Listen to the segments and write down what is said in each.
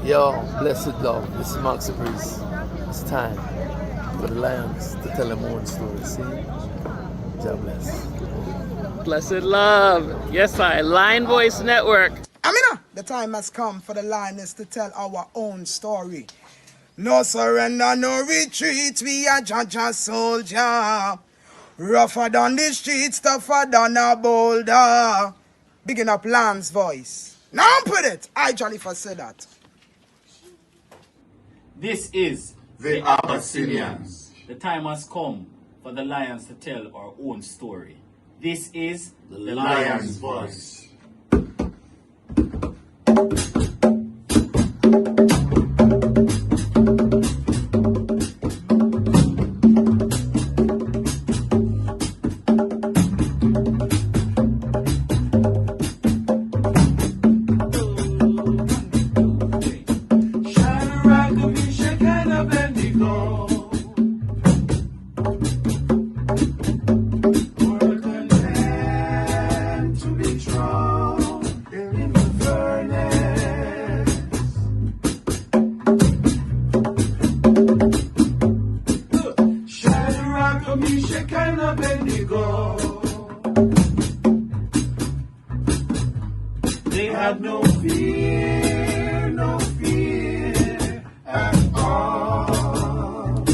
Yo, blessed love. This is Max Breeze. It's time for the lions to tell their own story. See? God bless. Blessed love. Yes, Lion Voice Network. Amina, the time has come for the lioness to tell our own story. No surrender, no retreat. We are Jaja soldier. Rougher than the streets, tougher than a boulder. Bigging up Lion's voice. Now put it. I Jennifer said that. This is the Abyssinians. The time has come for the lions to tell our own story. This is the lion's voice. They had no fear at all.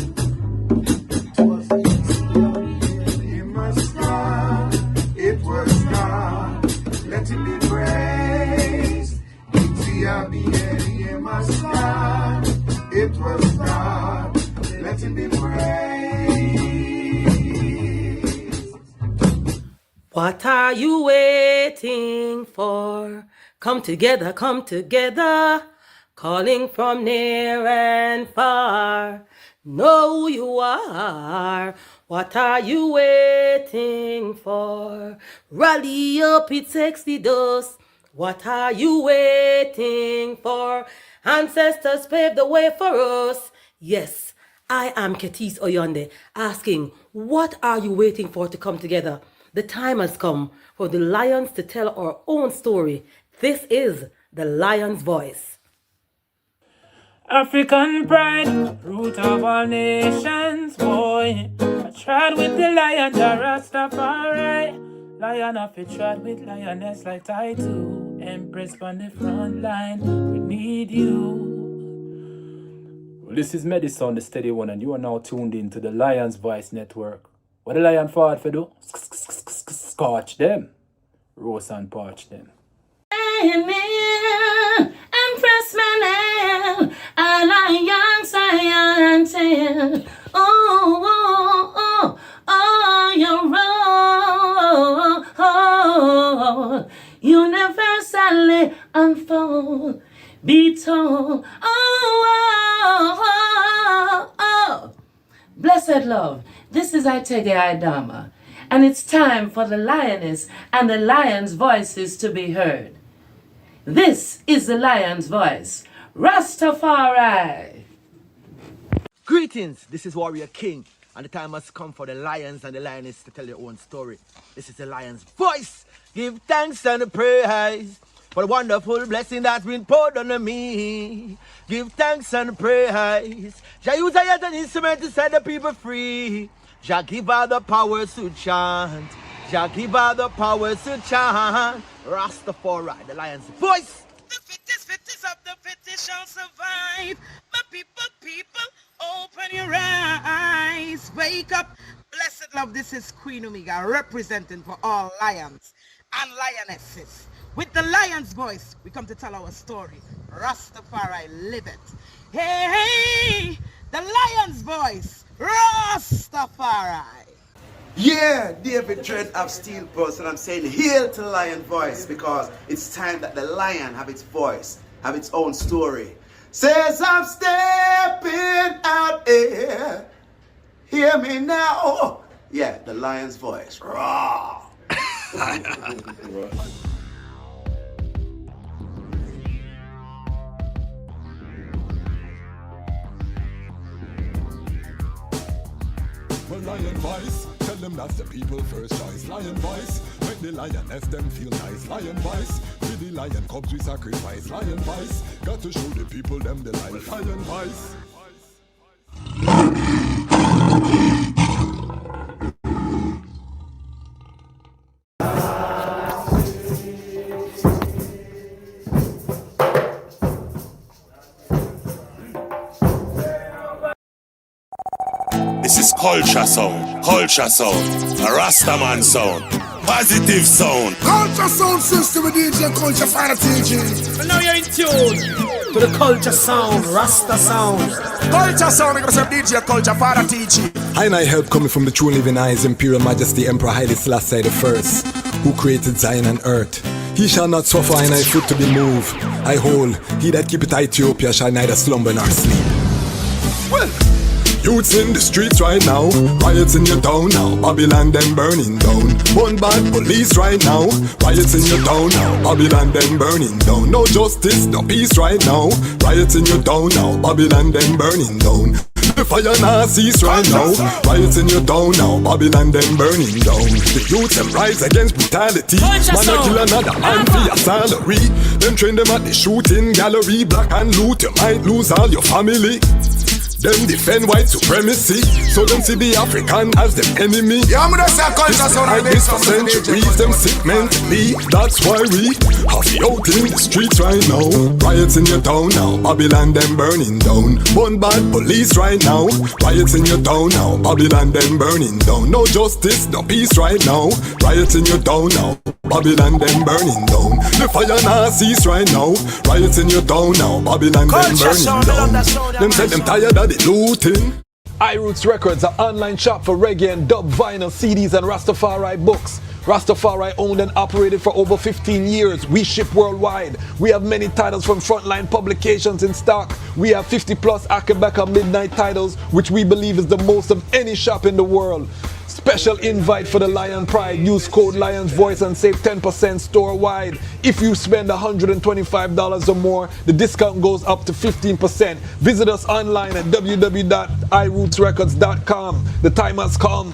It was him was God, it was God, let him be praised. Him was God, it was God, let him be praised. What are you waiting for? Come together, calling from near and far. Know who you are. What are you waiting for? Rally up, it takes the dust. What are you waiting for? Ancestors paved the way for us. Yes, I am Ketis Oyonde, asking, what are you waiting for to come together? The time has come for the lions to tell our own story. This is the lion's voice. African pride, root of all nations, boy. I tried with the lion, the Rastafari. Lion of it tried with lioness like I do. Empress on the front line, we need you. Well, this is Medicine, the steady one, and you are now tuned in to the Lion's Voice Network. What the lion forward for do? Scorch them. Roast and parch them. Empress Manel, a lion scientist. Your role universally unfold. Be told, Blessed love, this is Itege Idama, and it's time for the lioness and the lion's voices to be heard. This is the lion's voice, Rastafari. Greetings, this is Warrior King, and the time has come for the lions and the lioness to tell their own story. This is the lion's voice. Give thanks and praise for the wonderful blessing that's been poured on me. Give thanks and praise. Jah use a yet an instrument to set the people free. Jah give her the powers to chant. Jah give her the powers to chant. Rastafari, the lion's voice. The fittest of the fittest shall survive. My people, open your eyes. Wake up. Blessed love, this is Queen Omega representing for all lions and lionesses. With the lion's voice, we come to tell our story. Rastafari, live it. Hey, the lion's voice, Rastafari. Yeah, David Trent of Steel Pulse, and I'm saying hail to the lion voice, because it's time that the lion have its voice, have its own story. Says I'm stepping out here, hear me now. Yeah, the lion's voice. Raw. Well, lion voice, tell them that's the people first choice. Lion voice, make the lioness them feel nice. Lion voice, With the lion cubs we sacrifice. Lion voice, got to show the people them the life. Lion voice. This is culture sound, a Rastaman sound, positive sound. Culture sound system with DJ Culture Fire TG. And now you're in tune to the culture sound, Rasta sound. Culture sound, because of DJ Culture Fire TG. I help coming from the true living eye, His Imperial Majesty Emperor Haile Selassie I, who created Zion and earth. He shall not suffer and I foot to be moved. I hold, he that keepeth Ethiopia shall neither slumber nor sleep. Well, youths in the streets right now, riots in your town now, Babylon them burning down. One bad police right now, riots in your town now, Babylon them burning down. No justice, no peace right now, riots in your town now, Babylon them burning down. The fire now cease right now, riots in your town now, Babylon them burning down. The youths them rise against brutality, man a kill another man for your salary. Them train them at the shooting gallery, black and loot, you might lose all your family. Them defend white supremacy, so them see the African as them enemy. Yeah, I'm gonna say culture sound like this for centuries, them sick mentally. That's why we have you out in the streets right now. Riots in your town now, Babylon them burning down. One bad police right now, riots in your town now, Babylon them burning down. No justice, no peace right now, riots in your town now, Babylon them burning down. The fire now cease right now, riots in your town now, Babylon them burning down. Them said them tired of the looting. iRoots Records, an online shop for reggae and dub vinyl, CDs and Rastafari books. Rastafari owned and operated for over 15 years. We ship worldwide. We have many titles from frontline publications in stock. We have 50 plus Akabeka Midnight titles, which we believe is the most of any shop in the world. Special invite for the Lion Pride. Use code Lion's Voice and save 10% store-wide. If you spend $125 or more, the discount goes up to 15%. Visit us online at www.irootsrecords.com. The time has come.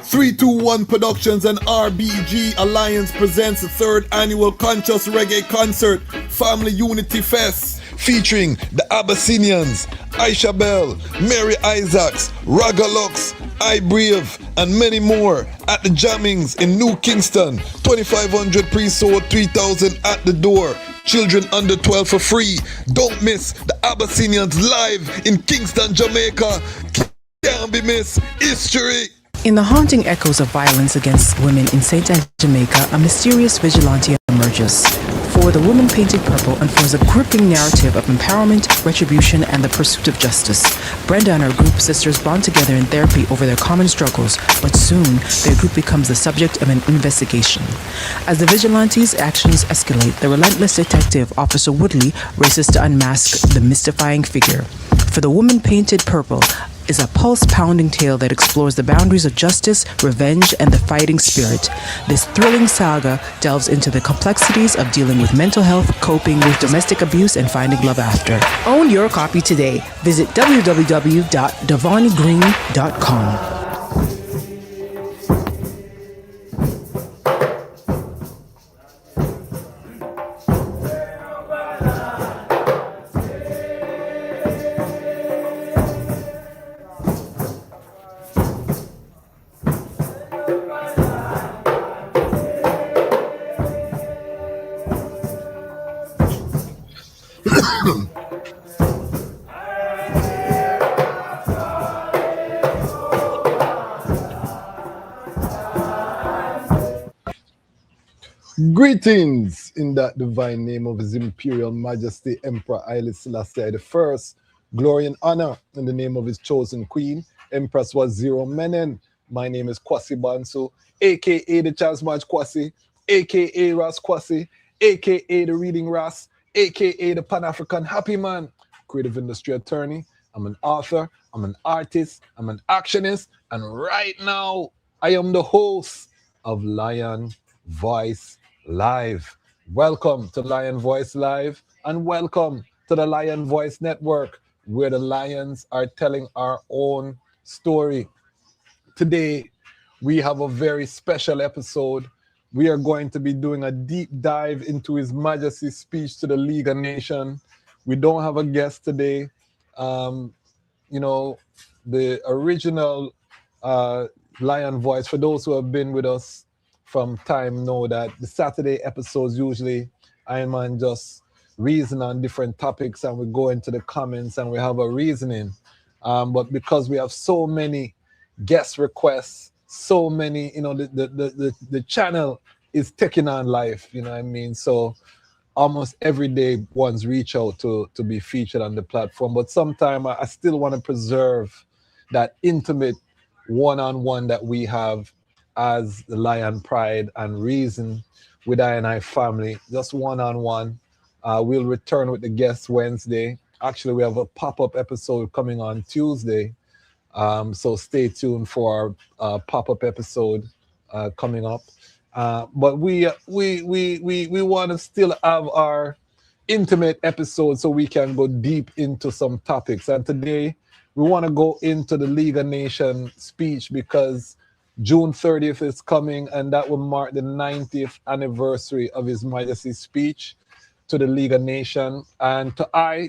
321 Productions and RBG Alliance presents the 3rd annual Conscious Reggae Concert Family Unity Fest, featuring the Abyssinians, Aisha Bell, Mary Isaacs, Ragalux, I Brave, and many more at the Jammings in New Kingston. 2,500 pre-sold, 3,000 at the door. Children under 12 for free. Don't miss the Abyssinians live in Kingston, Jamaica. Can't be missed. History. In the haunting echoes of violence against women in St. Anne, Jamaica, a mysterious vigilante emerges. For the Woman Painted Purple unfolds a gripping narrative of empowerment, retribution, and the pursuit of justice. Brenda and her group sisters bond together in therapy over their common struggles, but soon their group becomes the subject of an investigation. As the vigilante's actions escalate, the relentless detective, Officer Woodley, races to unmask the mystifying figure. For the Woman Painted Purple is a pulse-pounding tale that explores the boundaries of justice, revenge, and the fighting spirit. This thrilling saga delves into the complexities of dealing with mental health, coping with domestic abuse, and finding love after. Own your copy today. Visit www.devonnygreen.com. Greetings in that divine name of His Imperial Majesty Emperor Haile Selassie I. Glory and honor in the name of his chosen queen, Empress Waziri Menen. My name is Kwasi Bansu, aka the Chasmaj Kwasi, aka Ras Kwasi, aka the Reading Ras, aka the Pan-African Happy Man, creative industry attorney. I'm an author, I'm an artist, I'm an actionist, and right now I am the host of Lion Voice Live. Welcome to Lion Voice Live, and welcome to the Lion Voice Network, where the lions are telling our own story. Today, we have a very special episode we are going to be doing a deep dive into His Majesty's speech to the League of Nations. We don't have a guest today. You know, the original Lion Voice, for those who have been with us from time, know that the Saturday episodes usually H.I.M just reason on different topics and we go into the comments and we have a reasoning. But because we have so many guest requests, so many, you know, the channel is taking on life, you know what I mean? So almost every day ones reach out to be featured on the platform. But sometimes I still want to preserve that intimate one-on-one that we have as the Lion Pride and Reason with I family, just one-on-one. We'll return with the guests Wednesday. Actually, we have a pop-up episode coming on Tuesday. So stay tuned for our pop-up episode coming up. But we want to still have our intimate episode so we can go deep into some topics. And today we want to go into the League of Nations speech because June 30th is coming and that will mark the 90th anniversary of His Majesty's speech to the League of Nations. And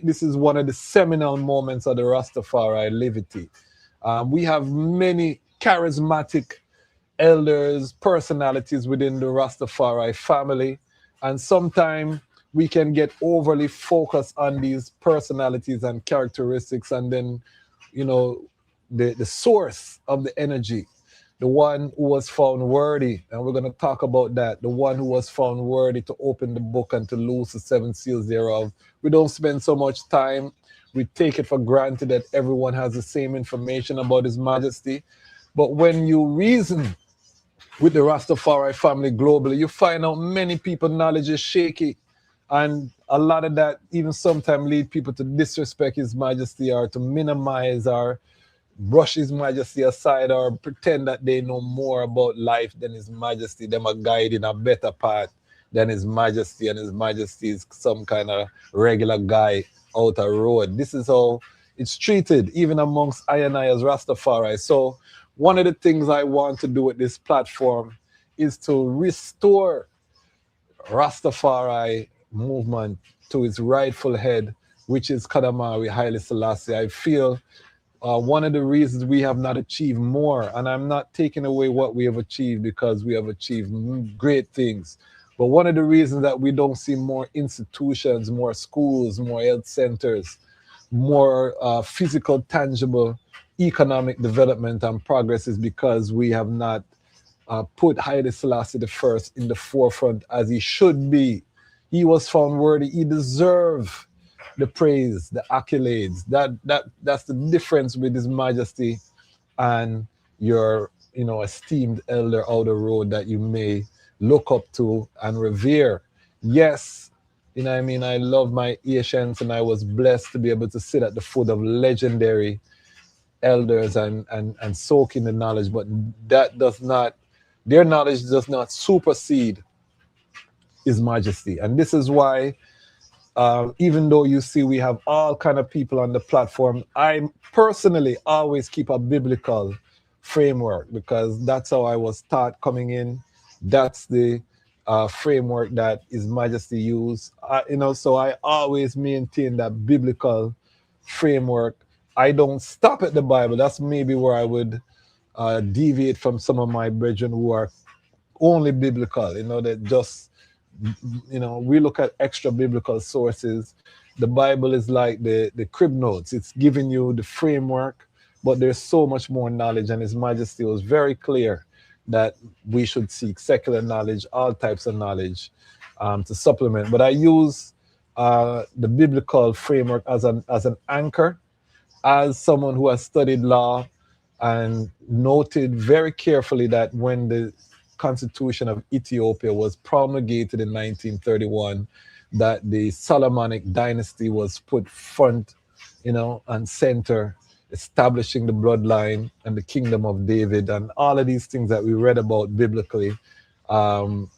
this is one of the seminal moments of the Rastafari Livity. We have many charismatic elders, personalities within the Rastafari family, and sometimes we can get overly focused on these personalities and characteristics, and then, you know, the source of the energy, the one who was found worthy, and we're going to talk about that, the one who was found worthy to open the book and to loose the 7 seals thereof. We don't spend so much time. We take it for granted that everyone has the same information about His Majesty. But when you reason with the Rastafari family globally, you find out many people's knowledge is shaky. And a lot of that even sometimes lead people to disrespect His Majesty or to minimize or brush His Majesty aside or pretend that they know more about life than His Majesty. Them are guiding a better path than His Majesty, and His Majesty is some kind of regular guy out a road. This is how it's treated, even amongst I as Rastafari. So one of the things I want to do with this platform is to restore Rastafari movement to its rightful head, which is Kadamawi Haile Selassie. I feel one of the reasons we have not achieved more, and I'm not taking away what we have achieved because we have achieved great things, but one of the reasons that we don't see more institutions, more schools, more health centers, more physical, tangible economic development and progress is because we have not put Haile Selassie I in the forefront as he should be. He was found worthy. He deserved the praise, the accolades. That's the difference with His Majesty and your, you know, esteemed elder out the road that you may look up to and revere. Yes, you know what I mean, I love my Asians and I was blessed to be able to sit at the foot of legendary elders and soak in the knowledge, but that does not, their knowledge does not supersede His Majesty. And this is why even though you see we have all kind of people on the platform, I personally always keep a biblical framework because that's how I was taught coming in. That's the framework that His Majesty used. You know, so I always maintain that biblical framework. I don't stop at the Bible. That's maybe where I would deviate from some of my brethren who are only biblical, you know, that just, you know, we look at extra biblical sources. The Bible is like the crib notes. It's giving you the framework, but there's so much more knowledge, and His Majesty was very clear that we should seek secular knowledge, all types of knowledge to supplement. But I use the biblical framework as an anchor, as someone who has studied law and noted very carefully that when the Constitution of Ethiopia was promulgated in 1931, that the Solomonic dynasty was put front, you know, and center, establishing the bloodline and the kingdom of David, and all of these things that we read about biblically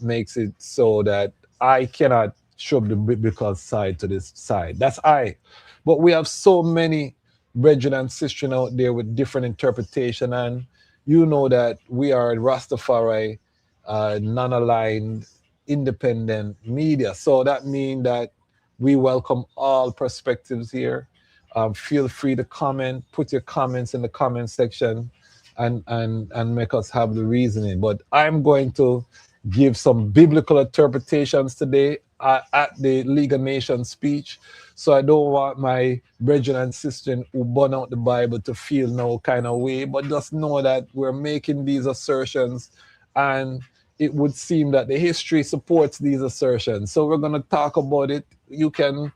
makes it so that I cannot shove the biblical side to this side. That's I. But we have so many brethren and sisters out there with different interpretation, and you know that we are Rastafari non-aligned, independent media. So that means that we welcome all perspectives here. Feel free to comment, put your comments in the comment section and make us have the reasoning. But I'm going to give some biblical interpretations today at the League of Nations speech. So I don't want my brethren and sisters who burn out the Bible to feel no kind of way, but just know that we're making these assertions and it would seem that the history supports these assertions. So we're going to talk about it. You can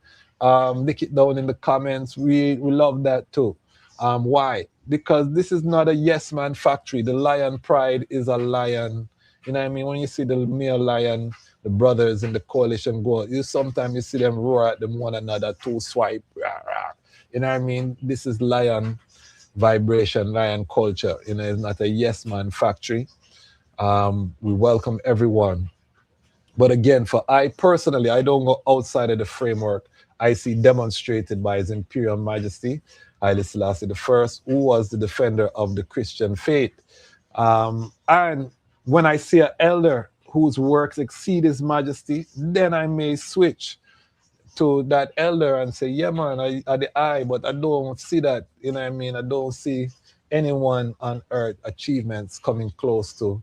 nick it down in the comments. We love that too. Why? Because this is not a yes man factory. The lion pride is a lion. You know what I mean? When you see the male lion, the brothers in the coalition go, sometimes you see them roar at them one another, two swipe. Rah, rah. You know what I mean? This is lion vibration, lion culture. You know, it's not a yes man factory. We welcome everyone. But again, for I personally, I don't go outside of the framework I see demonstrated by His Imperial Majesty, Haile Selassie I, who was the defender of the Christian faith. And when I see an elder whose works exceed His Majesty, then I may switch to that elder and say, yeah, man, I the eye, but I don't see that. You know what I mean? I don't see anyone on earth achievements coming close to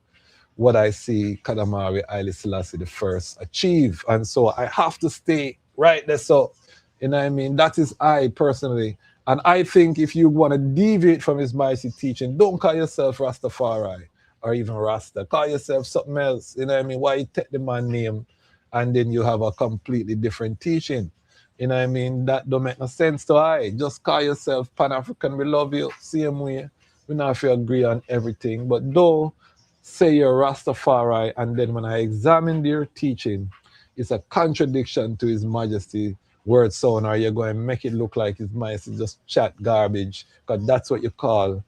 what I see Kadamari Haile Selassie I achieve. And so I have to stay right there. So, you know what I mean? That is I personally. And I think if you want to deviate from His mighty teaching, don't call yourself Rastafari or even Rasta. Call yourself something else. You know what I mean? Why you take the man name and then you have a completely different teaching? You know what I mean? That don't make no sense to I. Just call yourself Pan-African. We love you. Same way. We not have to agree on everything. But though say you're Rastafari, and then when I examine your teaching, it's a contradiction to His Majesty word sound, or you're going to make it look like His Majesty just chat garbage, because that's what you call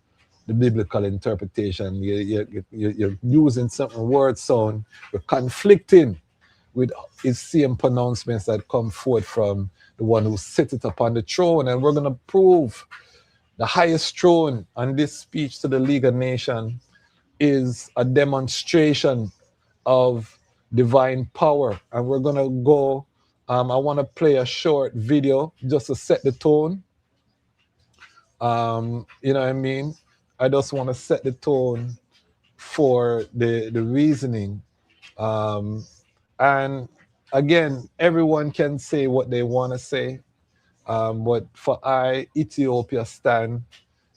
the biblical interpretation. You're using something word sound, you're conflicting with His same pronouncements that come forth from the one who sitteth upon the throne. And we're going to prove the highest throne on this speech to the League of Nations is a demonstration of divine power. And we're going to go, I want to play a short video just to set the tone. You know what I mean? I just want to set the tone for the reasoning. And again, everyone can say what they want to say. But for Ethiopia stand,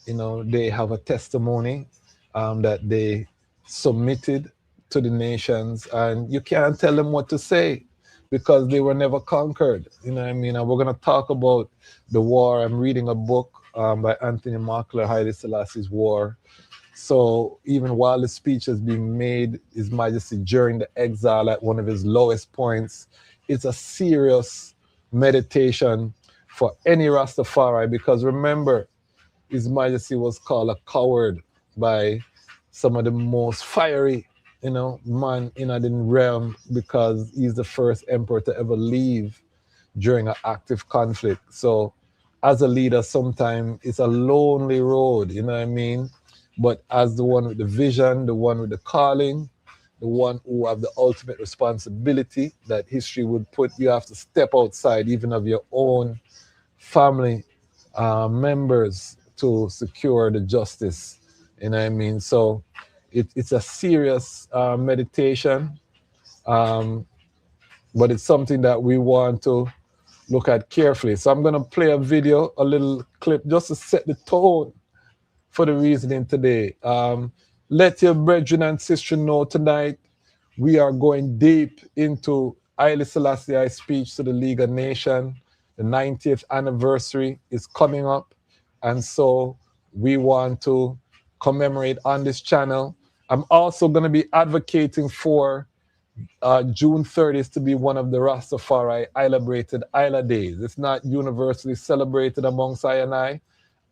you know, they have a testimony that they submitted to the nations, and you can't tell them what to say because they were never conquered. You know what I mean? And we're going to talk about the war. I'm reading a book by Anthony Makler, Haile Selassie's War. So even while the speech is being made, His Majesty during the exile at one of his lowest points, it's a serious meditation for any Rastafari, because remember, His Majesty was called a coward by some of the most fiery, you know, man in the realm, because he's the first emperor to ever leave during an active conflict. So as a leader, sometimes it's a lonely road, you know what I mean? But as the one with the vision, the one with the calling, the one who have the ultimate responsibility that history would put, you have to step outside even of your own family members to secure the justice. You know what I mean? So it's a serious meditation, but it's something that we want to look at carefully. So I'm going to play a video, a little clip, just to set the tone for the reasoning today. Let your brethren and sisters know tonight we are going deep into Haile Selassie I's speech to the League of Nations. The 90th anniversary is coming up, and so we want to commemorate on this channel. I'm also going to be advocating for June 30th to be one of the Rastafari celebrated Isla Days. It's not universally celebrated amongst I and I,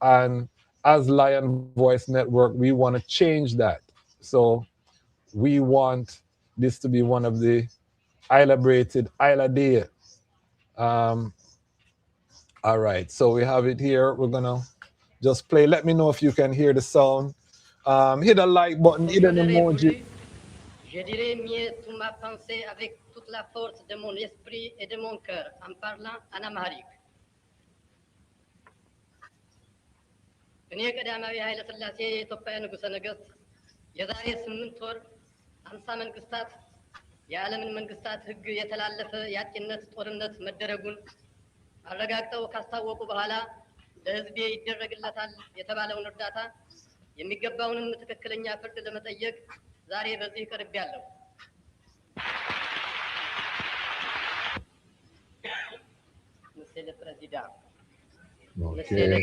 and as Lion Voice Network, we want to change that. So we want this to be one of the celebrated Isla Day. All right, so we have it here. We're gonna just play. Let me know if you can hear the sound. Hit a like button, hit an emoji. Je dirais mieux toute ma pensée avec toute la force de mon esprit et de mon cœur en parlant en amharique. እኔ ቀዳማዊ ኃይለ ሥላሴ የኢትዮጵያ ንጉሠ ነገሥት የዛሬ 8 ወር 50 መንግስታት የዓለምን መንግስታት ሕግ የተላለፈ የአጥቂነት ጦርነት መደረጉን አረጋግጠው ካስታወቁ በኋላ ለሕዝቤ ይደረግለታል የተባለውን እርዳታ የሚገባውንም ትክክለኛ ፍርድ ለመጠየቅ ዛሬ በዚህ ቀርቤያለሁ። Monsieur le Président. Monsieur le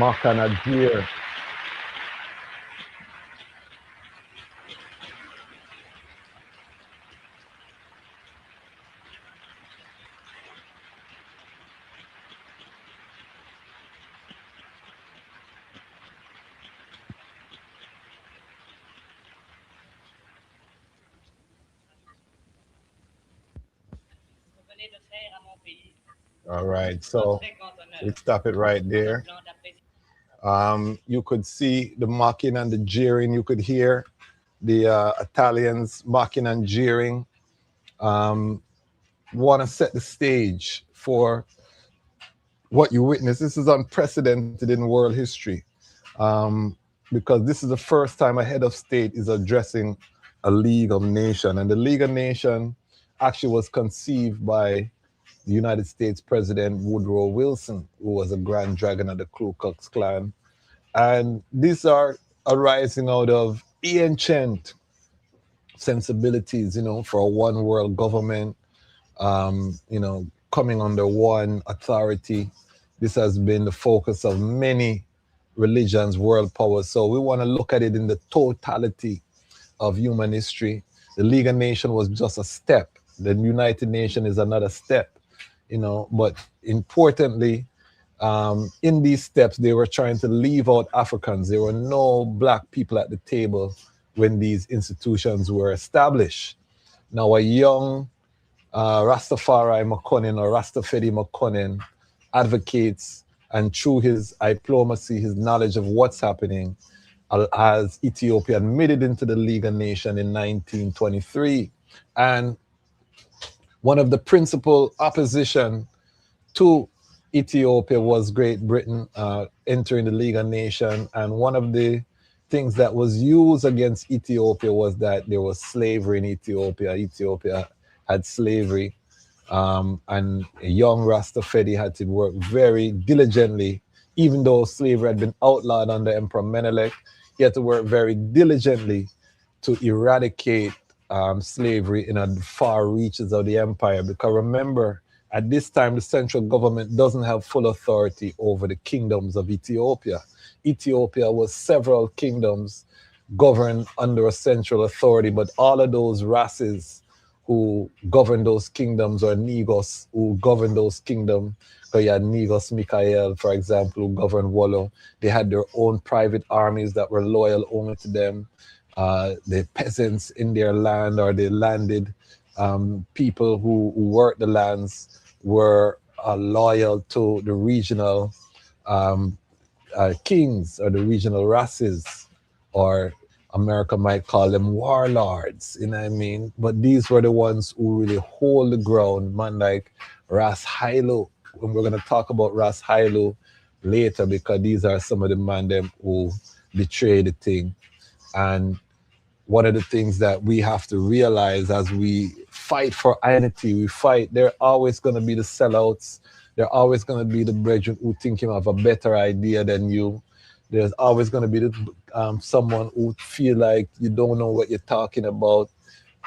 Makanadir. All right, so we stop it right there. You could see the mocking and the jeering. You could hear the Italians mocking and jeering. Want to set the stage for what you witness. This is unprecedented in world history, because this is the first time a head of state is addressing a League of Nations. And the League of Nations actually was conceived by the United States President Woodrow Wilson, who was a Grand Dragon of the Ku Klux Klan. And these are arising out of ancient sensibilities, for a one world government, coming under one authority. This has been the focus of many religions, world powers. So we want to look at it in the totality of human history. The League of Nations was just a step. The United Nations is another step. But importantly, in these steps, they were trying to leave out Africans. There were no black people at the table when these institutions were established. Now, a young Rastafari Makonnen or Rastafari Makonnen advocates, and through his diplomacy, his knowledge of what's happening, as Ethiopia admitted into the League of Nations in 1923. And one of the principal opposition to Ethiopia was Great Britain entering the League of Nations. And one of the things that was used against Ethiopia was that there was slavery in Ethiopia. Ethiopia had slavery. And a young Rastafari had to work very diligently, even though slavery had been outlawed under Emperor Menelik. He had to work very diligently to eradicate slavery in the far reaches of the empire. Because remember, at this time, the central government doesn't have full authority over the kingdoms of Ethiopia. Ethiopia was several kingdoms governed under a central authority, but all of those races who governed those kingdoms, or Negos who governed those kingdoms, because you had Negos Mikael, for example, who governed Wollo. They had their own private armies that were loyal only to them. The peasants in their land, or the landed people who worked the lands, were loyal to the regional kings, or the regional races, or America might call them warlords, you know what I mean? But these were the ones who really hold the ground, man like Ras Haile. And we're going to talk about Ras Haile later, because these are some of the men them who betrayed the thing. And one of the things that we have to realize as we fight for identity, they're always going to be the sellouts. They're always going to be the brethren who think you have a better idea than you. There's always going to be someone who feel like you don't know what you're talking about,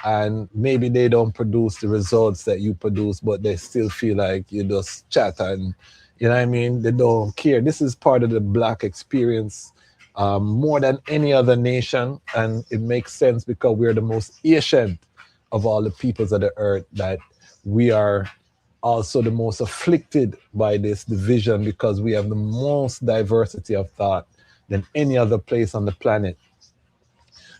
and maybe they don't produce the results that you produce, but they still feel like you just chat, and you know what I mean? They don't care. This is part of the black experience more than any other nation, and it makes sense because we're the most ancient of all the peoples of the earth, that we are also the most afflicted by this division, because we have the most diversity of thought than any other place on the planet.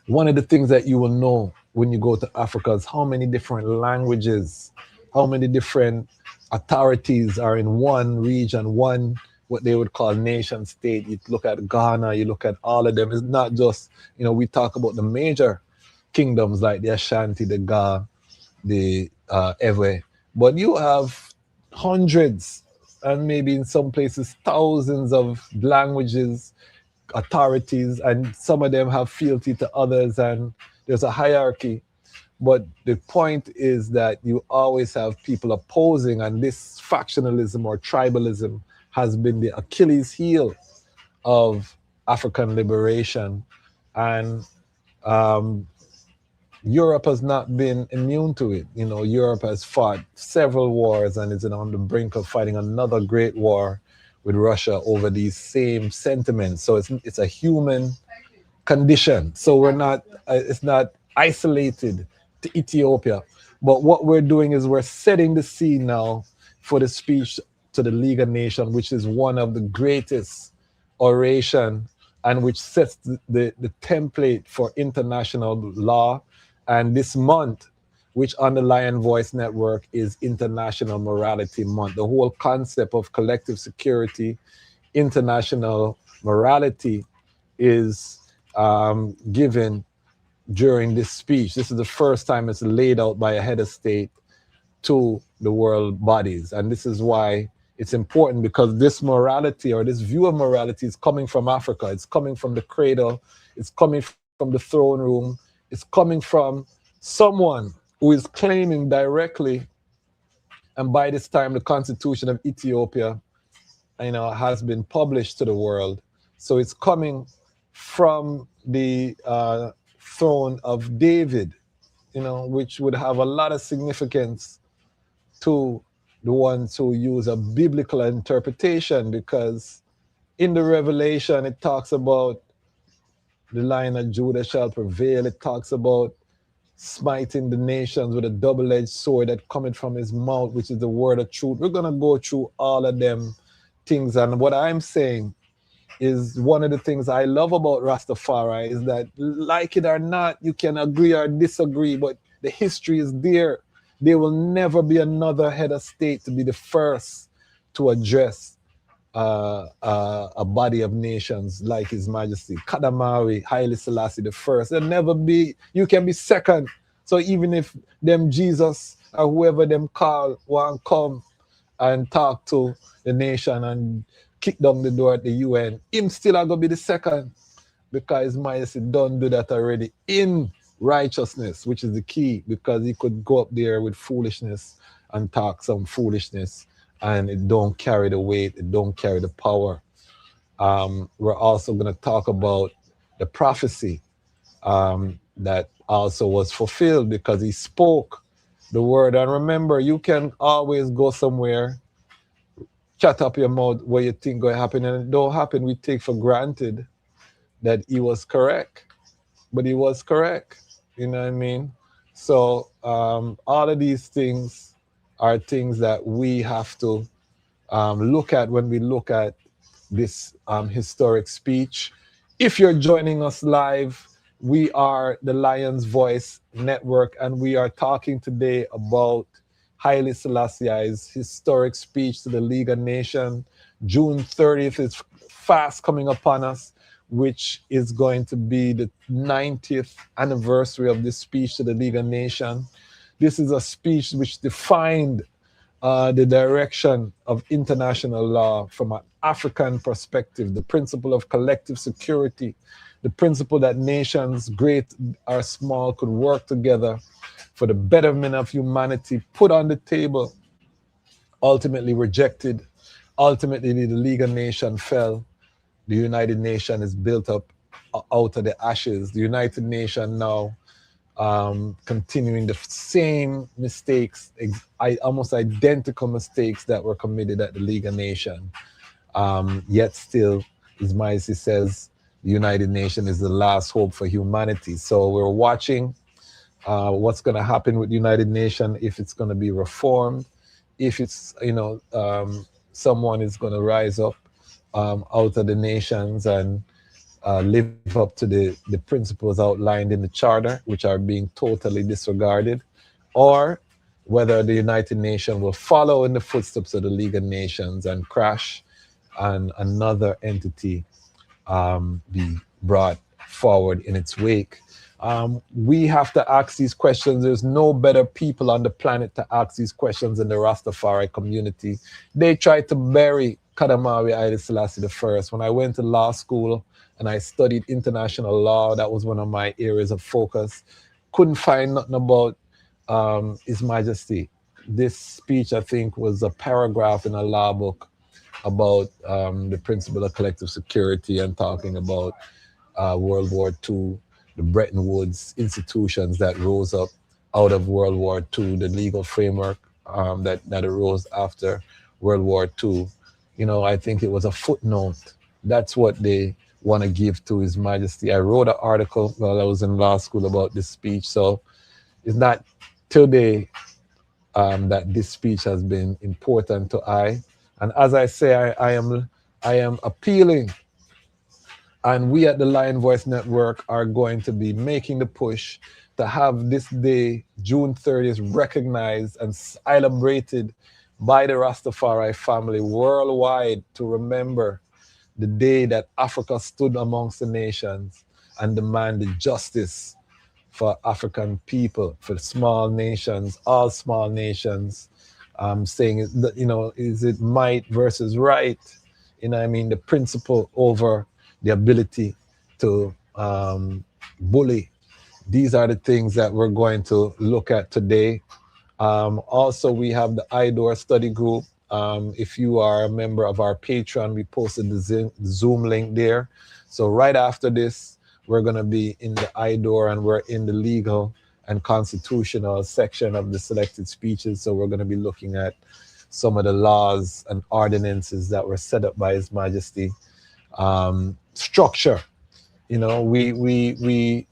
One of the things that you will know when you go to Africa is how many different languages, how many different authorities are in one region, one what they would call nation state. You look at Ghana, you look at all of them. It's not just, we talk about the major kingdoms like the Ashanti, the Ga, the Ewe, but you have hundreds and maybe in some places thousands of languages, authorities, and some of them have fealty to others, and there's a hierarchy. But the point is that you always have people opposing, and this factionalism or tribalism has been the Achilles heel of African liberation. And Europe has not been immune to it. Europe has fought several wars and is on the brink of fighting another great war with Russia over these same sentiments. So it's a human condition. So it's not isolated to Ethiopia. But what we're doing is we're setting the scene now for the speech to the League of Nations, which is one of the greatest oration and which sets the template for international law. And this month, which on the Lion Voice Network is International Morality Month. The whole concept of collective security, international morality is given during this speech. This is the first time it's laid out by a head of state to the world bodies. And this is why it's important, because this morality or this view of morality is coming from Africa. It's coming from the cradle. It's coming from the throne room. It's coming from someone who is claiming directly, and by this time the Constitution of Ethiopia has been published to the world. So it's coming from the throne of David, which would have a lot of significance to the ones who use a biblical interpretation, because in the Revelation it talks about the Lion of Judah shall prevail. It talks about smiting the nations with a double-edged sword that cometh from his mouth, which is the word of truth. We're going to go through all of them things. And what I'm saying is one of the things I love about Rastafari is that, like it or not, you can agree or disagree, but the history is there. There will never be another head of state to be the first to address a body of nations like His Majesty Kadamari, Haile Selassie I. There'll never be, you can be second. So even if them Jesus or whoever them call want come and talk to the nation and kick down the door at the UN, him still are going to be the second, because His Majesty don't do that already in righteousness, which is the key, because he could go up there with foolishness and talk some foolishness, and it don't carry the weight, it don't carry the power. We're also going to talk about the prophecy that also was fulfilled, because he spoke the word. And remember, you can always go somewhere, chat up your mouth where you think going to happen, and it don't happen. We take for granted that he was correct, but he was correct. You know what I mean? So all of these things are things that we have to look at when we look at this historic speech. If you're joining us live, we are the Lion's Voice Network, and we are talking today about Haile Selassie I's historic speech to the League of Nations. June 30th is fast coming upon us, which is going to be the 90th anniversary of this speech to the League of Nations. This is a speech which defined the direction of international law from an African perspective, the principle of collective security, the principle that nations, great or small, could work together for the betterment of humanity, put on the table, ultimately rejected. Ultimately, the League of Nations fell. The United Nations is built up out of the ashes. The United Nations now continuing the same mistakes, almost identical mistakes that were committed at the League of Nations. Yet still, His Majesty says the United Nations is the last hope for humanity. So we're watching what's going to happen with the United Nations, if it's going to be reformed, if it's, someone is going to rise up out of the nations and live up to the principles outlined in the Charter, which are being totally disregarded, or whether the United Nations will follow in the footsteps of the League of Nations and crash and another entity be brought forward in its wake. We have to ask these questions. There's no better people on the planet to ask these questions in the Rastafari community. They tried to bury Kadamawi Haile Selassie I. When I went to law school and I studied international law, that was one of my areas of focus. Couldn't find nothing about His Majesty. This speech, I think, was a paragraph in a law book about the principle of collective security and talking about World War II, the Bretton Woods institutions that rose up out of World War II, the legal framework that arose after World War II. You know, I think it was a footnote. That's what they want to give to His Majesty. I wrote an article while I was in law school about this speech, so it's not today that this speech has been important to I. And as I say, I am appealing, and we at the Lion Voice Network are going to be making the push to have this day, June 30th, recognized and celebrated by the Rastafari family worldwide to remember the day that Africa stood amongst the nations and demanded justice for African people, for small nations, all small nations, saying that, you know, is it might versus right? You know, I mean, the principle over the ability to bully. These are the things that we're going to look at today. Also, we have the IDOR study group. If you are a member of our Patreon, we posted the Zoom link there. So right after this, we're going to be in the IDOR and we're in the legal and constitutional section of the selected speeches. So we're going to be looking at some of the laws and ordinances that were set up by His Majesty. Structure, you know, we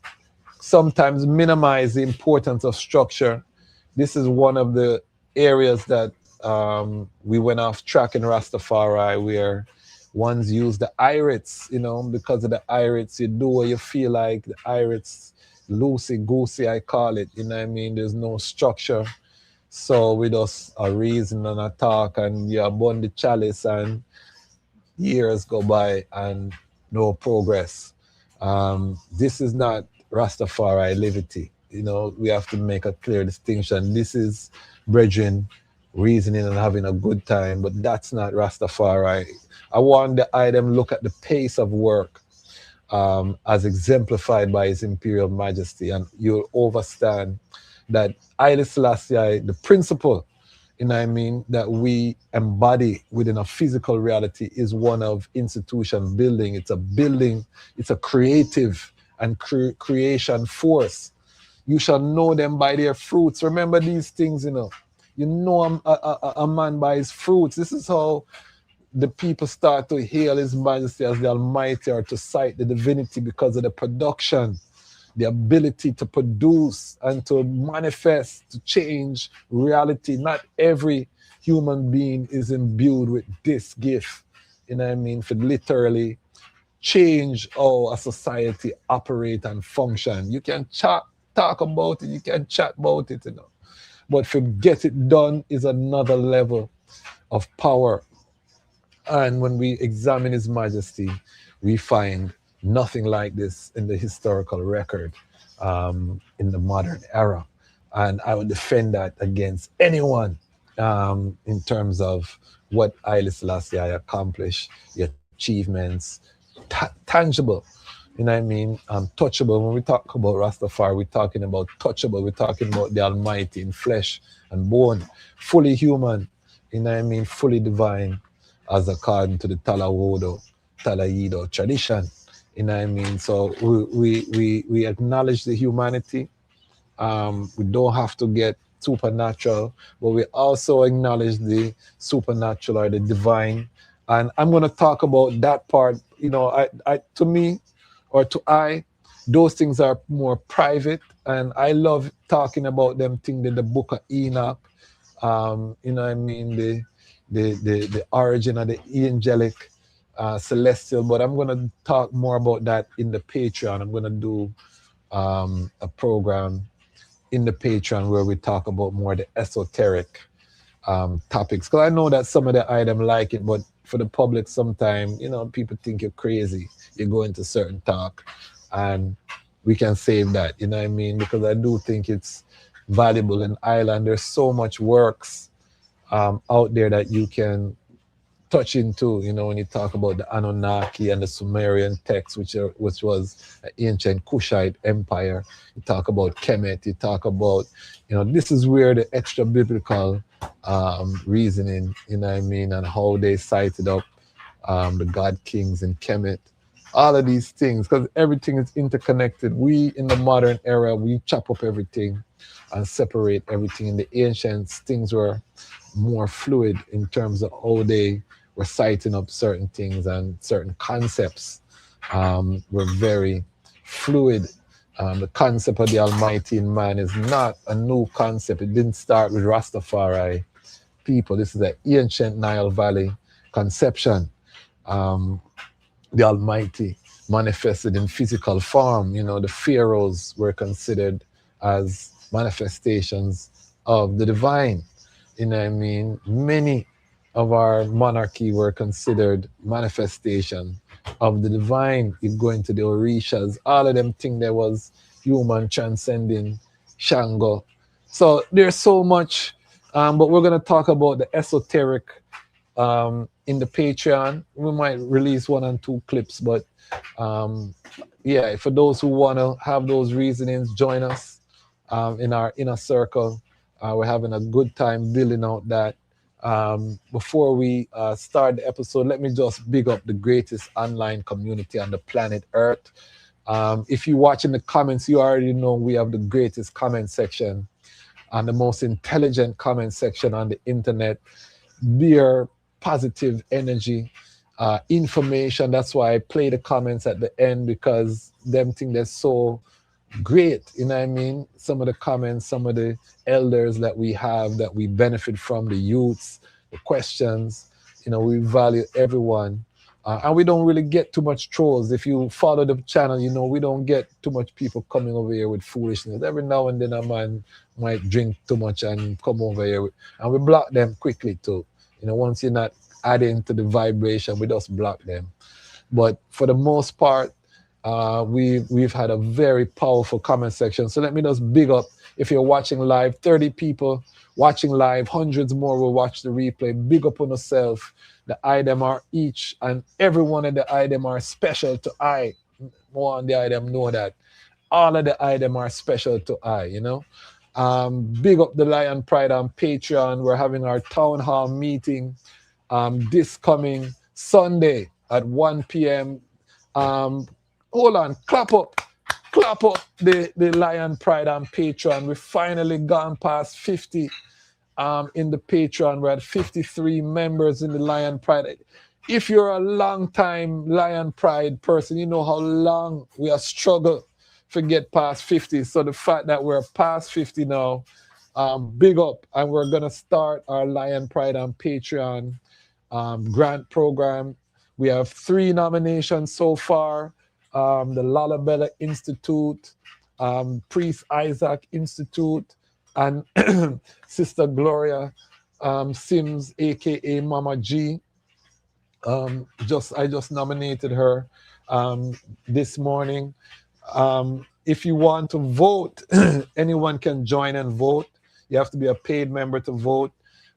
sometimes minimize the importance of structure. This is one of the areas that we went off track in Rastafari, where ones use the IRITs, you know, because of the IRITs, you do what you feel like. The IRITs, loosey-goosey, I call it, you know what I mean? There's no structure. So we just a reason and a talk, and you burn the chalice, and years go by and no progress. This is not Rastafari liberty. You know, we have to make a clear distinction. This is brethren reasoning and having a good time, but that's not Rastafari. I want the item look at the pace of work as exemplified by His Imperial Majesty, and you'll understand that Haile Selassie I, the principle, you know what I mean, that we embody within a physical reality is one of institution building. It's a building, it's a creative and creation force. You shall know them by their fruits. Remember these things, you know. You know a man by his fruits. This is how the people start to hail His Majesty as the Almighty, or to cite the divinity, because of the production, the ability to produce and to manifest, to change reality. Not every human being is imbued with this gift, you know what I mean, for literally change how a society operate and function. You can talk about it, you can chat about it, you know, but to get it done is another level of power. And when we examine His Majesty, we find nothing like this in the historical record in the modern era. And I would defend that against anyone in terms of what Haile Selassie I accomplished, the achievements, tangible, you know what I mean, touchable. When we talk about Rastafari, we're talking about touchable. We're talking about the Almighty in flesh and bone, fully human, you know what I mean, fully divine, as according to the Talaido tradition, you know what I mean. So we acknowledge the humanity. We don't have to get supernatural, but we also acknowledge the supernatural or the divine. And I'm going to talk about that part. You know, to me, or to those things are more private, and I love talking about them things in the book of Enoch. You know what I mean, the origin of the angelic celestial, but I'm going to talk more about that in the Patreon. I'm going to do a program in the Patreon where we talk about more the esoteric topics, because I know that some of the items like it, but for the public sometime, people think you're crazy. You go into certain talk, and we can save that, you know what I mean? Because I do think it's valuable in Ireland. There's so much works out there that you can touch into, when you talk about the Anunnaki and the Sumerian text, which was an ancient Kushite empire. You talk about Kemet, you talk about, this is where the extra biblical reasoning, you know what I mean, and how they cited up the god kings in Kemet. All of these things, because everything is interconnected. We, in the modern era, we chop up everything and separate everything. In the ancients, things were more fluid in terms of how they were citing up certain things, and certain concepts were very fluid. The concept of the Almighty in man is not a new concept. It didn't start with Rastafari people. This is an ancient Nile Valley conception. The Almighty manifested in physical form. The pharaohs were considered as manifestations of the divine. You know what I mean? Many of our monarchy were considered manifestation of the divine. You go into the Orishas, all of them think there was human transcending Shango. So there's so much, but we're going to talk about the esoteric in the Patreon. We might release 1 and 2 clips, but yeah, for those who want to have those reasonings, join us in our inner circle. We're having a good time building out that. Before we start the episode, let me just big up the greatest online community on the planet Earth. If you watch in the comments, you already know we have the greatest comment section and the most intelligent comment section on the internet. Beer positive energy, information. That's why I play the comments at the end, because them think they're so great. You know what I mean? Some of the comments, some of the elders that we have, that we benefit from, the youths, the questions, we value everyone. And we don't really get too much trolls. If you follow the channel, we don't get too much people coming over here with foolishness. Every now and then a man might drink too much and come over here, and we block them quickly too. Once you're not adding to the vibration, we just block them. But for the most part, we've had a very powerful comment section. So let me just big up, if you're watching live, 30 people watching live, hundreds more will watch the replay. Big up on yourself. The item are each and every one of the item are special to I. More on the item, know that. All of the item are special to I, Big up the Lion Pride on Patreon. We're having our town hall meeting this coming Sunday at 1 p.m. Hold on, clap up the Lion Pride on Patreon. We've finally gone past 50 in the Patreon. We're at 53 members in the Lion Pride. If you're a long time Lion Pride person, you know how long we have struggled to get past 50. So the fact that we're past 50 now, big up. And we're going to start our Lion Pride on Patreon grant program. We have 3 nominations so far. The Lalabella Institute, Priest Isaac Institute, and Sister Gloria Sims, aka Mama G. I just nominated her this morning. If you want to vote, anyone can join and vote. You have to be a paid member to vote.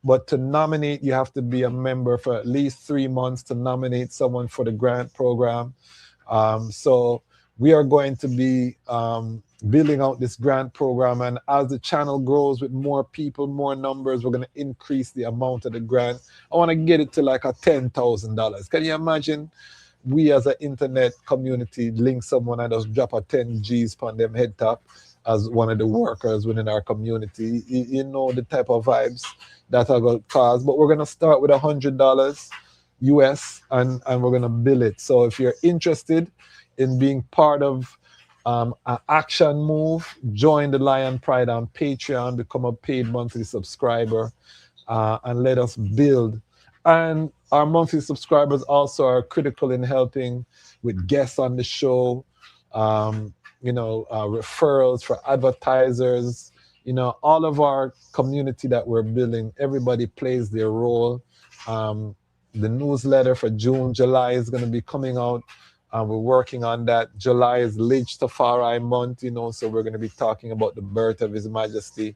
But to nominate, you have to be a member for at least 3 months to nominate someone for the grant program. So we are going to be building out this grant program. And as the channel grows with more people, more numbers, we're going to increase the amount of the grant. I want to get it to like a $10,000. Can you imagine? We as an internet community link someone and just drop a 10 G's on them head top as one of the workers within our community. You know the type of vibes that are going to cause. But we're going to start with $100 US and we're going to bill it. So if you're interested in being part of an action move, join the Lion Pride on Patreon, become a paid monthly subscriber, and let us build. And our monthly subscribers also are critical in helping with guests on the show, referrals for advertisers, all of our community that we're building. Everybody plays their role. The newsletter for June, July is going to be coming out. We're working on that. July is H Tafari month, so we're going to be talking about the birth of His Majesty.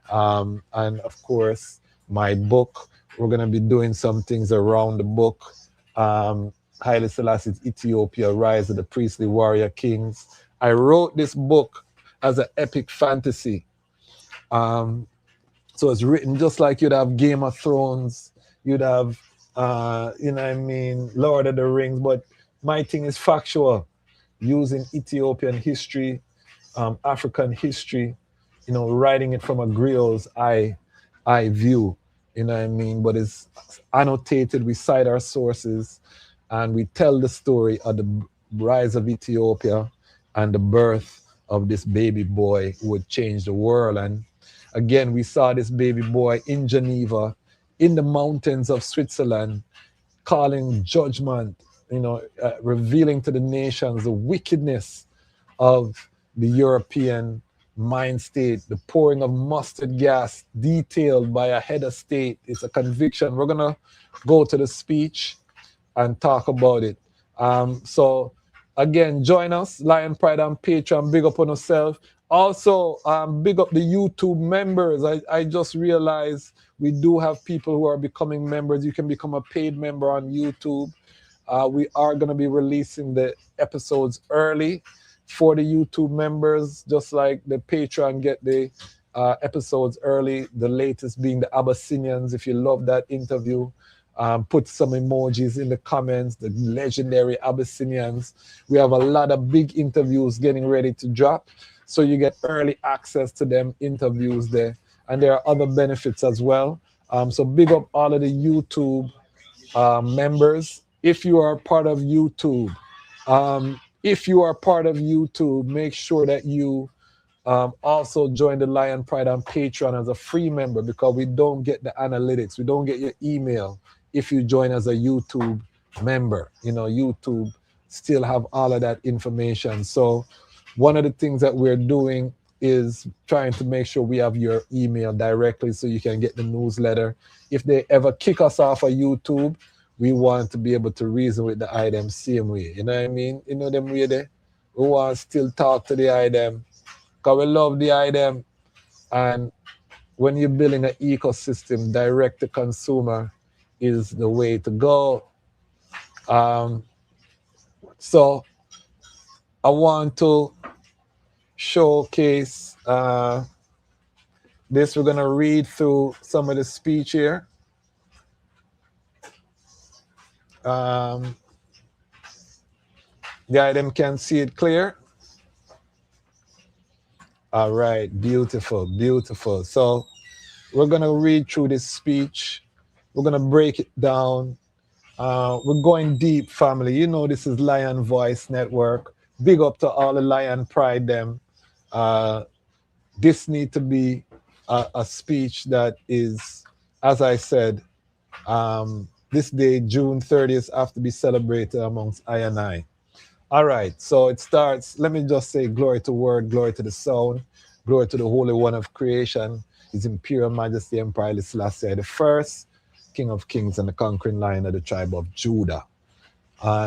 And of course, my book, we're going to be doing some things around the book. Haile Selassie's Ethiopia, Rise of the Priestly Warrior Kings. I wrote this book as an epic fantasy. So it's written just like you'd have Game of Thrones, you'd have, Lord of the Rings, but my thing is factual, using Ethiopian history, African history, writing it from a griot's eye view, but it's annotated, we cite our sources, and we tell the story of the rise of Ethiopia and the birth of this baby boy who would change the world. And again, we saw this baby boy in Geneva, in the mountains of Switzerland, calling judgment, revealing to the nations the wickedness of the European mind state, the pouring of mustard gas detailed by a head of state. It's a conviction. We're going to go to the speech and talk about it. So again, join us, Lion Pride and Patreon. Big up on yourself. Also, big up the YouTube members. I just realized we do have people who are becoming members. You can become a paid member on YouTube. We are going to be releasing the episodes early for the YouTube members, just like the Patreon get the episodes early, the latest being the Abyssinians. If you love that interview, put some emojis in the comments, the legendary Abyssinians. We have a lot of big interviews getting ready to drop, so you get early access to them interviews there. And there are other benefits as well. So big up all of the YouTube members. If you are part of YouTube, make sure that you also join the Lion Pride on Patreon as a free member, because we don't get the analytics. We don't get your email if you join as a YouTube member. YouTube still have all of that information. So one of the things that we're doing is trying to make sure we have your email directly so you can get the newsletter. If they ever kick us off of YouTube, we want to be able to reason with the I.M. same way. You know what I mean? Them way there. We want to still talk to the I.M. because we love the I.M. And when you're building an ecosystem, direct to consumer is the way to go. So I want to showcase this. We're going to read through some of the speech here. The item can see it clear. All right, beautiful, beautiful. So we're going to read through this speech. We're going to break it down. We're going deep, family. This is Lion Voice Network. Big up to all the Lion Pride them. This need to be a speech that is, as I said, this day, June 30th, have to be celebrated amongst I and I. All right, so it starts. Let me just say glory to word, glory to the sound, glory to the Holy One of creation, His Imperial Majesty Emperor Haile Selassie I, King of Kings and the conquering Lion of the tribe of Judah.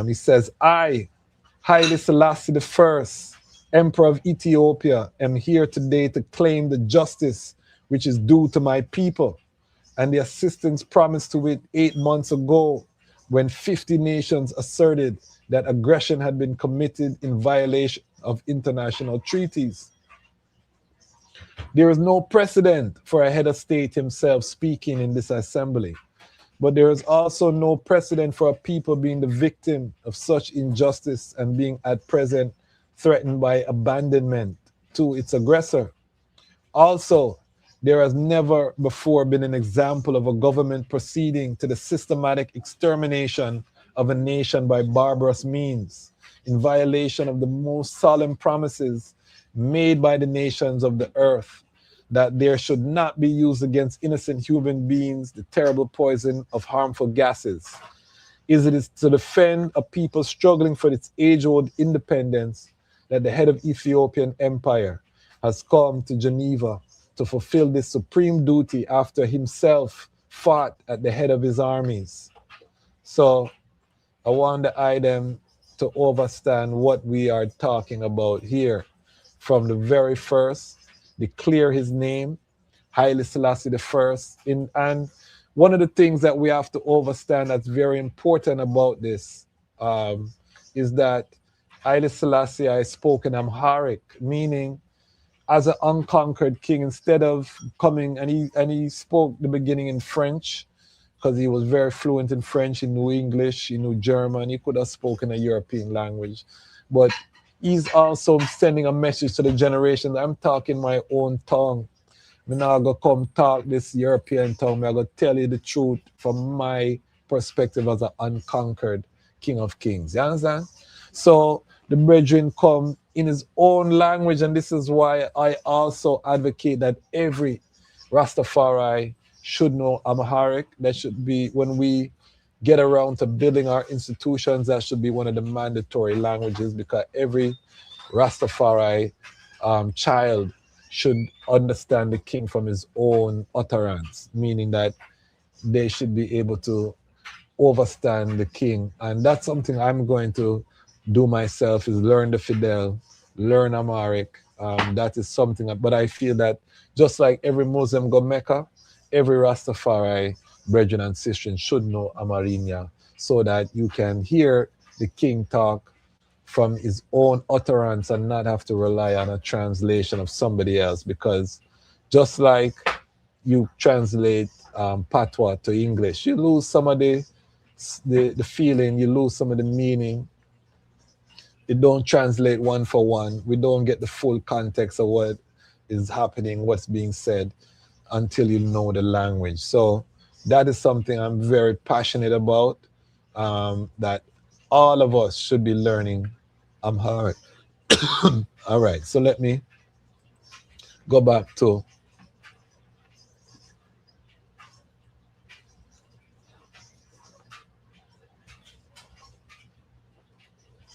He says, I, Haile Selassie I, Emperor of Ethiopia, am here today to claim the justice which is due to my people, and the assistance promised to it 8 months ago, when 50 nations asserted that aggression had been committed in violation of international treaties. There is no precedent for a head of state himself speaking in this assembly, but there is also no precedent for a people being the victim of such injustice and being at present threatened by abandonment to its aggressor. Also, there has never before been an example of a government proceeding to the systematic extermination of a nation by barbarous means, in violation of the most solemn promises made by the nations of the earth, that there should not be used against innocent human beings the terrible poison of harmful gases. It is to defend a people struggling for its age-old independence that the head of Ethiopian empire has come to Geneva to fulfill this supreme duty after himself fought at the head of his armies. So I want the item to understand what we are talking about here. From the very first, declare his name, Haile Selassie I. And one of the things that we have to understand that's very important about this is that Haile Selassie I spoke in Amharic, meaning as an unconquered king, instead of coming, and he spoke the beginning in French, because he was very fluent in French, he knew English, he knew German, he could have spoken a European language. But he's also sending a message to the generation. I'm talking my own tongue. I'm not going to come talk this European tongue. I'm going to tell you the truth from my perspective as an unconquered King of Kings. You understand? So the brethren come in his own language, and this is why I also advocate that every Rastafari should know Amharic. That should be, when we get around to building our institutions, that should be one of the mandatory languages, because every Rastafari child should understand the king from his own utterance, meaning that they should be able to understand the king. And that's something I'm going to do myself, is learn the Fidel, learn Amharic. That is something, but I feel that just like every Muslim go Mecca, every Rastafari brethren and sisters should know Amarinia, so that you can hear the king talk from his own utterance and not have to rely on a translation of somebody else. Because just like you translate patois to English, you lose some of the feeling, you lose some of the meaning. It don't translate one for one. We don't get the full context of what is happening, what's being said, until you know the language. So that is something I'm very passionate about, that all of us should be learning Amharic. All right, so let me go back to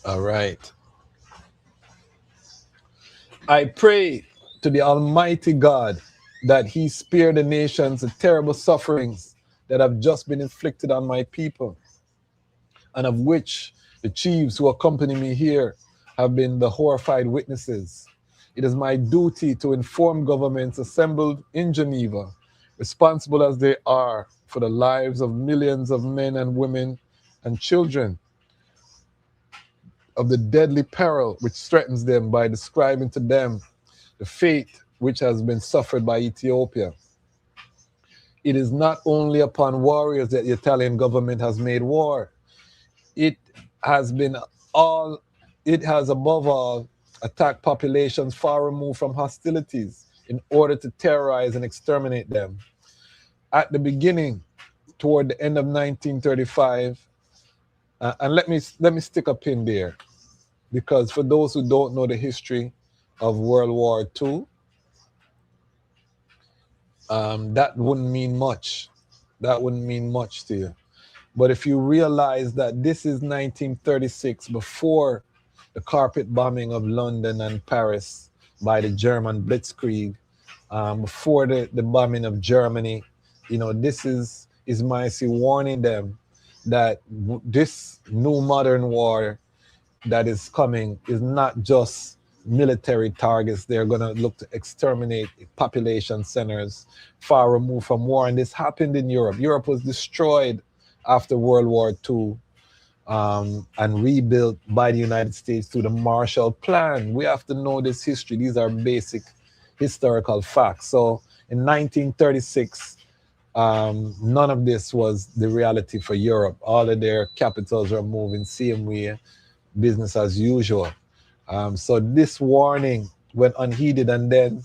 all right. I pray to the Almighty God that he spare the nations the terrible sufferings that have just been inflicted on my people, and of which the chiefs who accompany me here have been the horrified witnesses. It is my duty to inform governments assembled in Geneva, responsible as they are for the lives of millions of men and women and children, of the deadly peril which threatens them, by describing to them the fate which has been suffered by Ethiopia. It is not only upon warriors that the Italian government has made war. It has above all attacked populations far removed from hostilities in order to terrorize and exterminate them. At the beginning, toward the end of 1935, and let me stick a pin there, because for those who don't know the history of World War II, that wouldn't mean much. That wouldn't mean much to you. But if you realize that this is 1936, before the carpet bombing of London and Paris by the German Blitzkrieg, before the bombing of Germany, this is Ismaili warning them that this new modern war that is coming is not just military targets. They're going to look to exterminate population centers far removed from war. And this happened in Europe. Europe was destroyed after World War II and rebuilt by the United States through the Marshall Plan. We have to know this history. These are basic historical facts. So in 1936, none of this was the reality for Europe. All of their capitals were moving same way, business as usual. So this warning went unheeded. And then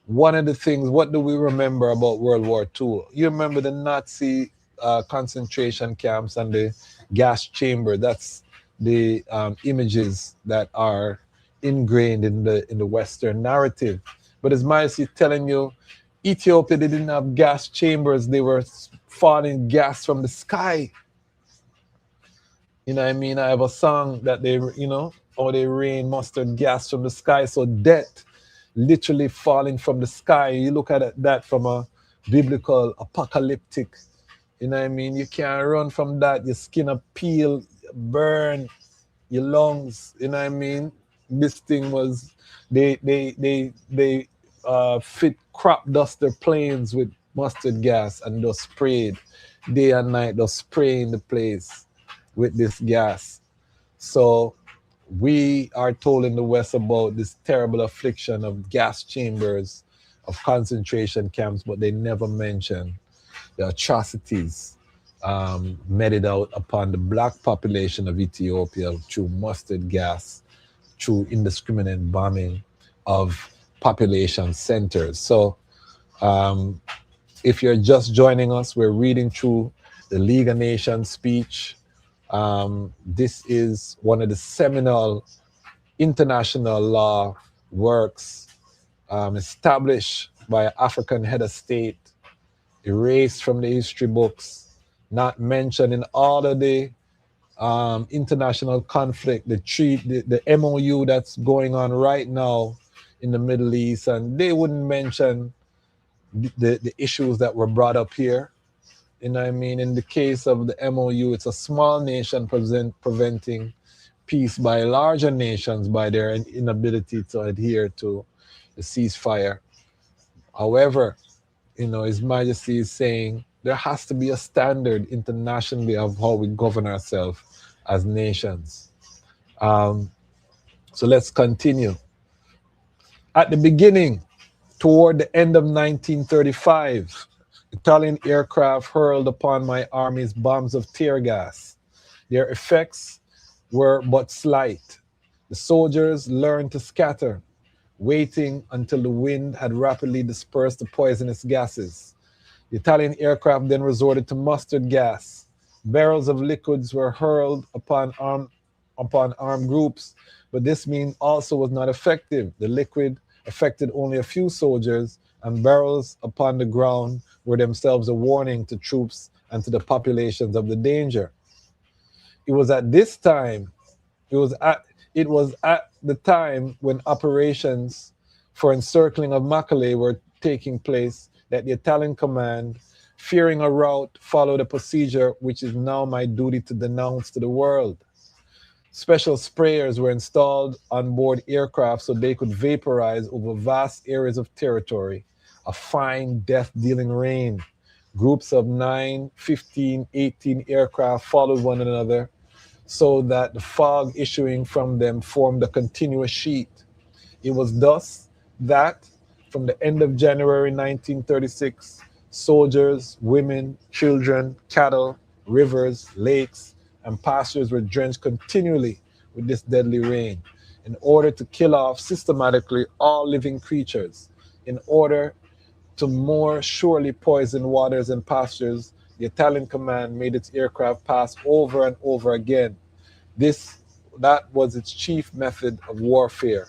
one of the things, what do we remember about World War II? You remember the Nazi concentration camps and the gas chamber. That's the images that are ingrained in the Western narrative. But as Myers telling you, Ethiopia, they didn't have gas chambers. They were falling gas from the sky. You know what I mean? I have a song that they rain mustard gas from the sky. So death literally falling from the sky. You look at that from a biblical apocalyptic You know what I mean? You can't run from that. Your skin will peel, burn, your lungs. You know what I mean? This thing was they fit crop duster planes with mustard gas and just sprayed day and night, just spraying the place with this gas. So we are told in the West about this terrible affliction of gas chambers, of concentration camps, but they never mention the atrocities meted out upon the black population of Ethiopia through mustard gas, through indiscriminate bombing of population centers. So if you're just joining us, we're reading through the League of Nations speech. This is one of the seminal international law works established by an African head of state, erased from the history books, not mentioned in all of the international conflict, the MOU that's going on right now in the Middle East, and they wouldn't mention the issues that were brought up here. You know what I mean? In the case of the MOU, it's a small nation preventing peace by larger nations by their inability to adhere to the ceasefire. However, you know, His Majesty is saying there has to be a standard internationally of how we govern ourselves as nations. So let's continue. At the beginning, toward the end of 1935, Italian aircraft hurled upon my army's bombs of tear gas. Their effects were but slight. The soldiers learned to scatter, waiting until the wind had rapidly dispersed the poisonous gases. The Italian aircraft then resorted to mustard gas. Barrels of liquids were hurled upon armed groups, but this means also was not effective. The liquid affected only a few soldiers, and barrels upon the ground were themselves a warning to troops and to the populations of the danger. It was at this time, it was at the time when operations for encircling of Makale were taking place that the Italian command, fearing a rout, followed a procedure which is now my duty to denounce to the world. Special sprayers were installed on board aircraft so they could vaporize over vast areas of territory, a fine death-dealing rain. Groups of 9, 15, 18 aircraft followed one another so that the fog issuing from them formed a continuous sheet. It was thus that, from the end of January 1936, soldiers, women, children, cattle, rivers, lakes, and pastures were drenched continually with this deadly rain, in order to kill off systematically all living creatures. In order to more surely poison waters and pastures, the Italian command made its aircraft pass over and over again. That was its chief method of warfare.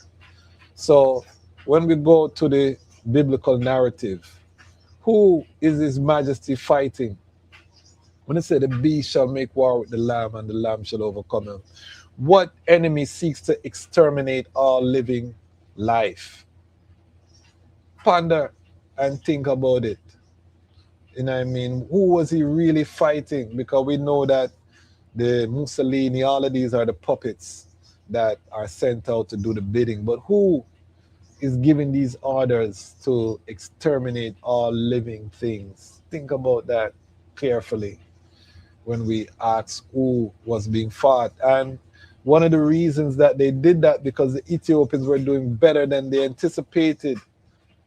So when we go to the biblical narrative, who is His Majesty fighting? When it said the beast shall make war with the lamb and the lamb shall overcome him, what enemy seeks to exterminate all living life? Ponder and think about it. You know what I mean? Who was he really fighting? Because we know that the Mussolini, all of these are the puppets that are sent out to do the bidding. But who is giving these orders to exterminate all living things? Think about that carefully when we ask who was being fought. And one of the reasons that they did that, because the Ethiopians were doing better than they anticipated.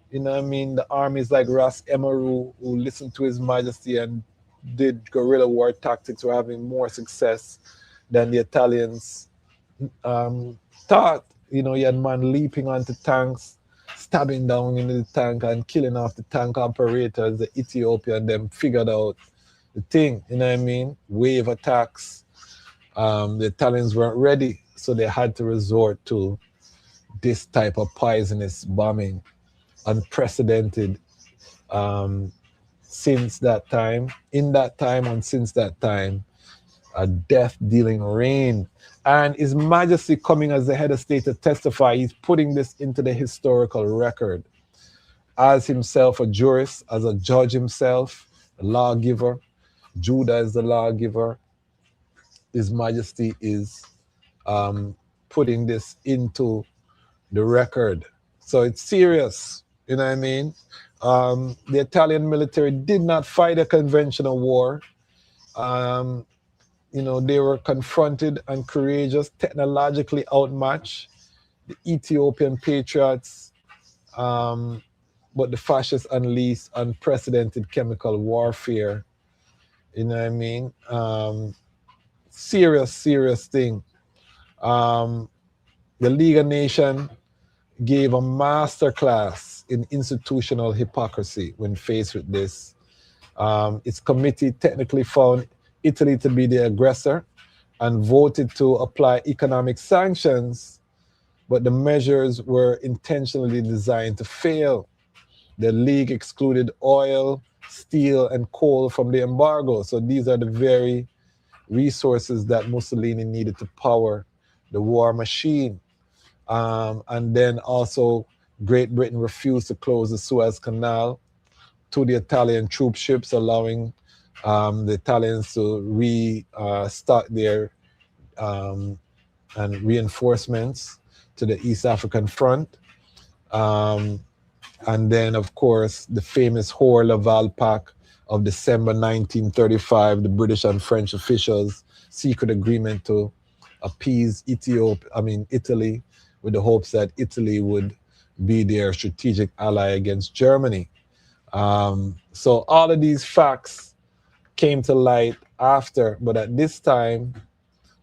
You know what I mean? The armies like Ras Tafari, who listened to His Majesty and did guerrilla war tactics, were having more success than the Italians thought. You know, you had man leaping onto tanks, stabbing down into the tank and killing off the tank operators. The Ethiopian them figured out the thing, you know what I mean? Wave attacks. The Italians weren't ready, so they had to resort to this type of poisonous bombing, unprecedented since that time, in that time, and since that time, a death-dealing rain. And His Majesty coming as the head of state to testify, he's putting this into the historical record. As himself a jurist, as a judge himself, a lawgiver, Judah is the lawgiver. His Majesty is putting this into the record. So it's serious, you know what I mean? The Italian military did not fight a conventional war. You know, they were confronted and courageous, technologically outmatched. The Ethiopian patriots, but the fascists unleashed unprecedented chemical warfare. You know what I mean? Serious thing. The League of Nations gave a master class in institutional hypocrisy when faced with this. Its committee technically found Italy to be the aggressor and voted to apply economic sanctions, but the measures were intentionally designed to fail. The League excluded oil, steel, and coal from the embargo. So these are the very resources that Mussolini needed to power the war machine. And then also Great Britain refused to close the Suez Canal to the Italian troop ships, allowing the Italians to restart their and reinforcements to the East African front. And then, of course, the famous Hoare-Laval Pact of December 1935, the British and French officials' secret agreement to appease Italy, with the hopes that Italy would be their strategic ally against Germany. So all of these facts came to light after, but at this time,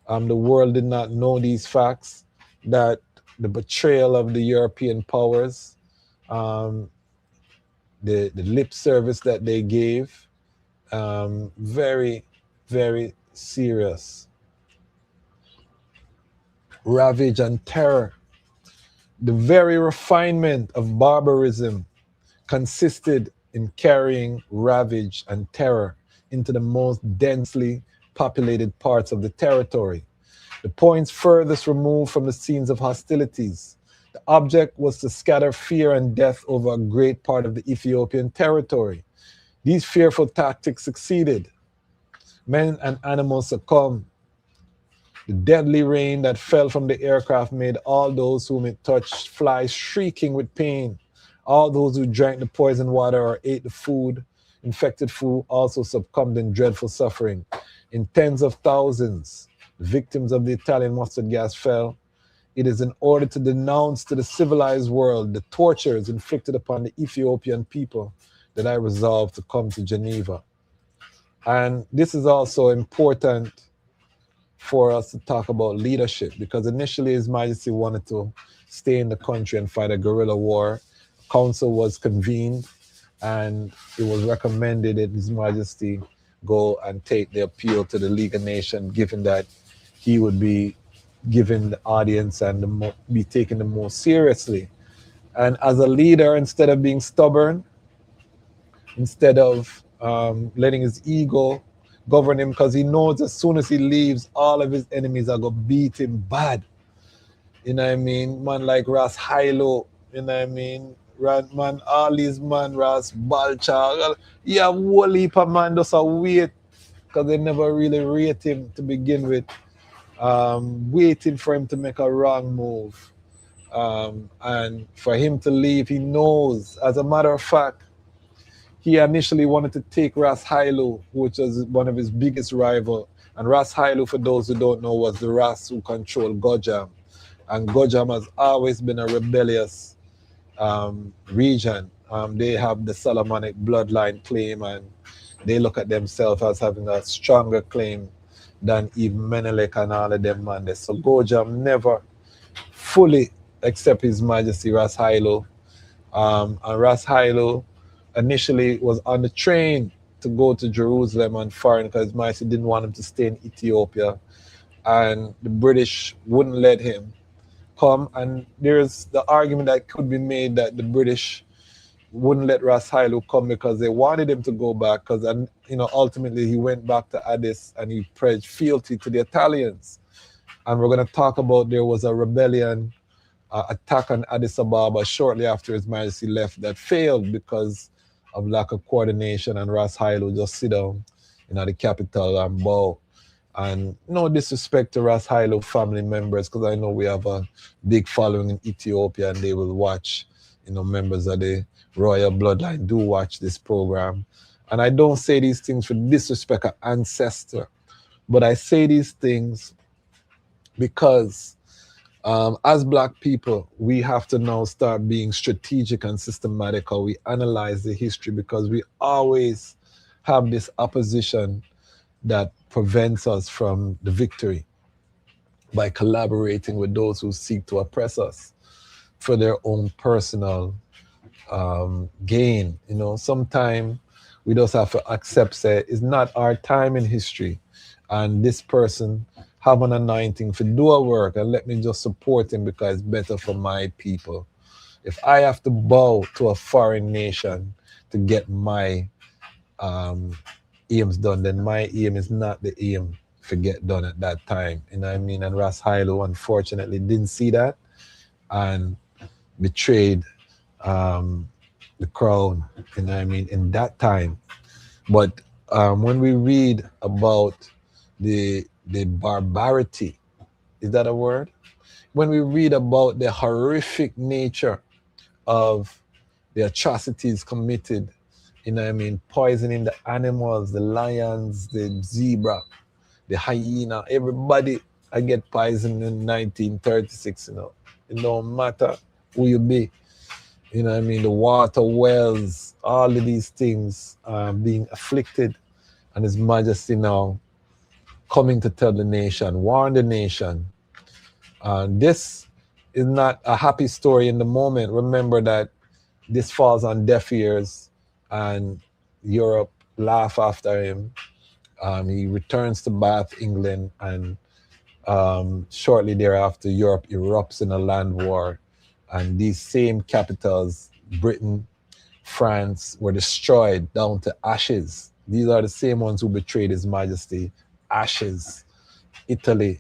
the world did not know these facts, that the betrayal of the European powers, the lip service that they gave, very, very serious. Ravage and terror. The very refinement of barbarism consisted in carrying ravage and terror into the most densely populated parts of the territory. The points furthest removed from the scenes of hostilities. The object was to scatter fear and death over a great part of the Ethiopian territory. These fearful tactics succeeded. Men and animals succumbed. The deadly rain that fell from the aircraft made all those whom it touched fly shrieking with pain. All those who drank the poisoned water or ate the food, infected food, also succumbed in dreadful suffering. In tens of thousands, the victims of the Italian mustard gas fell. It is in order to denounce to the civilized world the tortures inflicted upon the Ethiopian people that I resolved to come to Geneva. And this is also important for us to talk about leadership, because initially His Majesty wanted to stay in the country and fight a guerrilla war. A council was convened and it was recommended that His Majesty go and take the appeal to the League of Nations, given that he would be given the audience and be taken the most seriously. And as a leader, instead of being stubborn, instead of letting his ego govern him, because he knows as soon as he leaves, all of his enemies are going to beat him bad. You know what I mean? Man like Ras Haile, you know what I mean? Man, all these man, Ras Balcha, yeah, whole heap of man just a wait, because they never really rate him to begin with. Waiting for him to make a wrong move. And for him to leave, he knows. As a matter of fact, he initially wanted to take Ras Haile, which was one of his biggest rivals. And Ras Haile, for those who don't know, was the Ras who controlled Gojam. And Gojam has always been a rebellious region. They have the Solomonic bloodline claim, and they look at themselves as having a stronger claim than even Menelik and all of them, man. So Gojam never fully accept His Majesty Ras Haile. And Ras Haile initially was on the train to go to Jerusalem and foreign, because His Majesty didn't want him to stay in Ethiopia. And the British wouldn't let him come. And there's the argument that could be made that the British wouldn't let Ras Haile come because they wanted him to go back, because ultimately he went back to Addis and he pledged fealty to the Italians. And we're going to talk about there was a rebellion attack on Addis Ababa shortly after His Majesty left that failed because of lack of coordination, and Ras Haile just sit down the capital and bow. And no disrespect to Ras Haile family members, because I know we have a big following in Ethiopia and they will watch, members of the royal bloodline do watch this program. And I don't say these things for disrespect of ancestor, but I say these things because as Black people, we have to now start being strategic and systematic how we analyze the history, because we always have this opposition that prevents us from the victory by collaborating with those who seek to oppress us for their own personal gain. Sometimes we just have to accept, say, it's not our time in history, and this person have an anointing for do a work, and let me just support him because it's better for my people. If I have to bow to a foreign nation to get my aims done, then my aim is not the aim to get done at that time. You know what I mean? And Ras Haile unfortunately didn't see that and betrayed the crown, you know what I mean, in that time. But when we read about the barbarity, is that a word? When we read about the horrific nature of the atrocities committed, you know what I mean, poisoning the animals, the lions, the zebra, the hyena, everybody I get poisoned in 1936, It don't matter who you be. You know what I mean? The water wells, all of these things being afflicted, and His Majesty now coming to tell the nation, warn the nation. This is not a happy story in the moment. Remember that this falls on deaf ears, and Europe laugh after him. He returns to Bath, England, and shortly thereafter, Europe erupts in a land war. And these same capitals, Britain, France, were destroyed down to ashes. These are the same ones who betrayed His Majesty. Ashes. Italy,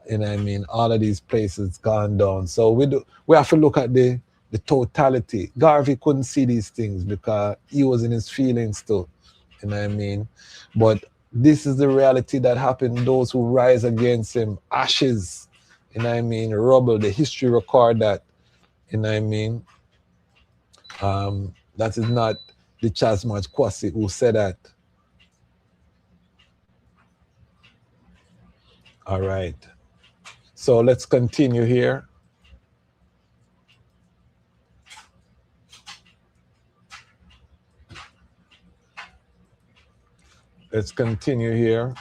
you know what I mean? All of these places gone down. So we have to look at the totality. Garvey couldn't see these things because he was in his feelings too, you know what I mean? But this is the reality that happened. Those who rise against him, ashes, you know what I mean? Rubble, the history record that, you know what I mean? That is not the Chasmaj Kwasi who said that. All right. So let's continue here. Let's continue here.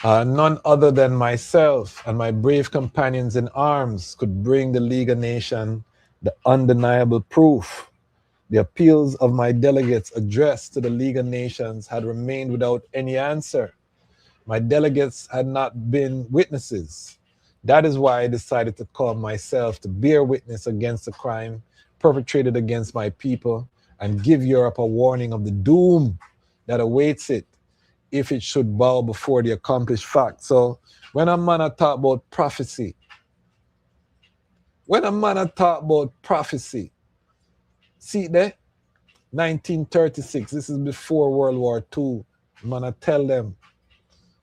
None other than myself and my brave companions in arms could bring the League of Nations the undeniable proof. The appeals of my delegates addressed to the League of Nations had remained without any answer. My delegates had not been witnesses. That is why I decided to come myself to bear witness against the crime perpetrated against my people and give Europe a warning of the doom that awaits it if it should bow before the accomplished fact. So when a man talk about prophecy, see there, 1936, this is before World War II, man, tell them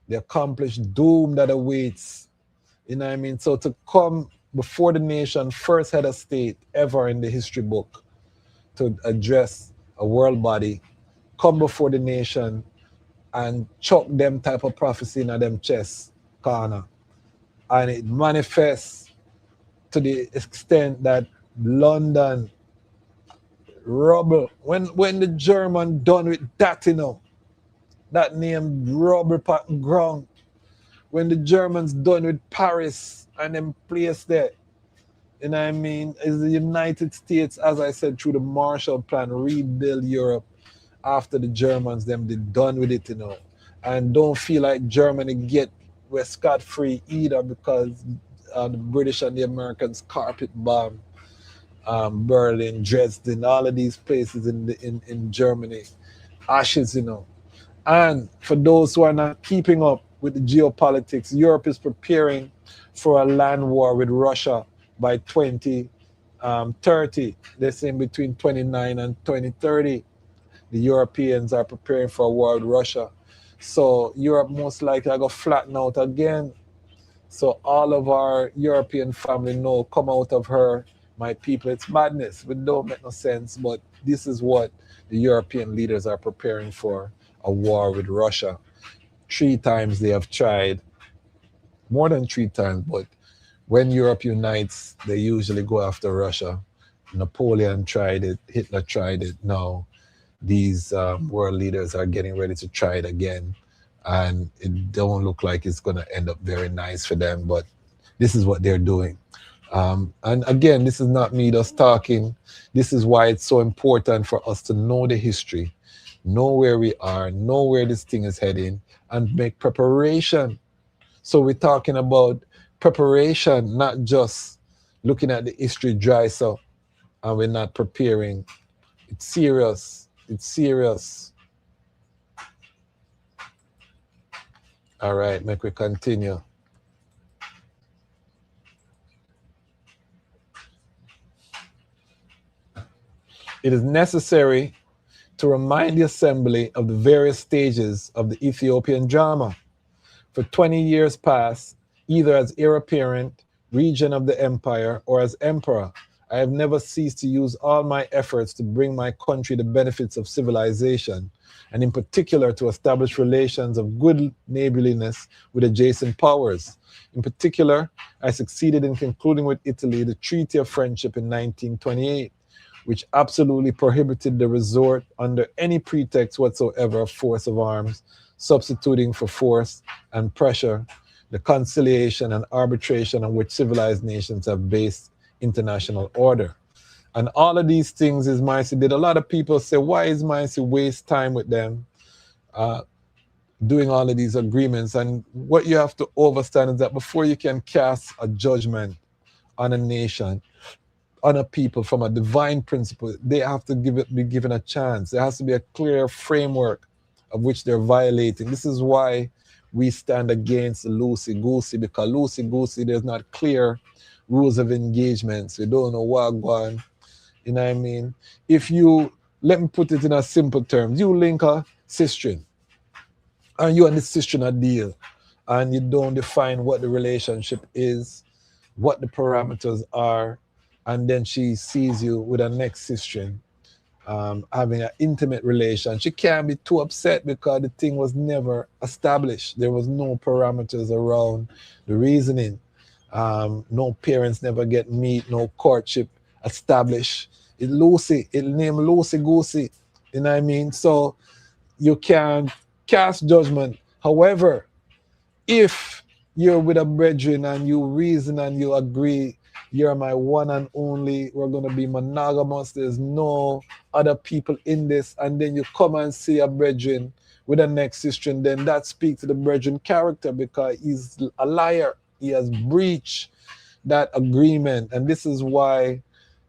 the accomplished doom that awaits. You know what I mean? So to come before the nation, first head of state ever in the history book to address a world body, come before the nation and chuck them type of prophecy in them chest corner. And it manifests to the extent that London rubble, when the German done with that, that name rubble pattern ground, when the Germans done with Paris and them place there, you know what I mean, is the United States, as I said, through the Marshall Plan, rebuild Europe after the Germans, them they done with it, and don't feel like Germany get were scot-free either, because the British and the Americans carpet bomb Berlin, Dresden, all of these places in Germany, ashes, And for those who are not keeping up with the geopolitics, Europe is preparing for a land war with Russia by 2030. They're saying between 29 and 2030. The Europeans are preparing for a war with Russia. So Europe most likely are going to flatten out again. So all of our European family know, come out of her, my people. It's madness. It don't make no sense. But this is what the European leaders are preparing for, a war with Russia. 3 times they have tried, more than 3 times, but when Europe unites, they usually go after Russia. Napoleon tried it, Hitler tried it. Now these world leaders are getting ready to try it again, and it don't look like it's going to end up very nice for them, but this is what they're doing. And again, this is not me just talking. This is why it's so important for us to know the history, know where we are, know where this thing is heading, and make preparation. So we're talking about preparation, not just looking at the history dry so, and we're not preparing. It's serious. It's serious. All right, make we continue. It is necessary to remind the assembly of the various stages of the Ethiopian drama. For 20 years past, either as heir apparent, regent of the empire, or as emperor, I have never ceased to use all my efforts to bring my country the benefits of civilization, and in particular to establish relations of good neighborliness with adjacent powers. In particular, I succeeded in concluding with Italy the Treaty of Friendship in 1928, which absolutely prohibited the resort under any pretext whatsoever of force of arms, substituting for force and pressure the conciliation and arbitration on which civilized nations have based international order. And all of these things is Marcy did. A lot of people say, why is Marcy waste time with them doing all of these agreements? And what you have to understand is that before you can cast a judgment on a nation, on a people from a divine principle, they have to be given a chance. There has to be a clear framework of which they're violating. This is why we stand against loosey-goosey, because loosey-goosey, there's not clear rules of engagements. We don't know what going. You know what I mean? If you, let me put it in a simple terms, you link a sister, and you and the sister a deal, and you don't define what the relationship is, what the parameters are, and then she sees you with her next sister, having an intimate relation. She can't be too upset because the thing was never established. There was no parameters around the reasoning. No parents never get meet, no courtship established. It name loosey-goosey. You know what I mean? So you can cast judgment. However, if you're with a brethren and you reason and you agree, you're my one and only, we're going to be monogamous, there's no other people in this, and then you come and see a brethren with a next sister, and then that speaks to the brethren character, because he's a liar. He has breached that agreement. And this is why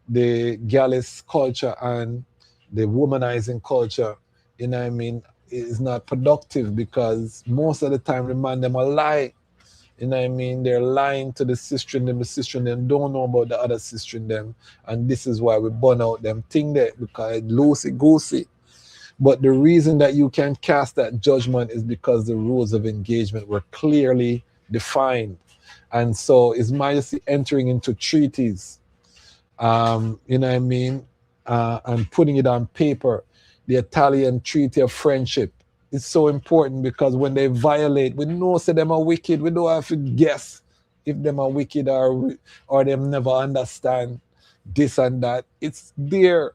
the gallus culture and the womanizing culture, you know what I mean, is not productive, because most of the time the man them a lie. You know what I mean? They're lying to the sister and them. The sister and them don't know about the other sister and them. And this is why we burn out them thing there, because it's loosey-goosey. But the reason that you can cast that judgment is because the rules of engagement were clearly defined. And so His Majesty entering into treaties, you know what I mean, and putting it on paper. The Italian Treaty of Friendship is so important, because when they violate, we know say them are wicked. We don't have to guess if them are wicked or them never understand this and that. It's there.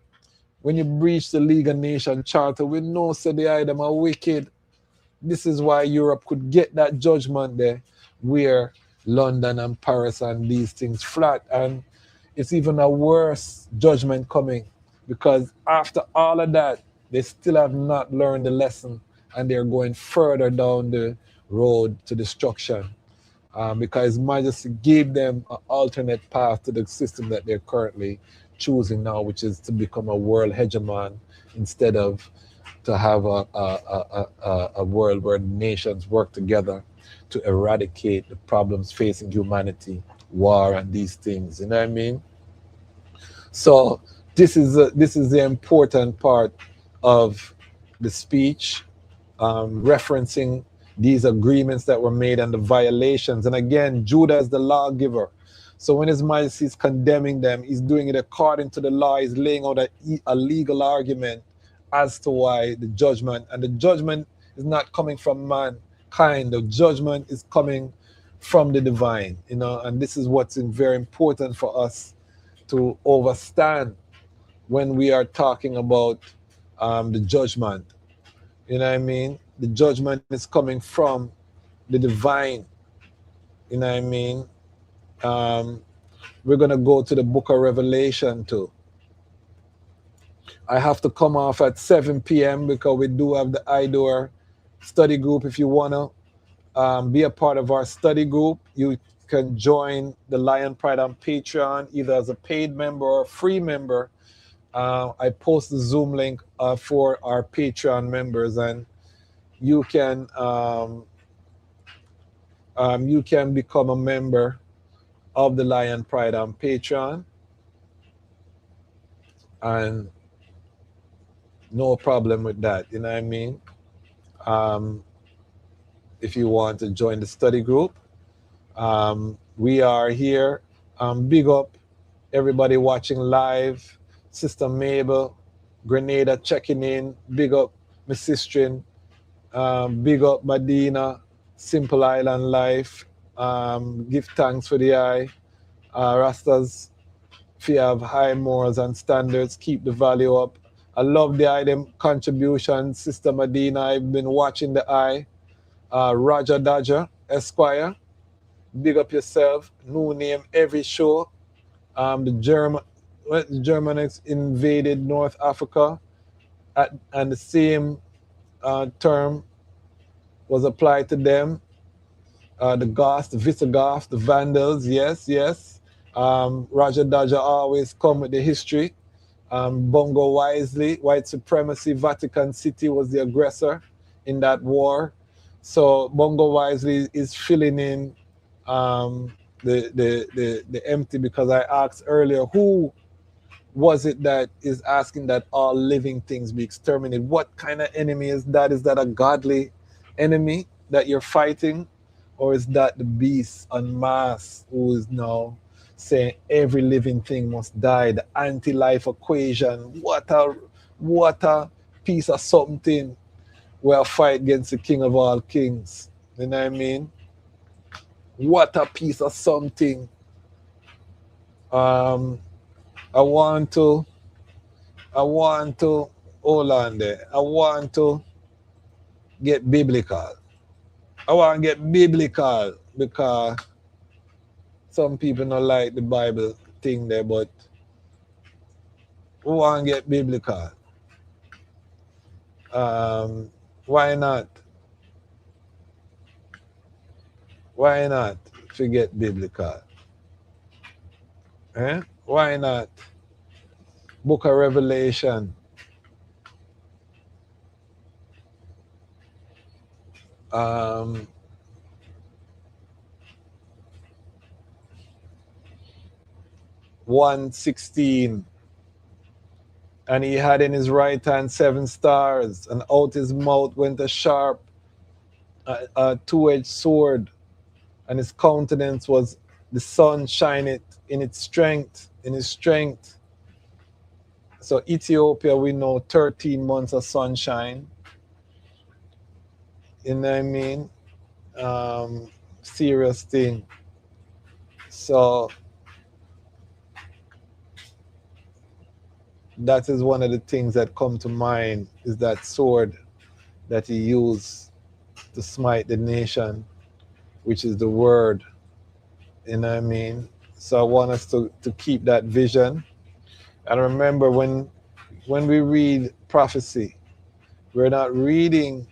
When you breach the League of Nations Charter, we know say them are wicked. This is why Europe could get that judgment there, where London and Paris and these things flat. And it's even a worse judgment coming, because after all of that, they still have not learned the lesson, and they're going further down the road to destruction, because His Majesty gave them an alternate path to the system that they're currently choosing now, which is to become a world hegemon instead of to have a world where nations work together to eradicate the problems facing humanity, war and these things. You know what I mean? So this is the important part of the speech. referencing these agreements that were made and the violations. And again, Judah is the lawgiver. So when His Majesty is condemning them, He's doing it according to the law. He's laying out a legal argument as to why the judgment, and the judgment is not coming from mankind. The judgment is coming from the divine, you know, and this is what's very important for us to understand when we are talking about the judgment. You know what I mean? The judgment is coming from the divine. You know what I mean? We're going to go to the book of Revelation too. I have to come off at 7 p.m. because we do have the IDOR study group. If you want to be a part of our study group, you can join the Lion Pride on Patreon, either as a paid member or a free member. I post the Zoom link for our Patreon members, and you can become a member of the Lion Pride on Patreon, and no problem with that. You know what I mean? If you want to join the study group, we are here. Big up everybody watching live. Sister Mabel, Grenada checking in. Big up Miss Sistrin. Big up Medina, Simple Island Life. Give thanks for the eye. Rastas, if you have high morals and standards, keep the value up. I love the item contribution. Sister Medina, I've been watching the eye. Roger Dodger, Esquire. Big up yourself. New name every show. The Germans invaded North Africa, and the same term was applied to them. The Goths, the Visigoths, the Vandals, yes. Roger Dodger always come with the history. Bongo Wisely, white supremacy, Vatican City was the aggressor in that war. So Bongo Wisely is filling in the empty, because I asked earlier, who was it that is asking that all living things be exterminated? What kind of enemy is that? Is that a godly enemy that you're fighting? Or is that the beast en masse who is now saying every living thing must die? The anti-life equation. What a piece of something. We're fight against the king of all kings. You know what I mean? What a piece of something. I want to hold on there. I want to get biblical. I want to get biblical because some people don't like the Bible thing there, but we want to get biblical. Why not? Why not forget biblical? Why not? Book of Revelation. Um, 1:16. And he had in his right hand 7 stars, and out his mouth went a sharp, two-edged sword, and his countenance was the sun shineth in its strength, in his strength. So Ethiopia, we know 13 months of sunshine. You know what I mean? Serious thing. So that is one of the things that come to mind, is that sword that he used to smite the nation, which is the word. You know what I mean? So I want us to keep that vision. And remember, when we read prophecy, we're not reading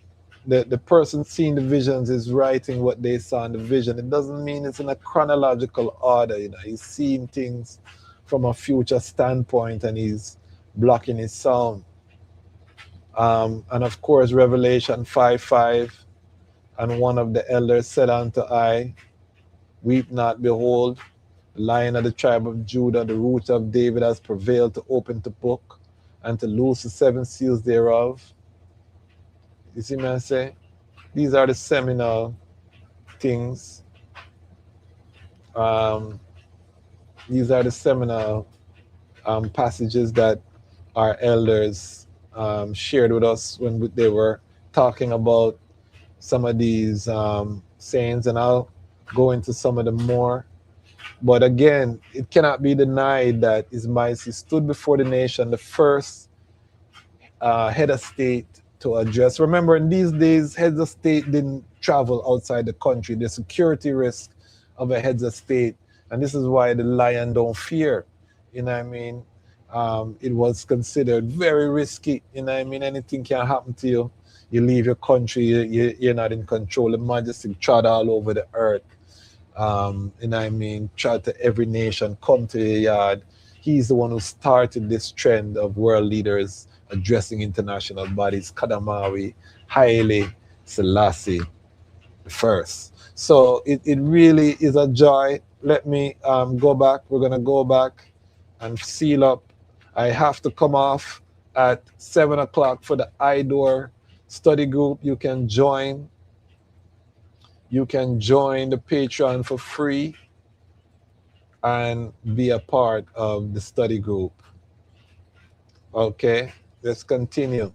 the person seeing the visions is writing what they saw in the vision. It doesn't mean it's in a chronological order. You know, he's seeing things from a future standpoint, and he's blocking his sound. And of course, Revelation 5:5, and one of the elders said unto I, weep not, behold, the Lion of the tribe of Judah, the root of David, has prevailed to open the book and to loose the 7 seals thereof. You see me I say? These are the seminal things. These are the seminal passages that our elders shared with us when they were talking about some of these sayings, and I'll go into some of them more. But again, it cannot be denied that His Majesty stood before the nation, the first head of state to address. Remember, in these days, heads of state didn't travel outside the country. The security risk of a heads of state, and this is why the lion don't fear. You know what I mean? It was considered very risky. You know what I mean? Anything can happen to you. You leave your country, you're not in control. The Majesty trod all over the earth. You know what I mean? Trod to every nation, come to your yard. He's the one who started this trend of world leaders addressing international bodies. Kadamawi, Haile Selassie I. So it really is a joy. Let me go back. We're going to go back and seal up. I have to come off at 7 o'clock for the IDOR study group. You can join. You can join the Patreon for free and be a part of the study group. Okay, let's continue.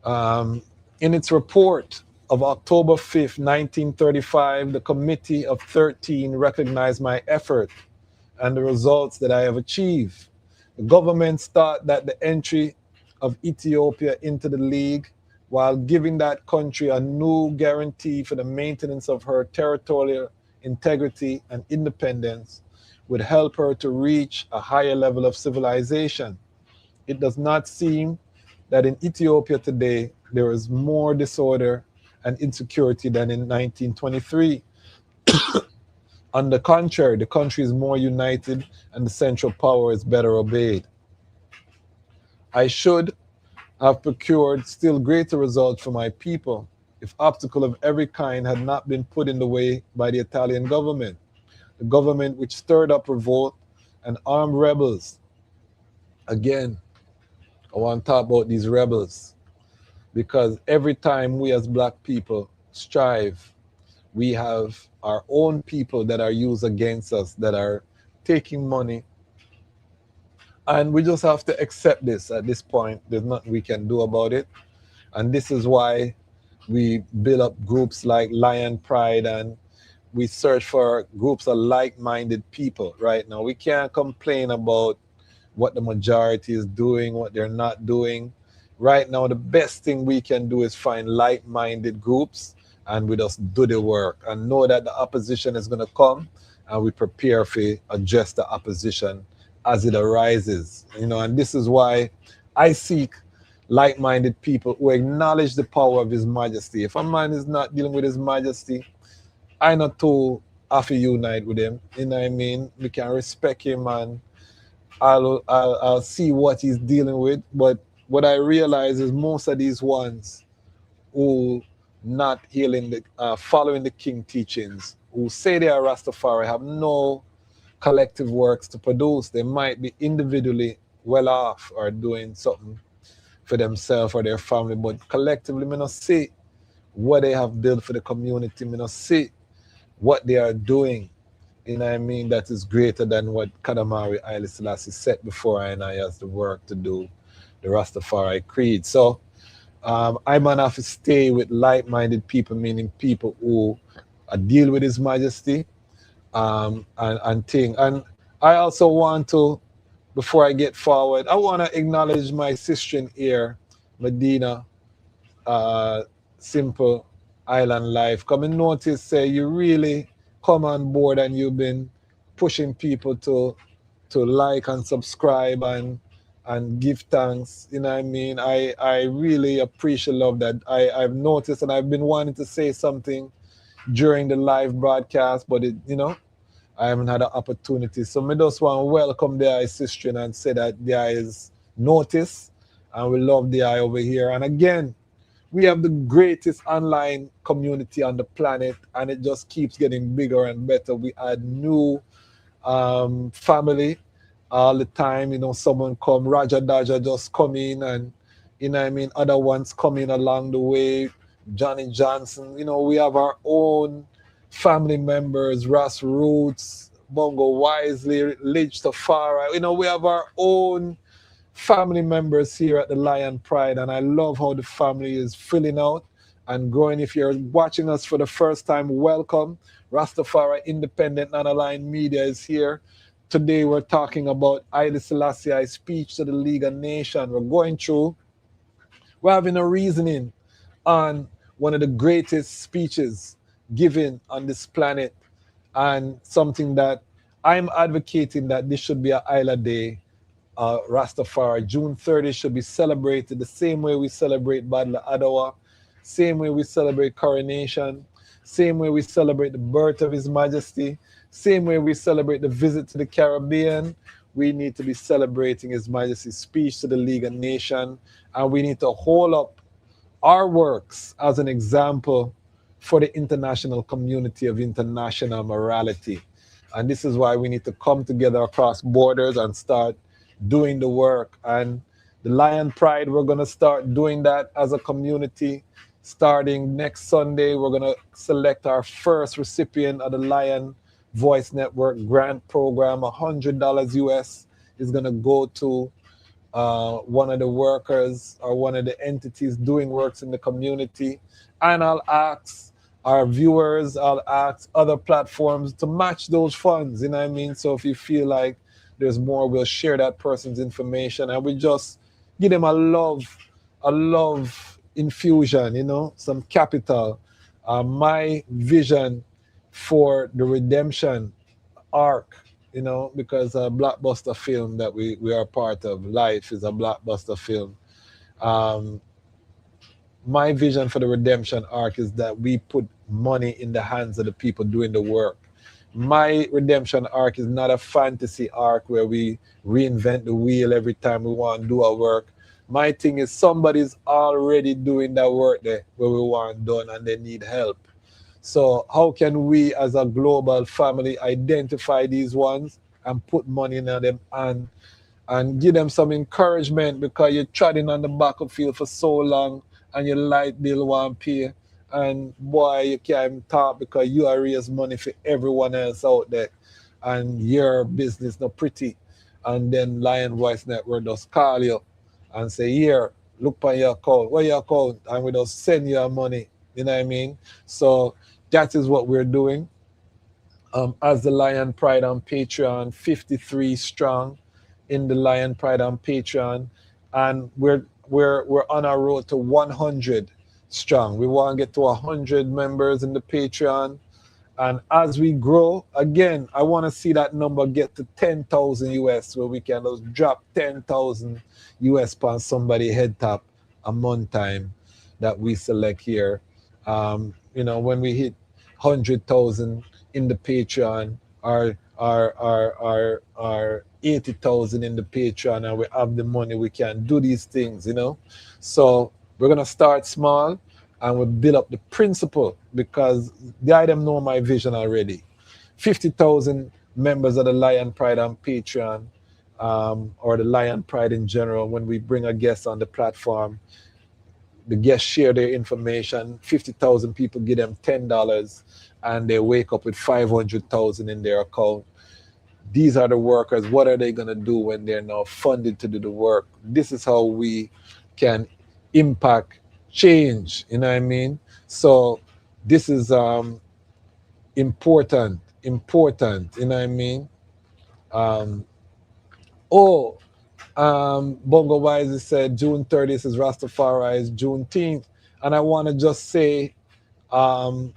In its report of October 5th, 1935, the Committee of 13 recognized my effort and the results that I have achieved. The government thought that the entry of Ethiopia into the League, while giving that country a new guarantee for the maintenance of her territorial integrity and independence, would help her to reach a higher level of civilization. It does not seem that in Ethiopia today there is more disorder and insecurity than in 1923. On the contrary, the country is more united and the central power is better obeyed. I should have procured still greater results for my people if obstacle of every kind had not been put in the way by the Italian government, the government which stirred up revolt and armed rebels. Again, I want to talk about these rebels, because every time we as black people strive, we have our own people that are used against us, that are taking money. And we just have to accept this at this point. There's nothing we can do about it. And this is why we build up groups like Lion Pride, and we search for groups of like-minded people right now. We can't complain about what the majority is doing, what they're not doing. Right now, the best thing we can do is find like-minded groups, and we just do the work and know that the opposition is going to come, and we prepare to address the opposition as it arises. You know, and this is why I seek like-minded people who acknowledge the power of His Majesty. If a man is not dealing with His Majesty, I not too have to unite with him. You know what I mean? We can respect him, and I'll see what he's dealing with. But what I realize is most of these ones who not following the King teachings, who say they are Rastafari, have no collective works to produce. They might be individually well off or doing something for themselves or their family, but collectively, me not see what they have built for the community. Me not see what they are doing. You know what I mean? That is greater than what Kadamari Haile Selassie set before I as the work to do the Rastafari creed. So I might have to stay with like-minded people, meaning people who deal with His Majesty and thing. And I also want to, before I get forward, I want to acknowledge my sister in here, Medina, Simple Island Life. Come and notice, say you really come on board and you've been pushing people to like and subscribe and give thanks. You know what I mean? I really appreciate love that I've noticed, and I've been wanting to say something during the live broadcast, but I haven't had an opportunity. So I just want to welcome the sister and say that there is notice, and we love the eye over here. And again, we have the greatest online community on the planet, and it just keeps getting bigger and better. We add new family, all the time. You know, someone come, Raja Daja just come in, and you know what I mean, other ones come in along the way, Johnny Johnson. You know, we have our own family members, Ras Roots, Bongo Wisely, H Tafari. You know, we have our own family members here at the Lion Pride, and I love how the family is filling out and growing. If you're watching us for the first time, welcome. Rastafari Independent Non-Aligned Media is here. Today we're talking about Haile Selassie I's speech to the League of Nations. We're having a reasoning on one of the greatest speeches given on this planet, and something that I'm advocating that this should be a Isla Day. Rastafari. June 30th should be celebrated the same way we celebrate Battle of Adwa, same way we celebrate coronation, same way we celebrate the birth of His Majesty, same way we celebrate the visit to the Caribbean. We need to be celebrating His Majesty's speech to the League of Nations, and we need to hold up our works as an example for the international community of international morality. And this is why we need to come together across borders and start doing the work. And the Lion Pride, we're going to start doing that as a community. Starting next Sunday, we're going to select our first recipient of the Lion Voice Network grant program. $100 US is going to go to one of the workers or one of the entities doing works in the community. And I'll ask our viewers, I'll ask other platforms to match those funds, you know what I mean? So if you feel like there's more, we'll share that person's information, and we just give them a love infusion, you know, some capital. My vision for the redemption arc, you know, because a blockbuster film that we are part of, Life is a blockbuster film. My vision for the redemption arc is that we put money in the hands of the people doing the work. My redemption arc is not a fantasy arc where we reinvent the wheel every time we want to do our work. My thing is somebody's already doing that work there where we want done and they need help. So how can we as a global family identify these ones and put money in them and give them some encouragement, because you're treading on the battlefield for so long and your light bill won't pay, and boy, you can't talk because you are raise money for everyone else out there and your business not pretty. And then Lion Voice Network just call you and say, here, look on your account, where your account, and we just send you money, you know what I mean? So that is what we're doing. As the Lion Pride on Patreon, 53 strong in the Lion Pride on Patreon, and we're on our road to 100 strong. We want to get to 100 members in the Patreon, and as we grow, again, I want to see that number get to 10,000 US, where we can just drop 10,000 US on somebody head top a month time that we select here. You know, when we hit 100,000 in the Patreon, or 80,000 in the Patreon, and we have the money, we can do these things, you know. So we're gonna start small and we build up the principle, because the item know my vision already. 50,000 members of the Lion Pride on Patreon, or the Lion Pride in general. When we bring a guest on the platform, the guests share their information. 50,000 people give them $10, and they wake up with 500,000 in their account. These are the workers. What are they going to do when they're now funded to do the work? This is how we can impact change, you know what I mean? So this is important, you know what I mean? Bongo Wise said June 30th is Rastafari's Juneteenth. And I want to just say, big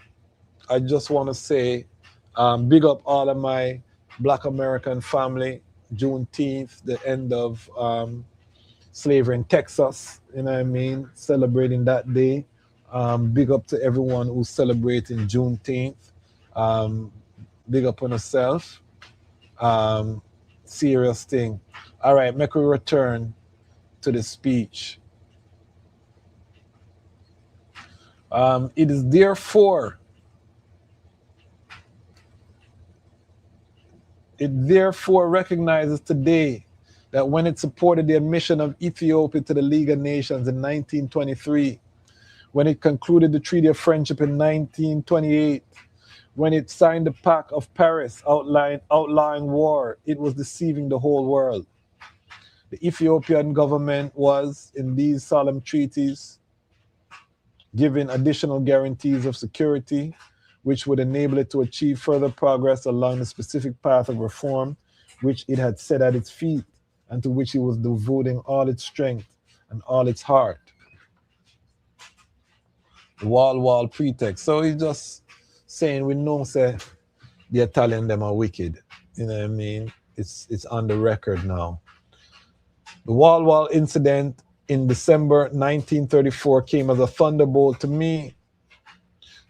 up all of my Black American family. Juneteenth, the end of slavery in Texas, you know what I mean? Celebrating that day. Big up to everyone who's celebrating Juneteenth. Big up on yourself. Serious thing. All right, make we return to the speech. It is therefore It therefore recognizes today that when it supported the admission of Ethiopia to the League of Nations in 1923, when it concluded the Treaty of Friendship in 1928, when it signed the Pact of Paris outlawing war, it was deceiving the whole world. The Ethiopian government was, in these solemn treaties, giving additional guarantees of security, which would enable it to achieve further progress along the specific path of reform which it had set at its feet and to which it was devoting all its strength and all its heart. The wall pretext. So he's just saying we know say the Italian them are wicked. You know what I mean? It's on the record now. The wall incident in December 1934 came as a thunderbolt to me.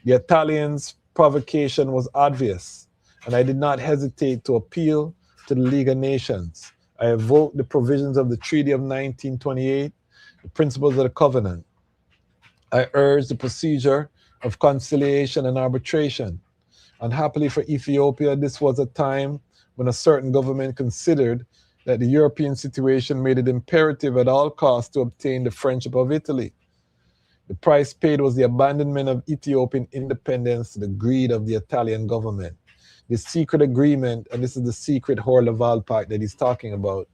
The Italians' provocation was obvious, and I did not hesitate to appeal to the League of Nations. I evoked the provisions of the Treaty of 1928, the principles of the Covenant. I urged the procedure of conciliation and arbitration. Unhappily for Ethiopia, this was a time when a certain government considered that the European situation made it imperative at all costs to obtain the friendship of Italy. The price paid was the abandonment of Ethiopian independence to the greed of the Italian government. This secret agreement, and this is the secret Hor-Laval Pact that he's talking about,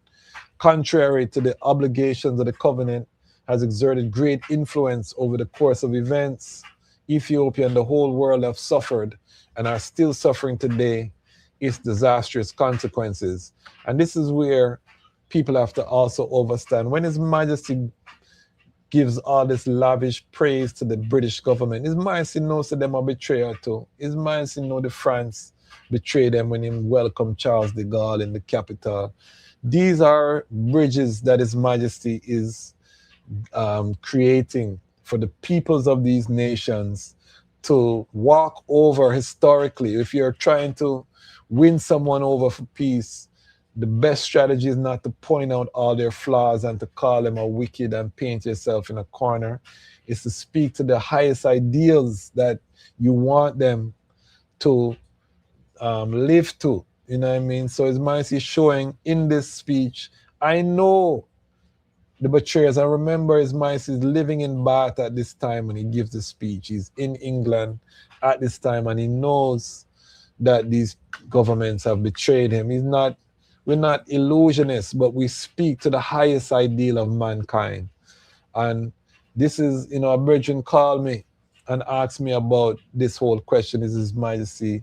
contrary to the obligations of the covenant, has exerted great influence over the course of events. Ethiopia and the whole world have suffered and are still suffering today its disastrous consequences. And this is where people have to also understand. When His Majesty gives all this lavish praise to the British government, His Majesty knows that them a betrayer too. His Majesty know the France betrayed them when he welcomed Charles de Gaulle in the capital. These are bridges that His Majesty is creating for the peoples of these nations to walk over historically. If you're trying to win someone over for peace, the best strategy is not to point out all their flaws and to call them a wicked and paint yourself in a corner. It's to speak to the highest ideals that you want them to live to. You know what I mean? So His Majesty is showing in this speech, I know the betrayers. I remember His Majesty is living in Bath at this time when he gives the speech. He's in England at this time and he knows that these governments have betrayed him. We're not illusionists, but we speak to the highest ideal of mankind. And this is, a brethren called me and asked me about this whole question. Is His Majesty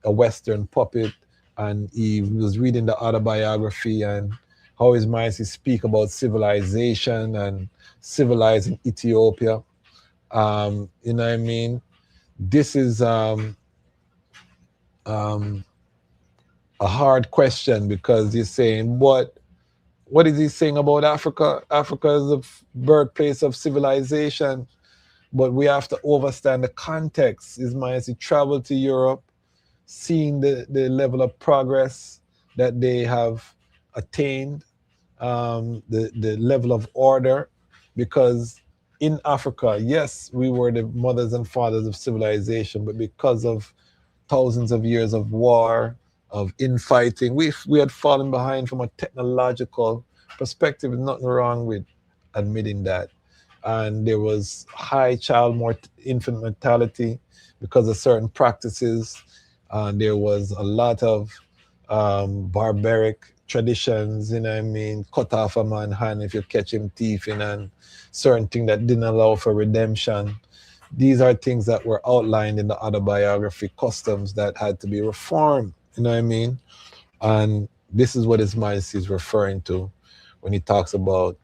a Western puppet? And he was reading the autobiography and how His Majesty speak about civilization and civilizing Ethiopia. You know what I mean? This is a hard question because he's saying, what is he saying about Africa? Africa is the birthplace of civilization, but we have to understand the context. His Majesty traveled to Europe, seeing the level of progress that they have attained, the level of order, because in Africa, yes, we were the mothers and fathers of civilization, but because of thousands of years of war, of infighting, we had fallen behind from a technological perspective. There's nothing wrong with admitting that. And there was high infant mortality because of certain practices. There was a lot of barbaric traditions, cut off a man's hand if you catch him thieving, and certain things that didn't allow for redemption. These are things that were outlined in the autobiography, customs that had to be reformed, And this is what His Majesty is referring to when he talks about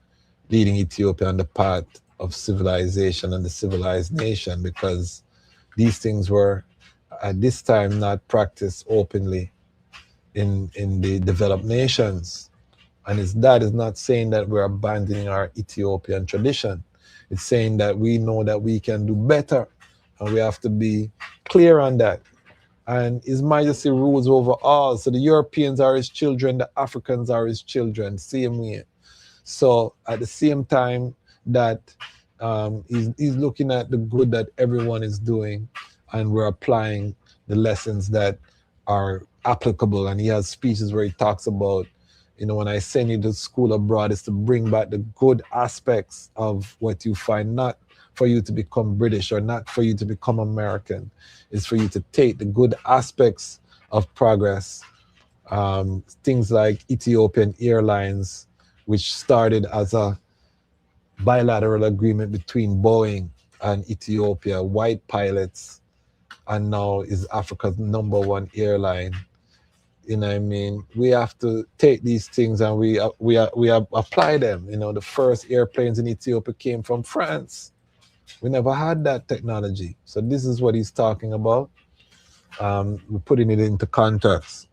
leading Ethiopia on the path of civilization and the civilized nation, because these things were at this time not practiced openly in the developed nations. And that is not saying that we're abandoning our Ethiopian tradition. It's saying that we know that we can do better, and we have to be clear on that. And His Majesty rules over all. So the Europeans are His children, the Africans are His children, same way. So at the same time that he's looking at the good that everyone is doing, and we're applying the lessons that are applicable. And he has speeches where he talks about, when I send you to school abroad, is to bring back the good aspects of what you find, not for you to become British or not for you to become American. It's for you to take the good aspects of progress. Things like Ethiopian Airlines, which started as a bilateral agreement between Boeing and Ethiopia, white pilots, and now is Africa's #1 airline. We have to take these things and we apply them. The first airplanes in Ethiopia came from France. We never had that technology. So this is what he's talking about. We're putting it into context.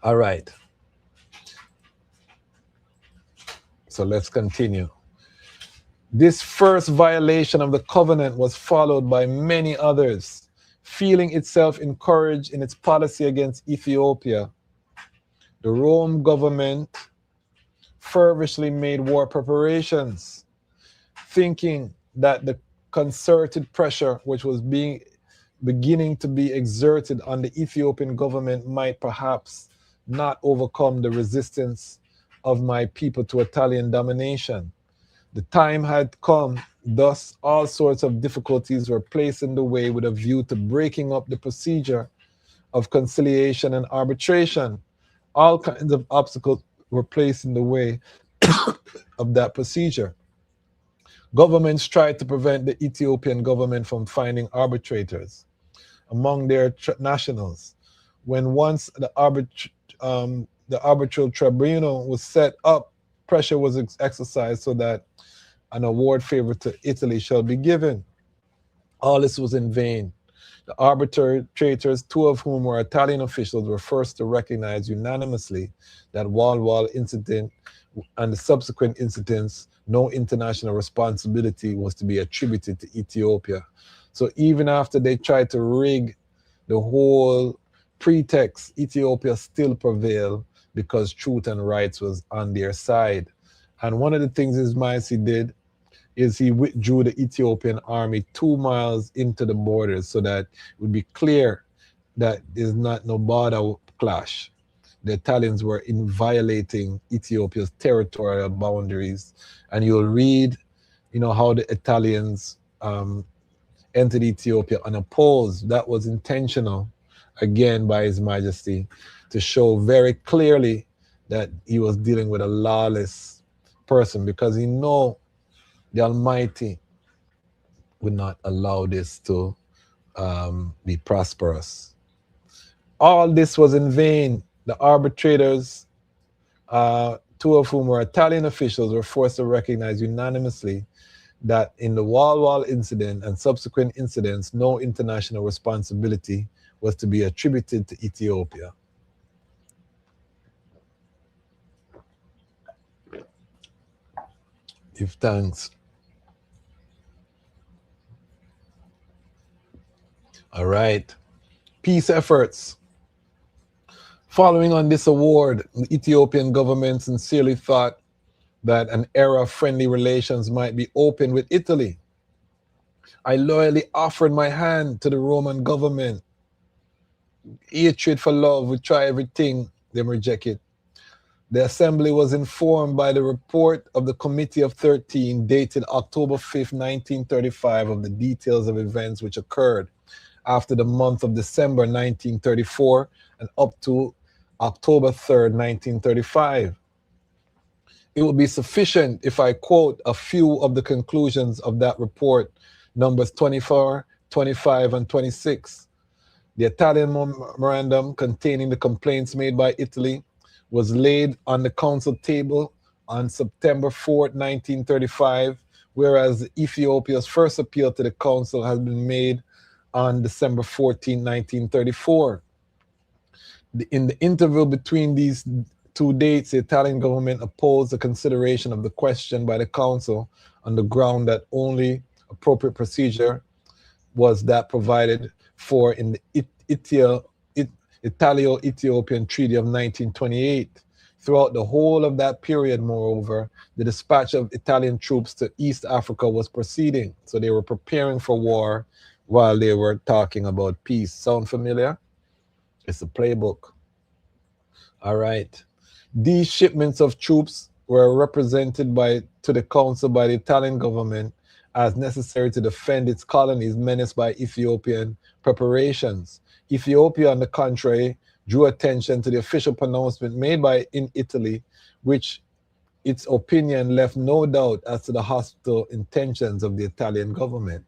All right. So let's continue. This first violation of the covenant was followed by many others. Feeling itself encouraged in its policy against Ethiopia, the Rome government feverishly made war preparations, thinking that the concerted pressure which was beginning to be exerted on the Ethiopian government might perhaps not overcome the resistance of my people to Italian domination. The time had come, thus all sorts of difficulties were placed in the way with a view to breaking up the procedure of conciliation and arbitration. All kinds of obstacles were placed in the way of that procedure. Governments tried to prevent the Ethiopian government from finding arbitrators among their nationals. When once the arbitral tribunal was set up, pressure was exercised so that an award favor to Italy shall be given. All this was in vain. The arbitrators, 2 of whom were Italian officials, were first to recognize unanimously that Wall incident and the subsequent incidents, no international responsibility was to be attributed to Ethiopia. So even after they tried to rig the whole pretext, Ethiopia still prevailed because truth and rights was on their side. And one of the things Ismaili did is he withdrew the Ethiopian army 2 miles into the borders so that it would be clear that there's not no border clash. The Italians were violating Ethiopia's territorial boundaries. And you'll read, how the Italians entered Ethiopia unopposed. That was intentional, again, by His Majesty, to show very clearly that he was dealing with a lawless person, because he know the Almighty would not allow this to be prosperous. All this was in vain. The arbitrators, 2 of whom were Italian officials, were forced to recognize unanimously that in the Wall incident and subsequent incidents, no international responsibility was to be attributed to Ethiopia. Give thanks. All right. Peace efforts. Following on this award, the Ethiopian government sincerely thought that an era of friendly relations might be opened with Italy. I loyally offered my hand to the Roman government. Hatred for love, we try everything, them reject it. The assembly was informed by the report of the Committee of 13 dated October 5th, 1935 of the details of events which occurred after the month of December 1934 and up to October 3rd, 1935. It will be sufficient if I quote a few of the conclusions of that report, numbers 24, 25, and 26. The Italian memorandum containing the complaints made by Italy was laid on the council table on September 4th, 1935, whereas Ethiopia's first appeal to the council has been made on December 14, 1934. In the interval between these 2 dates, the Italian government opposed the consideration of the question by the council on the ground that only appropriate procedure was that provided for in the Italo-Ethiopian Treaty of 1928. Throughout the whole of that period, moreover, the dispatch of Italian troops to East Africa was proceeding. So they were preparing for war while they were talking about peace. Sound familiar? It's a playbook. All right. These shipments of troops were represented to the council by the Italian government as necessary to defend its colonies menaced by Ethiopian preparations. Ethiopia, on the contrary, drew attention to the official pronouncement made in Italy, which its opinion left no doubt as to the hostile intentions of the Italian government.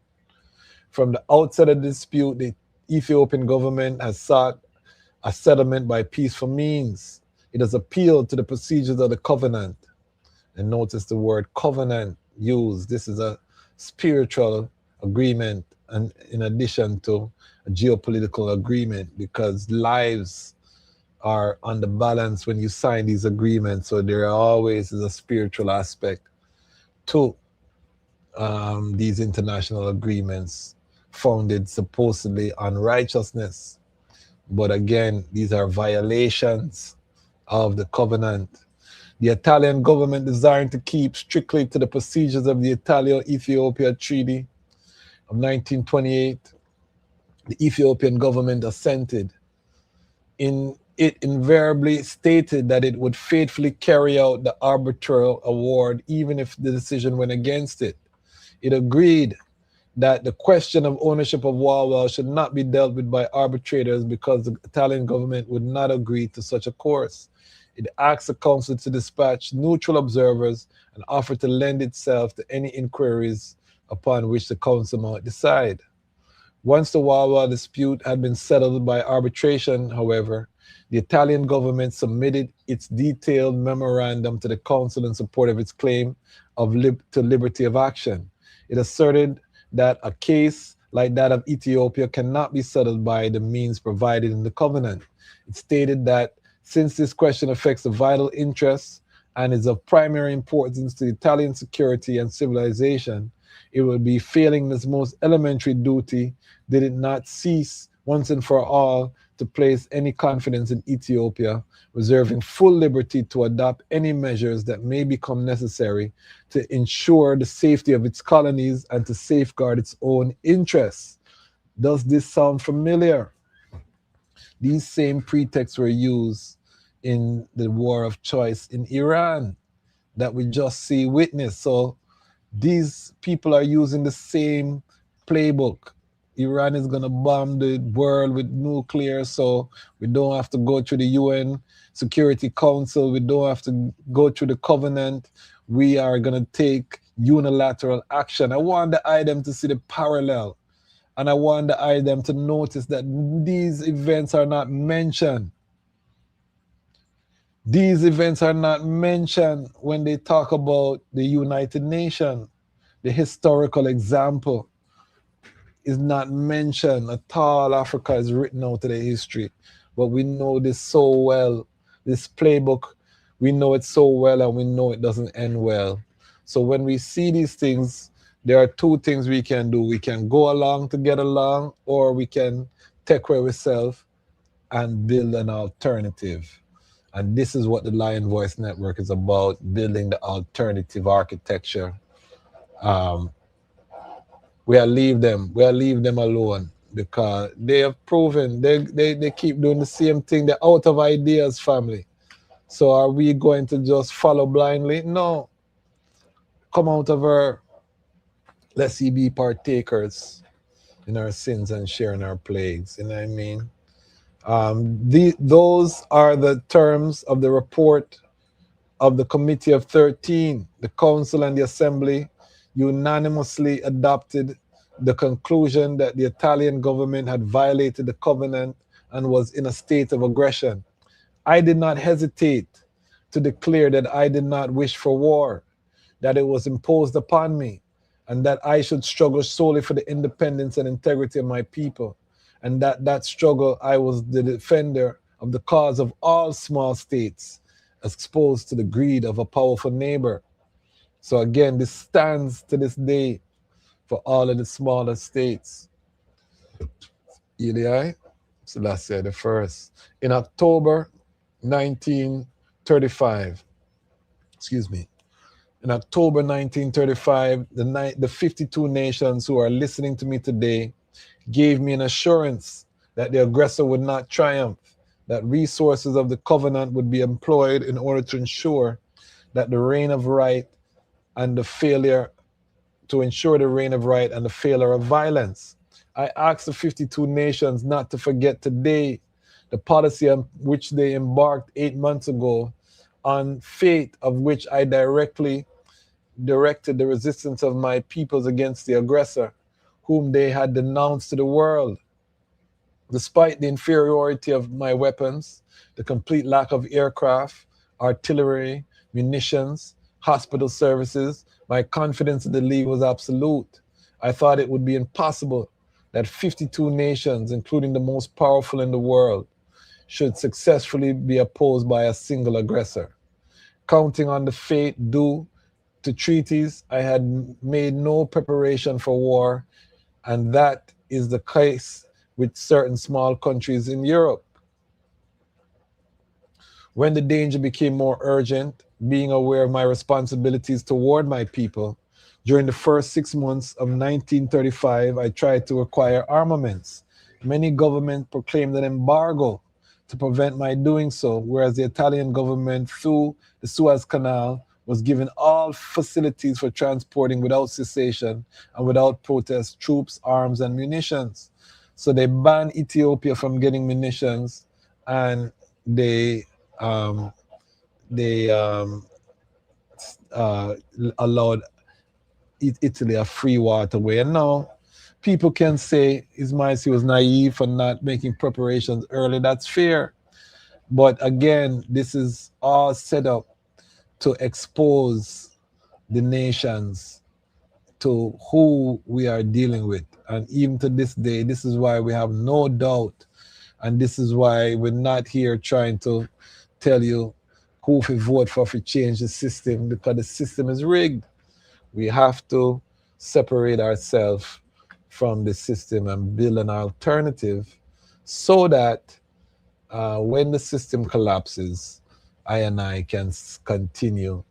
From the outset of the dispute, the Ethiopian government has sought a settlement by peaceful means. It has appealed to the procedures of the covenant. And notice the word covenant used. This is a spiritual agreement, and in addition to a geopolitical agreement, because lives are on the balance when you sign these agreements. So there always is a spiritual aspect to these international agreements founded supposedly on righteousness. But again, these are violations of the covenant. The Italian government desiring to keep strictly to the procedures of the Italo-Ethiopia Treaty of 1928, the Ethiopian government assented. It invariably stated that it would faithfully carry out the arbitral award even if the decision went against it. It agreed that the question of ownership of Wawa should not be dealt with by arbitrators because the Italian government would not agree to such a course. It asked the council to dispatch neutral observers and offered to lend itself to any inquiries upon which the council might decide. Once the Wawa dispute had been settled by arbitration, however, the Italian government submitted its detailed memorandum to the council in support of its claim to liberty of action. It asserted that a case like that of Ethiopia cannot be settled by the means provided in the covenant. It stated that since this question affects the vital interests and is of primary importance to Italian security and civilization, it would be failing this most elementary duty did it not cease once and for all to place any confidence in Ethiopia, reserving full liberty to adopt any measures that may become necessary to ensure the safety of its colonies and to safeguard its own interests. Does this sound familiar? These same pretexts were used in the war of choice in Iran that we just see witness. So these people are using the same playbook. Iran is going to bomb the world with nuclear, so we don't have to go through the UN Security Council. We don't have to go through the covenant. We are going to take unilateral action. I want the item to see the parallel, and I want the item to notice that these events are not mentioned. These events are not mentioned when they talk about the United Nations. The historical example is not mentioned at all. Africa is written out of the history. But we know this so well. This playbook, we know it so well, and we know it doesn't end well. So when we see these things, there are two things we can do. We can go along to get along, or we can take away ourselves and build an alternative. And this is what the Lion Voice Network is about, building the alternative architecture. We'll leave them alone, because they have proven they keep doing the same thing. They're out of ideas, family. So are we going to just follow blindly? No. Come out of her. Let's be partakers in our sins and share in our plagues. You know what I mean? Those are the terms of the report of the Committee of 13. The Council and the Assembly unanimously adopted the conclusion that the Italian government had violated the covenant and was in a state of aggression. I did not hesitate to declare that I did not wish for war, that it was imposed upon me, and that I should struggle solely for the independence and integrity of my people, and that struggle I was the defender of the cause of all small states exposed to the greed of a powerful neighbor. So again, this stands to this day for all of the smaller states. Haile Selassie I. In October 1935, in October 1935, the 52 nations who are listening to me today gave me an assurance that the aggressor would not triumph. that resources of the covenant would be employed in order to ensure that the reign of right and the failure of violence. I asked the 52 nations not to forget today the policy on which they embarked 8 months ago, on faith of which I directly directed the resistance of my peoples against the aggressor, whom they had denounced to the world. Despite the inferiority of my weapons, the complete lack of aircraft, artillery, munitions, hospital services, my confidence in the League was absolute. I thought it would be impossible that 52 nations, including the most powerful in the world, should successfully be opposed by a single aggressor. Counting on the fate due to treaties, I had made no preparation for war, and that is the case with certain small countries in Europe. When the danger became more urgent, being aware of my responsibilities toward my people, during the first 6 months of 1935, I tried to acquire armaments. Many governments proclaimed an embargo to prevent my doing so, whereas the Italian government, through the Suez Canal, was given all facilities for transporting without cessation and without protest troops, arms, and munitions. So they banned Ethiopia from getting munitions, and they allowed Italy a free waterway. And now people can say His Majesty was naive for not making preparations early. That's fair. But again, this is all set up to expose the nations to who we are dealing with. And even to this day, this is why we have no doubt. And this is why we're not here trying to tell you who to vote for to change the system, because the system is rigged. We have to separate ourselves from the system and build an alternative so that when the system collapses, I and I can continue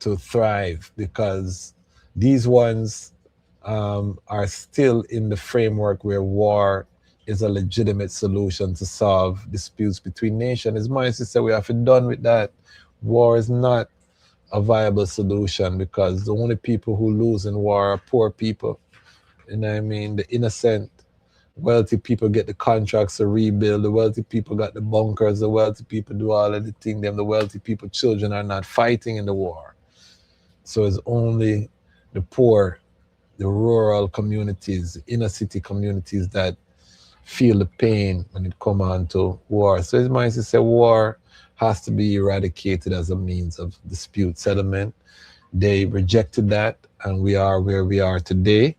to thrive, because these ones are still in the framework where war is a legitimate solution to solve disputes between nations. As my sister, we have to done with that. War is not a viable solution, because the only people who lose in war are poor people. You know what I mean? The innocent, wealthy people get the contracts to rebuild. The wealthy people got the bunkers. The wealthy people do all of the thing. The wealthy people, children are not fighting in the war. So it's only the poor, the rural communities, the inner city communities that feel the pain when it comes on to war. So His Majesty said war has to be eradicated as a means of dispute settlement. They rejected that, and we are where we are today,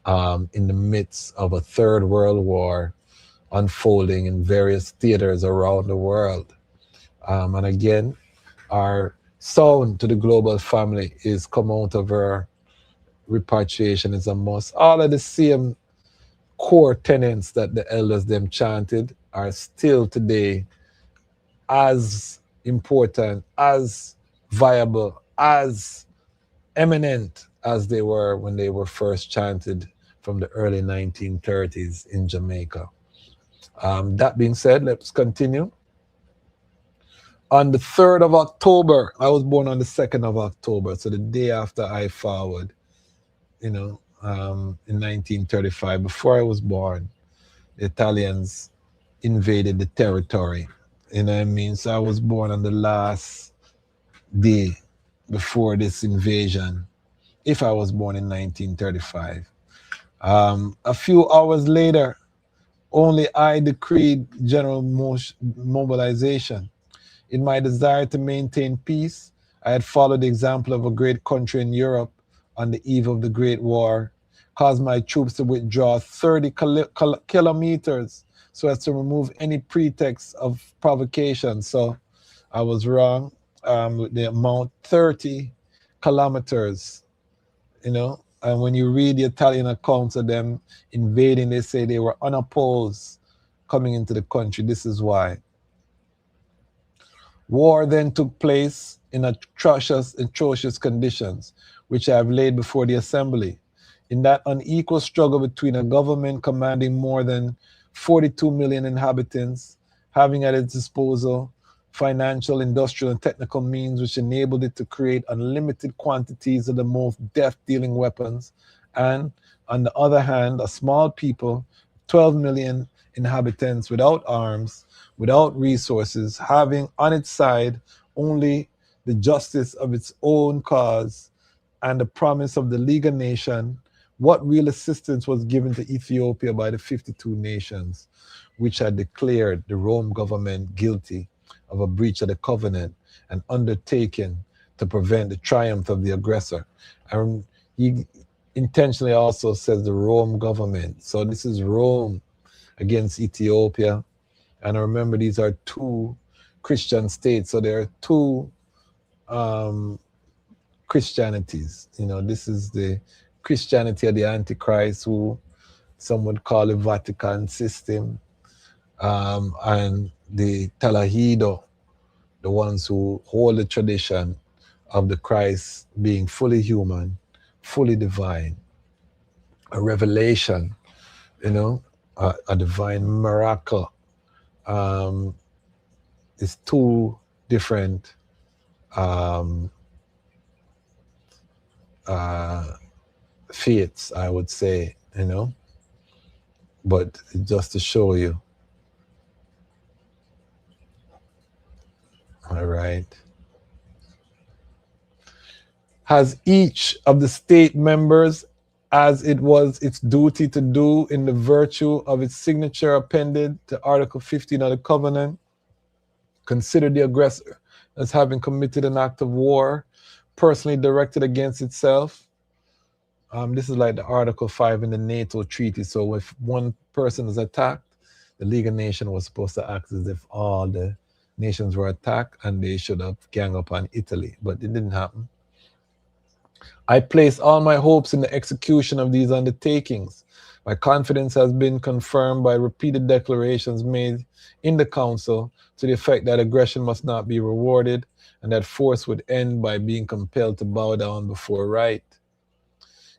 in the midst of a third world war unfolding in various theaters around the world. And again, our sound to the global family is come out of our repatriation is a must. All of the same core tenets that the elders them chanted are still today as important, as viable, as eminent as they were when they were first chanted from the early 1930s in Jamaica. That being said, let's continue. On the 3rd of October, I was born on the 2nd of October, so the day after I forward, in 1935, before I was born, the Italians invaded the territory. You know what I mean? So I was born on the last day before this invasion, if I was born in 1935. A few hours later, only I decreed general mobilization. In my desire to maintain peace, I had followed the example of a great country in Europe on the eve of the Great War, caused my troops to withdraw 30 kilometers so as to remove any pretext of provocation. So I was wrong with the amount, 30 kilometers, And when you read the Italian accounts of them invading, they say they were unopposed coming into the country. This is why. War then took place in atrocious conditions, which I have laid before the Assembly. In that unequal struggle between a government commanding more than 42 million inhabitants having at its disposal financial, industrial, and technical means which enabled it to create unlimited quantities of the most death-dealing weapons, and on the other hand, a small people, 12 million inhabitants without arms, without resources, having on its side only the justice of its own cause and the promise of the League of Nations, what real assistance was given to Ethiopia by the 52 nations which had declared the Rome government guilty of a breach of the covenant and undertaken to prevent the triumph of the aggressor? And he intentionally also says the Rome government. So this is Rome against Ethiopia. And remember, these are two Christian states. So there are two Christianities. You know, this is the Christianity of the Antichrist, who some would call the Vatican system, and the Talahido, the ones who hold the tradition of the Christ being fully human, fully divine, a revelation, you know, a divine miracle. It's two different faiths, I would say, you know, but just to show you. All right. Has each of the state members, as it was its duty to do in the virtue of its signature appended to Article 15 of the Covenant, considered the aggressor as having committed an act of war personally directed against itself? This is like the Article 5 in the NATO treaty. So if one person is attacked, the League of Nations was supposed to act as if all the nations were attacked and they should have gang up on Italy, but it didn't happen. I place all my hopes in the execution of these undertakings. My confidence has been confirmed by repeated declarations made in the Council to the effect that aggression must not be rewarded and that force would end by being compelled to bow down before right.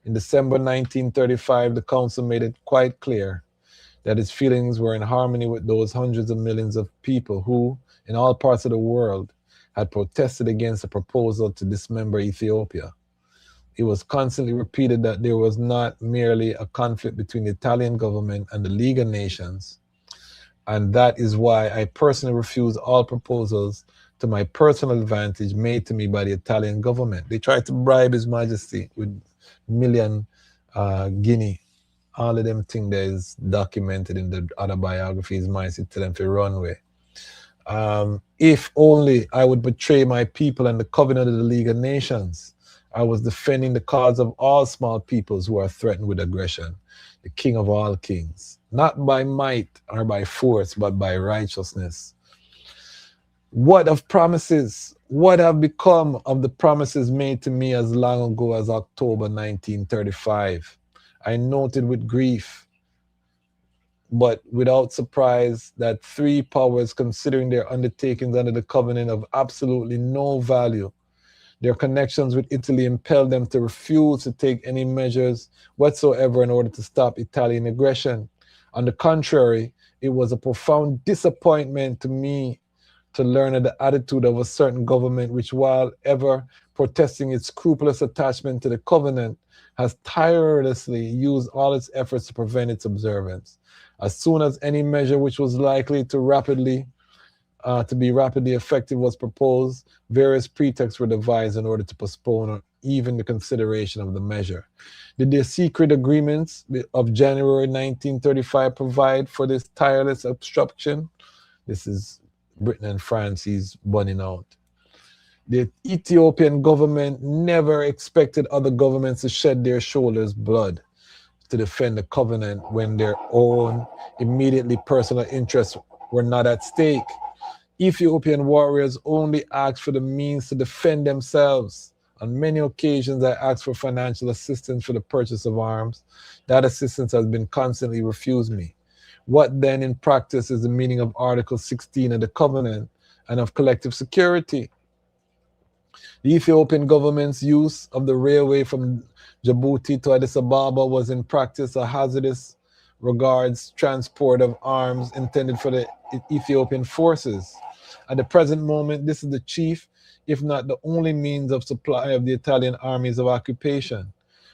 In December 1935, the Council made it quite clear that its feelings were in harmony with those hundreds of millions of people who, in all parts of the world, had protested against the proposal to dismember Ethiopia. It was constantly repeated that there was not merely a conflict between the Italian government and the League of Nations, and that is why I personally refuse all proposals to my personal advantage made to me by the Italian government. They tried to bribe His Majesty with million guinea. All of them things that is documented in the other biographies, might tell them to run away. If only I would betray my people and the covenant of the League of Nations. I was defending the cause of all small peoples who are threatened with aggression, the King of all kings, not by might or by force, but by righteousness. What of promises? What have become of the promises made to me as long ago as October 1935? I noted with grief, but without surprise, that three powers, considering their undertakings under the covenant of absolutely no value, their connections with Italy impelled them to refuse to take any measures whatsoever in order to stop Italian aggression. On the contrary, it was a profound disappointment to me to learn of the attitude of a certain government which, while ever protesting its scrupulous attachment to the covenant, has tirelessly used all its efforts to prevent its observance. As soon as any measure which was likely to be rapidly effective was proposed, various pretexts were devised in order to postpone even the consideration of the measure. Did the secret agreements of January 1935 provide for this tireless obstruction? This is Britain and France he's bunning out. The Ethiopian government never expected other governments to shed their shoulders' blood to defend the covenant when their own immediately personal interests were not at stake. Ethiopian warriors only asked for the means to defend themselves. On many occasions, I asked for financial assistance for the purchase of arms. That assistance has been constantly refused me. What then in practice is the meaning of Article 16 of the Covenant and of collective security? The Ethiopian government's use of the railway from Djibouti to Addis Ababa was in practice a hazardous regards transport of arms intended for the Ethiopian forces. At the present moment, this is the chief, if not the only means of supply of the Italian armies of occupation.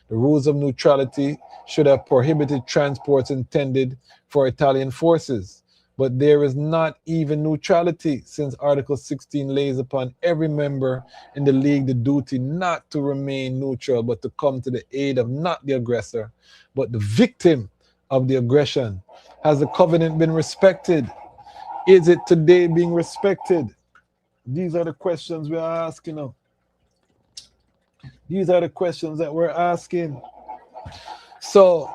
The rules of neutrality should have prohibited transports intended for Italian forces. But there is not even neutrality, since Article 16 lays upon every member in the League the duty not to remain neutral, but to come to the aid of not the aggressor, but the victim of the aggression. Has the covenant been respected? Is it today being respected? These are the questions we are asking now. These are the questions that we're asking. So,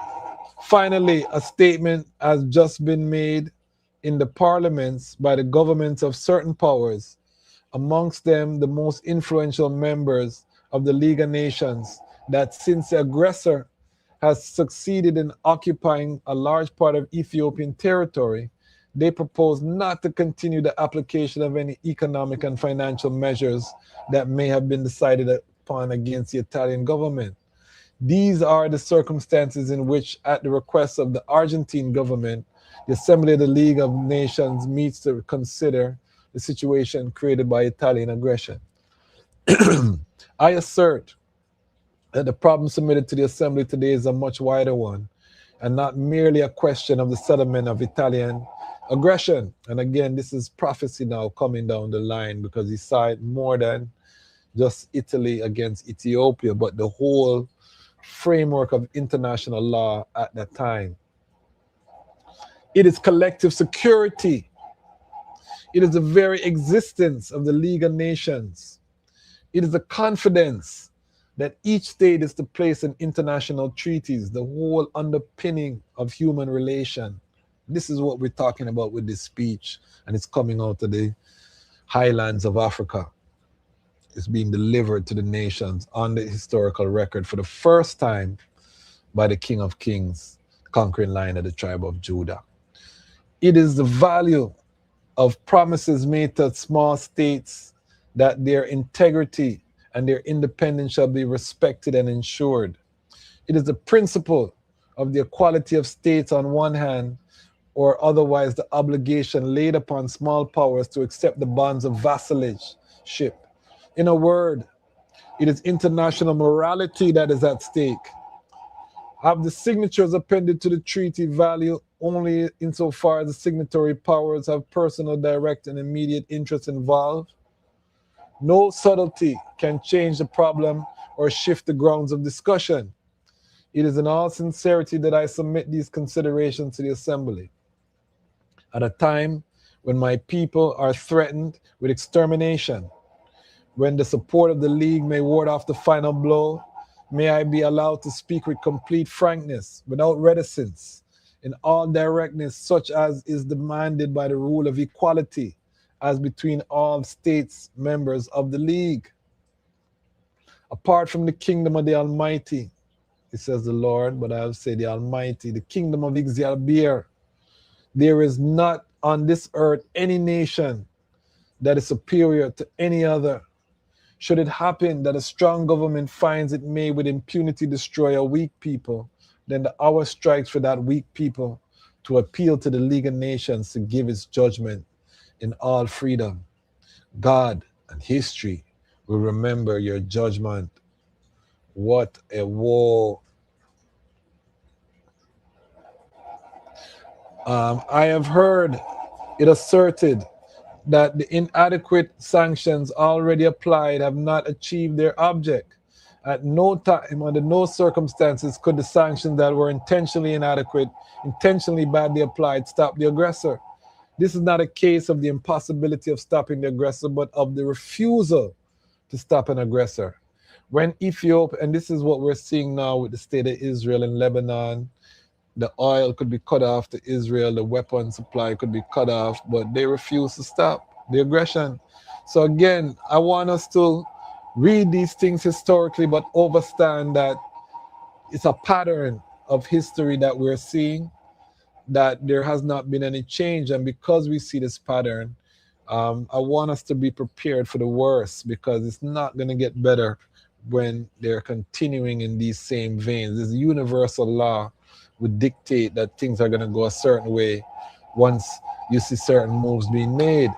finally, a statement has just been made in the parliaments by the governments of certain powers, amongst them the most influential members of the League of Nations, that since the aggressor has succeeded in occupying a large part of Ethiopian territory, they propose not to continue the application of any economic and financial measures that may have been decided upon against the Italian government. These are the circumstances in which, at the request of the Argentine government, the Assembly of the League of Nations meets to consider the situation created by Italian aggression. I assert that the problem submitted to the Assembly today is a much wider one, and not merely a question of the settlement of Italian aggression. And again, this is prophecy now coming down the line, because he sided more than just Italy against Ethiopia, but the whole framework of international law at that time. It is collective security. It is the very existence of the League of Nations. It is the confidence that each state is to place in international treaties, the whole underpinning of human relation. This is what we're talking about with this speech, and it's coming out of the highlands of Africa. It's being delivered to the nations on the historical record for the first time by the King of Kings, conquering lion of the tribe of Judah. It is the value of promises made to small states that their integrity and their independence shall be respected and ensured. It is the principle of the equality of states on one hand, or otherwise the obligation laid upon small powers to accept the bonds of vassalageship. In a word, it is international morality that is at stake. Have the signatures appended to the treaty value only insofar as the signatory powers have personal, direct, and immediate interests involved? No subtlety can change the problem or shift the grounds of discussion. It is in all sincerity that I submit these considerations to the Assembly. At a time when my people are threatened with extermination, when the support of the League may ward off the final blow, may I be allowed to speak with complete frankness, without reticence, in all directness, such as is demanded by the rule of equality, as between all states members of the League. Apart from the kingdom of the Almighty, it says the Lord, but I will say the Almighty, the kingdom of Ixyalbir, there is not on this earth any nation that is superior to any other. Should it happen that a strong government finds it may with impunity destroy a weak people, then the hour strikes for that weak people to appeal to the League of Nations to give its judgment in all freedom. God and history will remember your judgment. What a woe. I have heard it asserted that the inadequate sanctions already applied have not achieved their object. At no time, under no circumstances, could the sanctions that were intentionally inadequate, intentionally badly applied, stop the aggressor. This is not a case of the impossibility of stopping the aggressor, but of the refusal to stop an aggressor. When Ethiopia, and this is what we're seeing now with the state of Israel and Lebanon, the oil could be cut off to Israel, the weapon supply could be cut off, but they refuse to stop the aggression. So again, I want us to read these things historically, but understand that it's a pattern of history that we're seeing, that there has not been any change. And because we see this pattern, I want us to be prepared for the worst, because it's not going to get better when they're continuing in these same veins. There's a universal law would dictate that things are going to go a certain way once you see certain moves being made.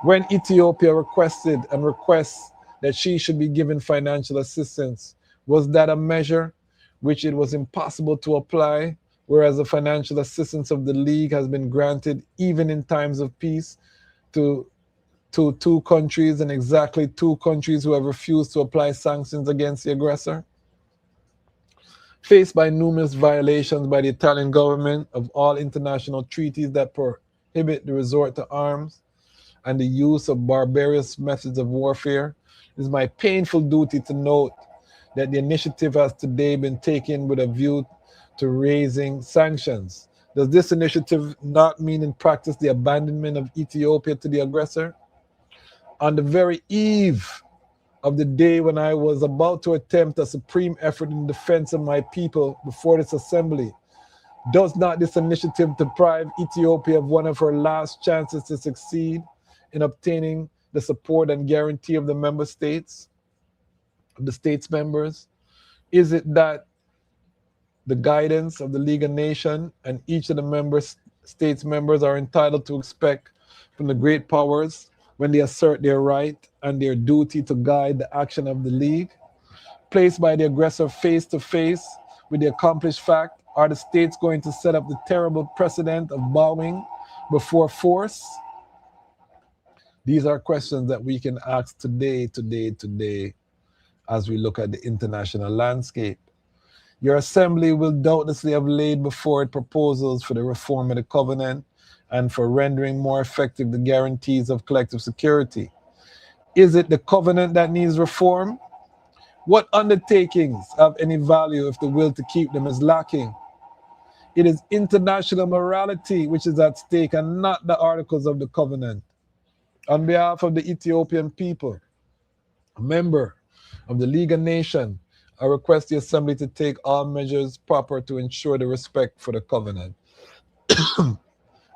When Ethiopia requested and requests that she should be given financial assistance, was that a measure which it was impossible to apply, whereas the financial assistance of the League has been granted even in times of peace to two countries, and exactly two countries who have refused to apply sanctions against the aggressor? Faced by numerous violations by the Italian government of all international treaties that prohibit the resort to arms and the use of barbarous methods of warfare, it is my painful duty to note that the initiative has today been taken with a view to raising sanctions. Does this initiative not mean in practice the abandonment of Ethiopia to the aggressor? On the very eve of the day when I was about to attempt a supreme effort in defense of my people before this assembly, does not this initiative deprive Ethiopia of one of her last chances to succeed in obtaining the support and guarantee of the member states, of the states members? Is it that the guidance of the League of Nations and each of the member states members are entitled to expect from the great powers when they assert their right and their duty to guide the action of the League? Placed by the aggressor face to face with the accomplished fact, are the states going to set up the terrible precedent of bowing before force? These are questions that we can ask today, as we look at the international landscape. Your assembly will doubtlessly have laid before it proposals for the reform of the covenant and for rendering more effective the guarantees of collective security. Is it the covenant that needs reform? What undertakings have any value if the will to keep them is lacking? It is international morality which is at stake and not the articles of the covenant. On behalf of the Ethiopian people, a member of the League of Nations, I request the Assembly to take all measures proper to ensure the respect for the covenant.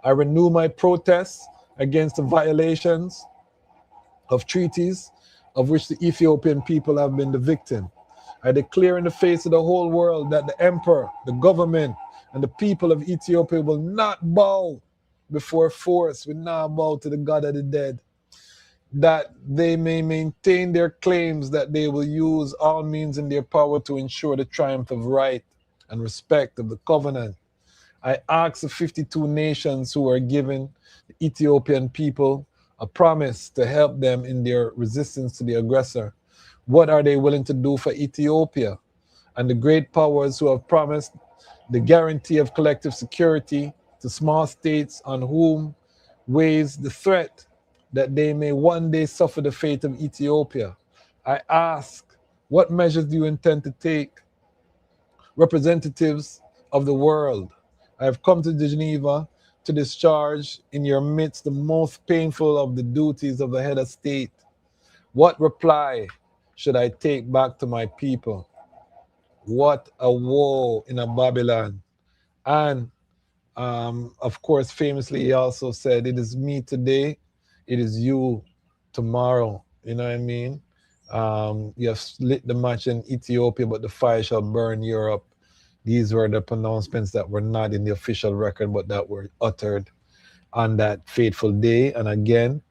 I renew my protests against the violations of treaties of which the Ethiopian people have been the victim. I declare in the face of the whole world that the emperor, the government, and the people of Ethiopia will not bow before force, will not bow to the God of the dead, that they may maintain their claims that they will use all means in their power to ensure the triumph of right and respect of the covenant. I ask the 52 nations who are giving the Ethiopian people a promise to help them in their resistance to the aggressor. What are they willing to do for Ethiopia? And the great powers who have promised the guarantee of collective security to small states on whom weighs the threat that they may one day suffer the fate of Ethiopia. I ask, what measures do you intend to take? Representatives of the world, I have come to Geneva to discharge in your midst the most painful of the duties of the head of state. What reply should I take back to my people? What a woe in a Babylon. And of course, famously, he also said, it is me today, it is you tomorrow. You know what I mean? You have lit the match in Ethiopia, but the fire shall burn Europe. These were the pronouncements that were not in the official record, but that were uttered on that fateful day. And again,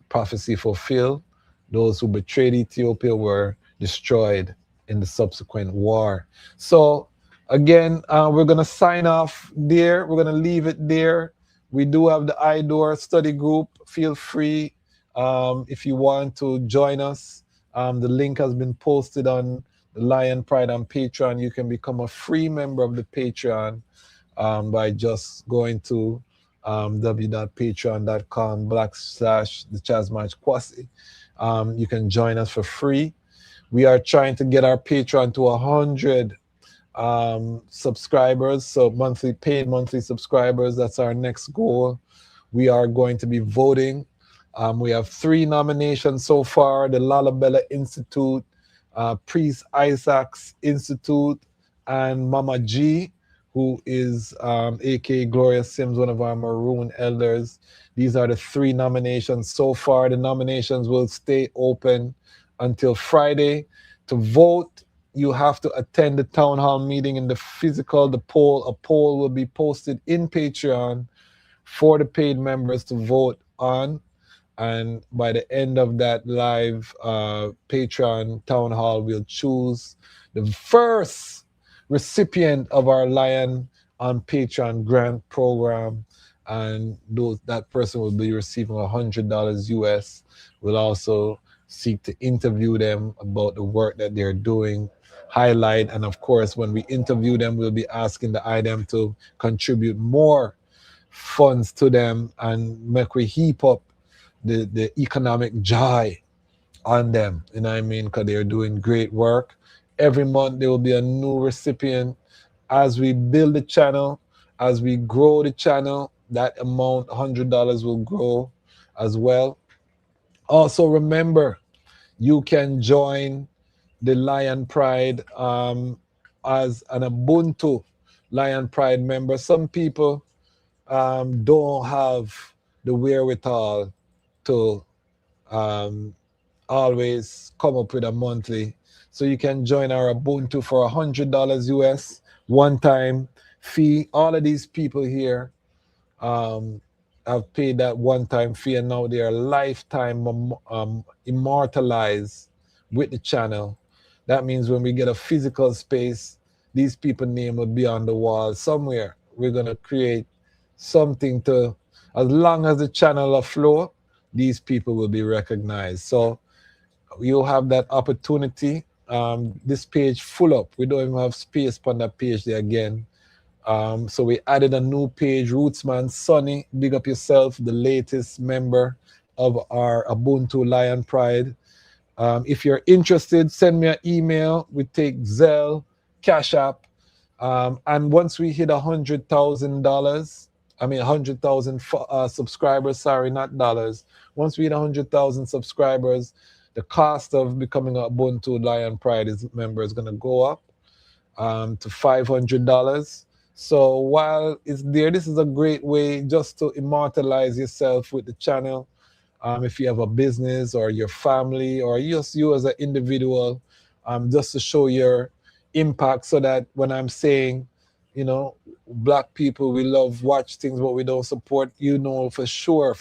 prophecy fulfilled. Those who betrayed Ethiopia were destroyed in the subsequent war. So again, we're going to sign off there. We're going to leave it there. We do have the IDOR study group. Feel free if you want to join us. The link has been posted on the Lion Pride on Patreon. You can become a free member of the Patreon by just going to www.patreon.com/the You can join us for free. We are trying to get our Patreon to 100 subscribers, so paid monthly subscribers. That's our next goal. We are going to be voting. We have 3 nominations so far: the Lalabella Institute, Priest Isaac's Institute, and Mama G, who is aka Gloria Sims, one of our Maroon elders. These are the 3 nominations so far. The nominations will stay open until Friday. To vote, you have to attend the town hall meeting in the physical. A poll will be posted in Patreon for the paid members to vote on. And by the end of that live Patreon town hall, we'll choose the first recipient of our Lion on Patreon grant program. And that person will be receiving $100 US. We'll also seek to interview them about the work that they're doing, highlight, and of course, when we interview them, we'll be asking the item to contribute more funds to them and make we heap up the economic joy on them. You know what I mean? Because they're doing great work. Every month there will be a new recipient. As we build the channel, as we grow the channel, that amount, $100, will grow as well. Also remember, you can join the Lion Pride as an Ubuntu Lion Pride member. Some people don't have the wherewithal to always come up with a monthly. So you can join our Ubuntu for $100 US, one-time fee. All of these people here have paid that one-time fee, and now they are lifetime immortalized with the channel. That means when we get a physical space, these people's name will be on the wall somewhere. We're going to create something to, as long as the channel afloat, these people will be recognized. So you have that opportunity. This page full up. We don't even have space on that page there again. So we added a new page, Rootsman Sonny, big up yourself, the latest member of our Ubuntu Lion Pride. If you're interested, send me an email. We take Zelle, Cash App. And once we hit $100,000, 100,000 subscribers, sorry, not dollars. Once we hit 100,000 subscribers, the cost of becoming a Ubuntu Lion Pride member is going to go up to $500. So while it's there, this is a great way just to immortalize yourself with the channel. If you have a business or your family or just you as an individual, just to show your impact, so that when I'm saying, black people, we watch things, but we don't support, for sure,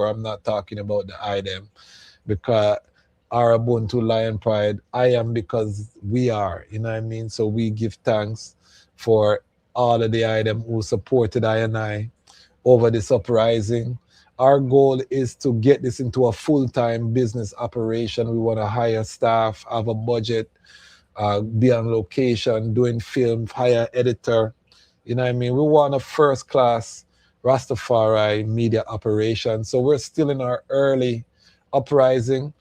I'm not talking about the item, because our Ubuntu Lion Pride, I am because we are, you know what I mean? So we give thanks for all of the item who supported I over this uprising. Our goal is to get this into a full-time business operation. We want to hire staff, have a budget, be on location, doing film, hire editor. You know what I mean? We want a first-class Rastafari media operation. So we're still in our early uprising.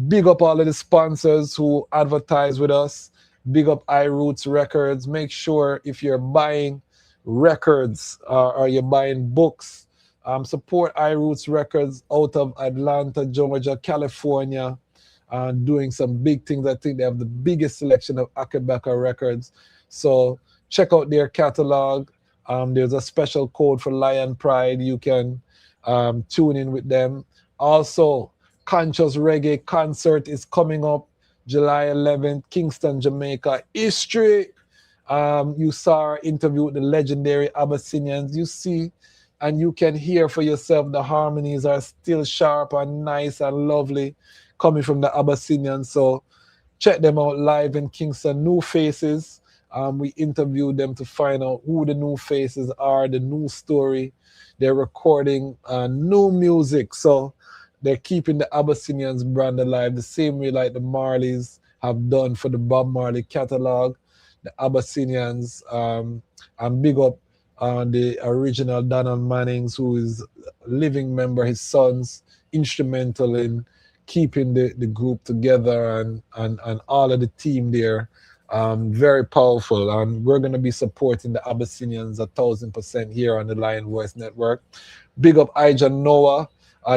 Big up all of the sponsors who advertise with us. Big up iRoots Records. Make sure if you're buying records or you're buying books, support iRoots Records out of Atlanta, Georgia, California, doing some big things. I think they have the biggest selection of Akabaka records. So check out their catalog. There's a special code for Lion Pride. You can tune in with them. Also, Conscious Reggae concert is coming up July 11th, Kingston, Jamaica. History. You saw our interview with the legendary Abyssinians. You see and you can hear for yourself the harmonies are still sharp and nice and lovely coming from the Abyssinians. So check them out live in Kingston. New faces. We interviewed them to find out who the new faces are, the new story. They're recording new music. So they're keeping the Abyssinians brand alive the same way like the Marleys have done for the Bob Marley catalog. The Abyssinians, and big up the original Donald Mannings, who is a living member, his sons, instrumental in keeping the group together and all of the team there. Very powerful. And we're going to be supporting the Abyssinians 1,000% here on the Lion Voice Network. Big up Ija Noah,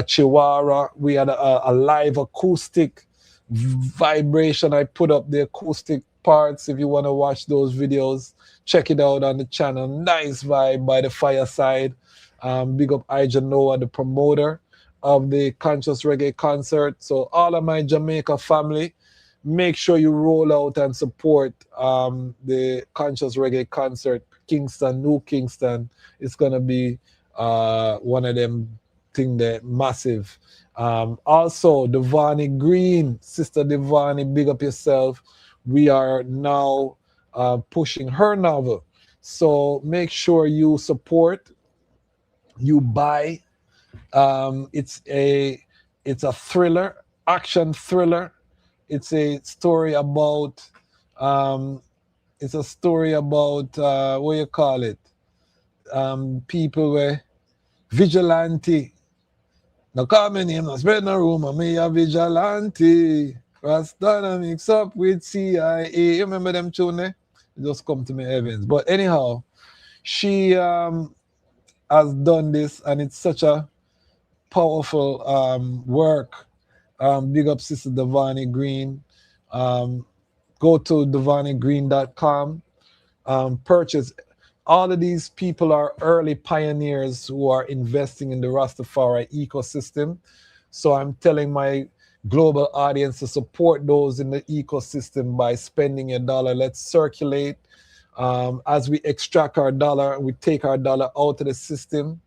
Chihuahua. We had a live acoustic vibration. I put up the acoustic parts. If you want to watch those videos, check it out on the channel. Nice vibe by the fireside. Big up Ija Noah, the promoter of the Conscious Reggae concert. So all of my Jamaica family, make sure you roll out and support the Conscious Reggae concert, Kingston, New Kingston. It's gonna be one of them thing that massive. Also, Devani Green, Sister Devani, big up yourself. We are now pushing her novel. So make sure you support, you buy. It's a thriller, action thriller. It's a story about what you call it? People were vigilante. Now call me name, no spread no rumor, me a vigilante. Rastana mix up with CIA. You remember them tune there? It just come to me heavens. But anyhow, she has done this, and it's such a powerful work. Big up Sister Devani Green. Go to devanigreen.com. Purchase. All of these people are early pioneers who are investing in the Rastafari ecosystem. So I'm telling my global audience to support those in the ecosystem by spending your dollar. Let's circulate. As we extract our dollar, we take our dollar out of the system.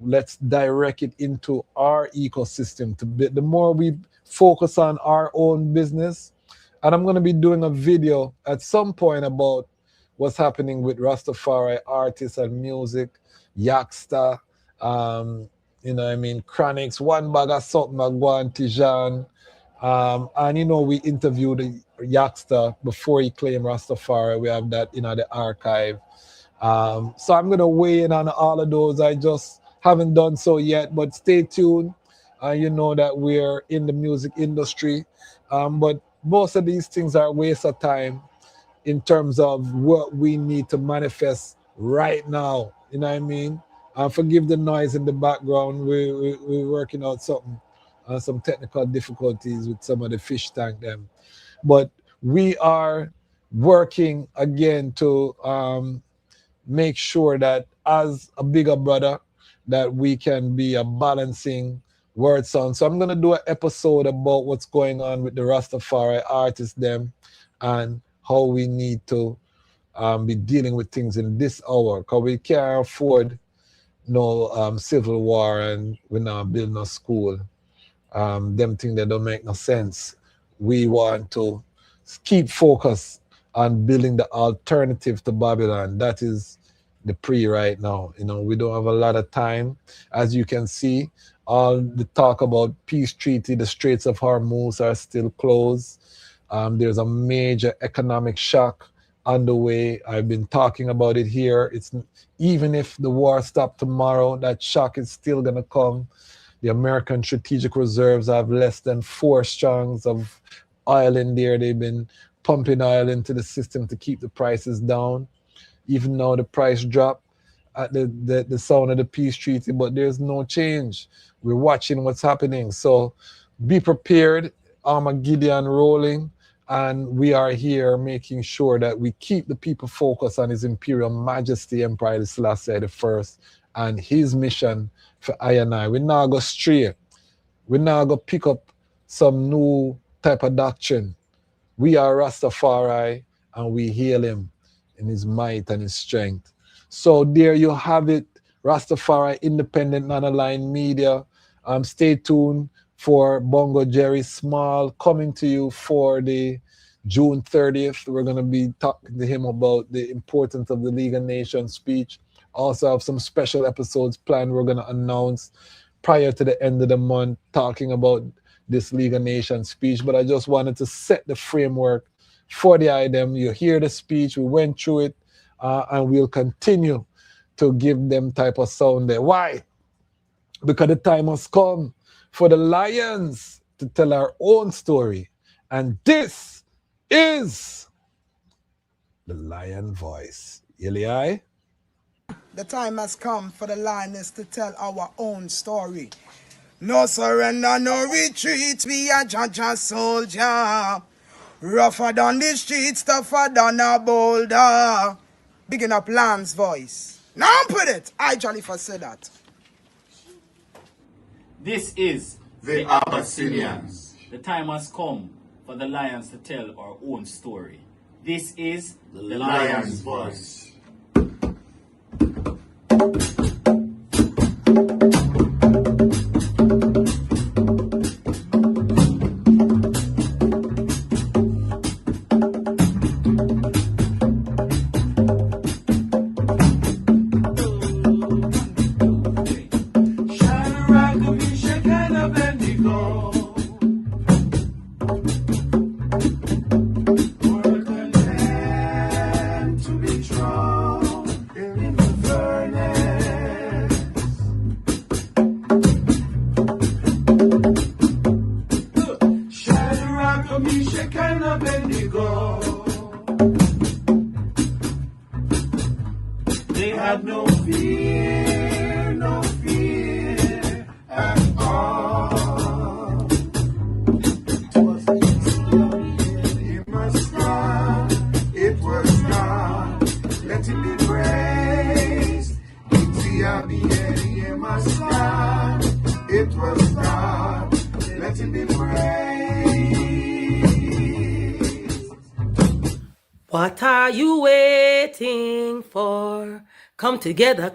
Let's direct it into our ecosystem. The more we focus on our own business, and I'm going to be doing a video at some point about what's happening with Rastafari artists and music, Yaksta, Chronix, one bag of something, Magwan, Tijan. And we interviewed Yaksta before he claimed Rastafari. We have that in the archive. So I'm going to weigh in on all of those. I just haven't done so yet, but stay tuned. You know that we're in the music industry. But most of these things are a waste of time in terms of what we need to manifest right now. You know what I mean? Forgive the noise in the background. We're working out something, some technical difficulties with some of the fish tank them. But we are working again to make sure that as a bigger brother, that we can be a balancing word sound. So I'm going to do an episode about what's going on with the Rastafari artists them and how we need to be dealing with things in this hour, because we can't afford no civil war, and we're not building no school. Them things that don't make no sense. We want to keep focus on building the alternative to Babylon. That is the right now. We don't have a lot of time. As you can see, all the talk about peace treaty, the Straits of Hormuz are still closed. There's a major economic shock on the way. I've been talking about it here. Even if the war stopped tomorrow, that shock is still going to come. The American strategic reserves have less than 4 strongs of oil in there. They've been pumping oil into the system to keep the prices down. Even now the price dropped at the sound of the peace treaty, but there's no change. We're watching what's happening. So be prepared. Armageddon rolling. And we are here making sure that we keep the people focused on His Imperial Majesty Emperor Haile Selassie I and his mission for I and I. We're not going to stray. We're not going to pick up some new type of doctrine. We are Rastafari and we hail him in his might and his strength. So there you have it. Rastafari Independent Non-Aligned Media. Stay tuned for Bongo Jerry Small coming to you for the June 30th. We're going to be talking to him about the importance of the League of Nations speech. Also have some special episodes planned we're going to announce prior to the end of the month talking about this League of Nations speech. But I just wanted to set the framework for the item. You hear the speech, we went through it, and we'll continue to give them type of sound there. Why? Because the time has come for the lions to tell our own story. And this is the Lion Voice. Ili? The time has come for the lioness to tell our own story. No surrender, no retreat, we are Jaja soldier. Rougher than the streets, tougher than a boulder. Bigging up Lion's Voice. Now put it. I Jalifa said that. This is the Abyssinians. The time has come for the lions to tell our own story. This is The Lion's Voice. They had no fear, no fear at all. It was God, it was God, let him be praised. It was God, let him be praised. What are you waiting for? Come together,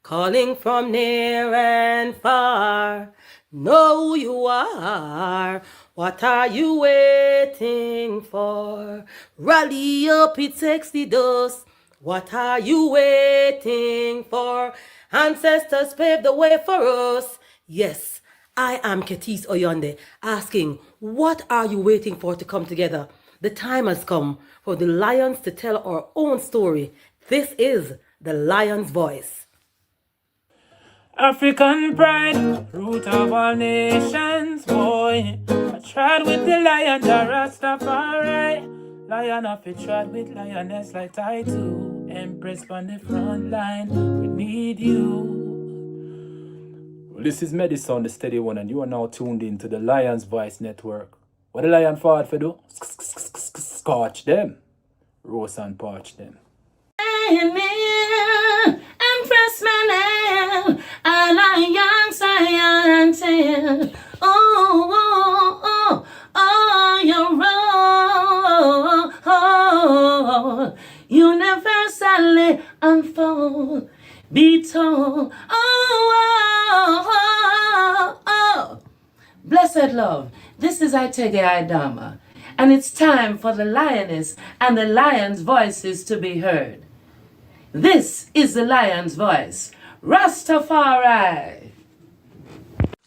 calling from near and far. Know who you are. What are you waiting for? Rally up, it takes the dust. What are you waiting for? Ancestors paved the way for us. Yes, I am Ketis Oyonde, asking, what are you waiting for to come together? The time has come for the lions to tell our own story. This is the Lion's Voice. African pride, root of all nations, boy. I tried with the lion, the Rastafari. Lion of it tried with lioness like I too. Empress on the front line, we need you. Well, this is Medicine, the steady one, and you are now tuned in to the Lion's Voice Network. What the lion fought for do? Scorch them. Roast and parch them. Empress Manel, a lion scientist. Oh, your role universally unfold. Be told. Blessed love, this is Itege Idama, and it's time for the lioness and the lion's voices to be heard. This is the Lion's Voice, Rastafari.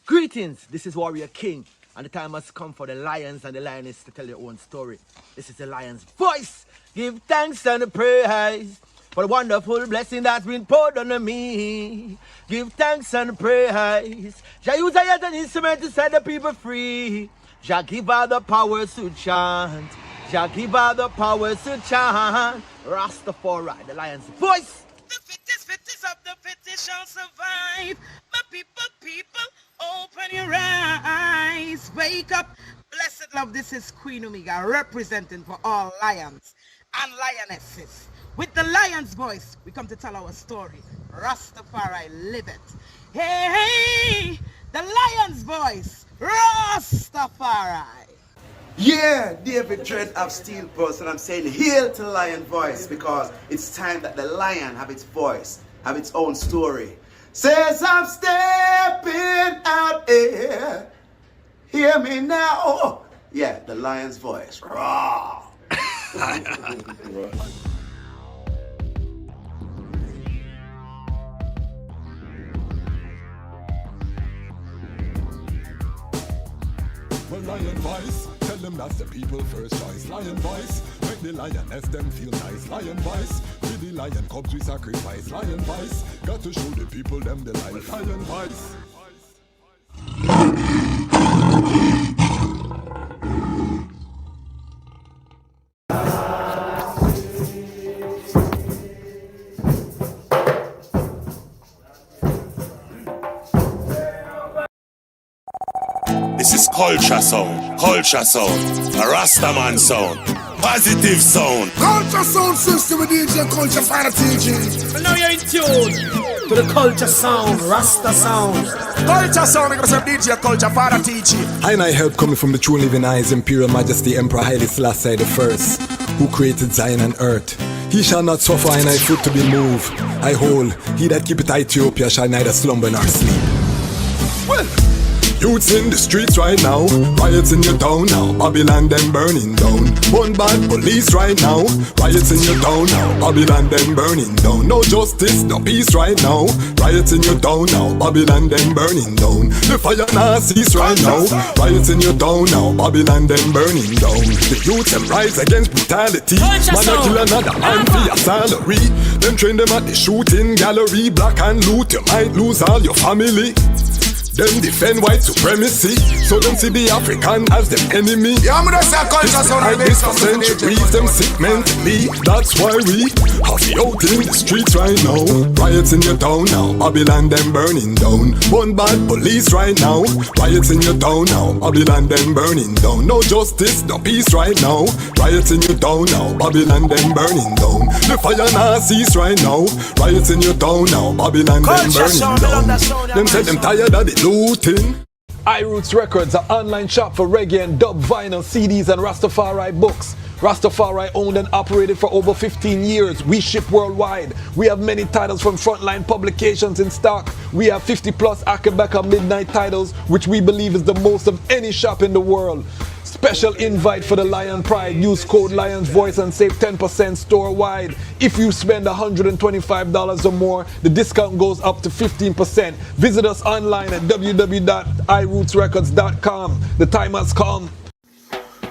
Greetings, this is Warrior King, and the time has come for the lions and the lioness to tell their own story. This is the Lion's Voice. Give thanks and praise for the wonderful blessing that's been poured on me. Give thanks and praise. Jah use a yet an instrument to set the people free. Jah give her the powers to chant. Jah give her the powers to chant. Rastafari, the Lion's Voice. The fittest of the fittest shall survive. My people, open your eyes. Wake up. Blessed love, this is Queen Omega, representing for all lions and lionesses. With the Lion's Voice, we come to tell our story. Rastafari, live it. Hey, the Lion's Voice, Rastafari. Yeah, David Dread of Steel Person. I'm saying hail to the Lion Voice because it's time that the lion have its voice, have its own story. Says I'm stepping out here. Hear me now. Oh, yeah, the Lion's Voice. Raw. Well, Lion Voice, tell them that's the people first choice. Lion Voice, make the lioness them feel nice. Lion Voice, with the lion cubs we sacrifice. Lion Voice, got to show the people them the life. Lion Voice. This is culture sound, a Rastaman sound. Positive sound. Culture sound system with DJ Culture Fire teaching. And now you're in tune to the culture sound, Rasta sound. Culture sound because of DJ Culture Fire teaching. I help coming from the true living eyes, Imperial Majesty Emperor Haile Selassie I, who created Zion and earth. He shall not suffer and I foot to be moved. I hold, he that keepeth Ethiopia shall neither slumber nor sleep. Well, youths in the streets right now, riots in your town now, Babylon them burning down. One bad police right now, riots in your town now, Babylon them burning down. No justice, no peace right now, riots in your town now, Babylon them burning down. The fire now cease right now, riots in your town now, Babylon them burning down. The youths them rise against brutality, man a kill another man for your salary. Them train them at the shooting gallery, black and loot, you might lose all your family. Them defend white supremacy, so them see the African as them enemy. Yeah, I'm gonna say culture sound like this for centuries, them sick mentally. That's why we have you out in the streets right now. Riots in your town now, Babylon them burning down. One bad police right now, riots in your town now, Babylon them burning down. No justice, no peace right now, riots in your town now, Babylon them burning down. The fire now cease right now, riots in your town now, Babylon them burning down. Them said them tired of it looting. iRoots Records, an online shop for reggae and dub vinyl, CDs and Rastafari books. Rastafari owned and operated for over 15 years. We ship worldwide. We have many titles from frontline publications in stock. We have 50 plus Akabeka Midnight titles, which we believe is the most of any shop in the world. Special invite for the Lion Pride. Use code Lion's Voice and save 10% store-wide. If you spend $125 or more, the discount goes up to 15%. Visit us online at www.irootsrecords.com. The time has come.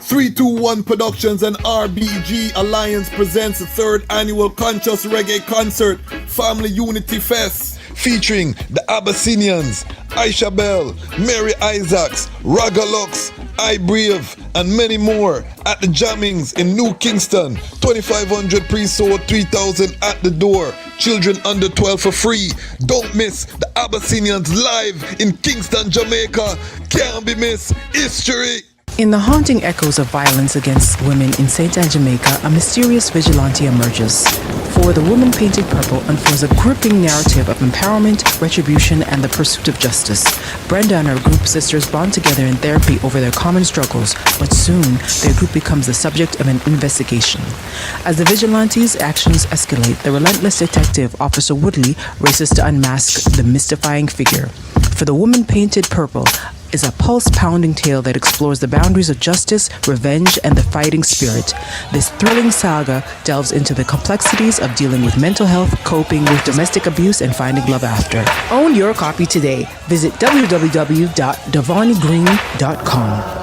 321 Productions and RBG Alliance presents the 3rd annual Conscious Reggae Concert Family Unity Fest, featuring the Abyssinians, Aisha Bell, Mary Isaacs, Ragalux, I Brave, and many more at the Jammings in New Kingston. 2,500 pre-sold, 3,000 at the door. Children under 12 for free. Don't miss the Abyssinians live in Kingston, Jamaica. Can't be missed. History. In the haunting echoes of violence against women in St. Anne, Jamaica, a mysterious vigilante emerges. For the woman painted purple unfolds a gripping narrative of empowerment, retribution, and the pursuit of justice. Brenda and her group sisters bond together in therapy over their common struggles, but soon their group becomes the subject of an investigation. As the vigilante's actions escalate, the relentless detective, Officer Woodley, races to unmask the mystifying figure. For the woman painted purple is a pulse-pounding tale that explores the boundaries of justice, revenge, and the fighting spirit. This thrilling saga delves into the complexities of dealing with mental health, coping with domestic abuse, and finding love after. Own your copy today. Visit www.devonigreen.com.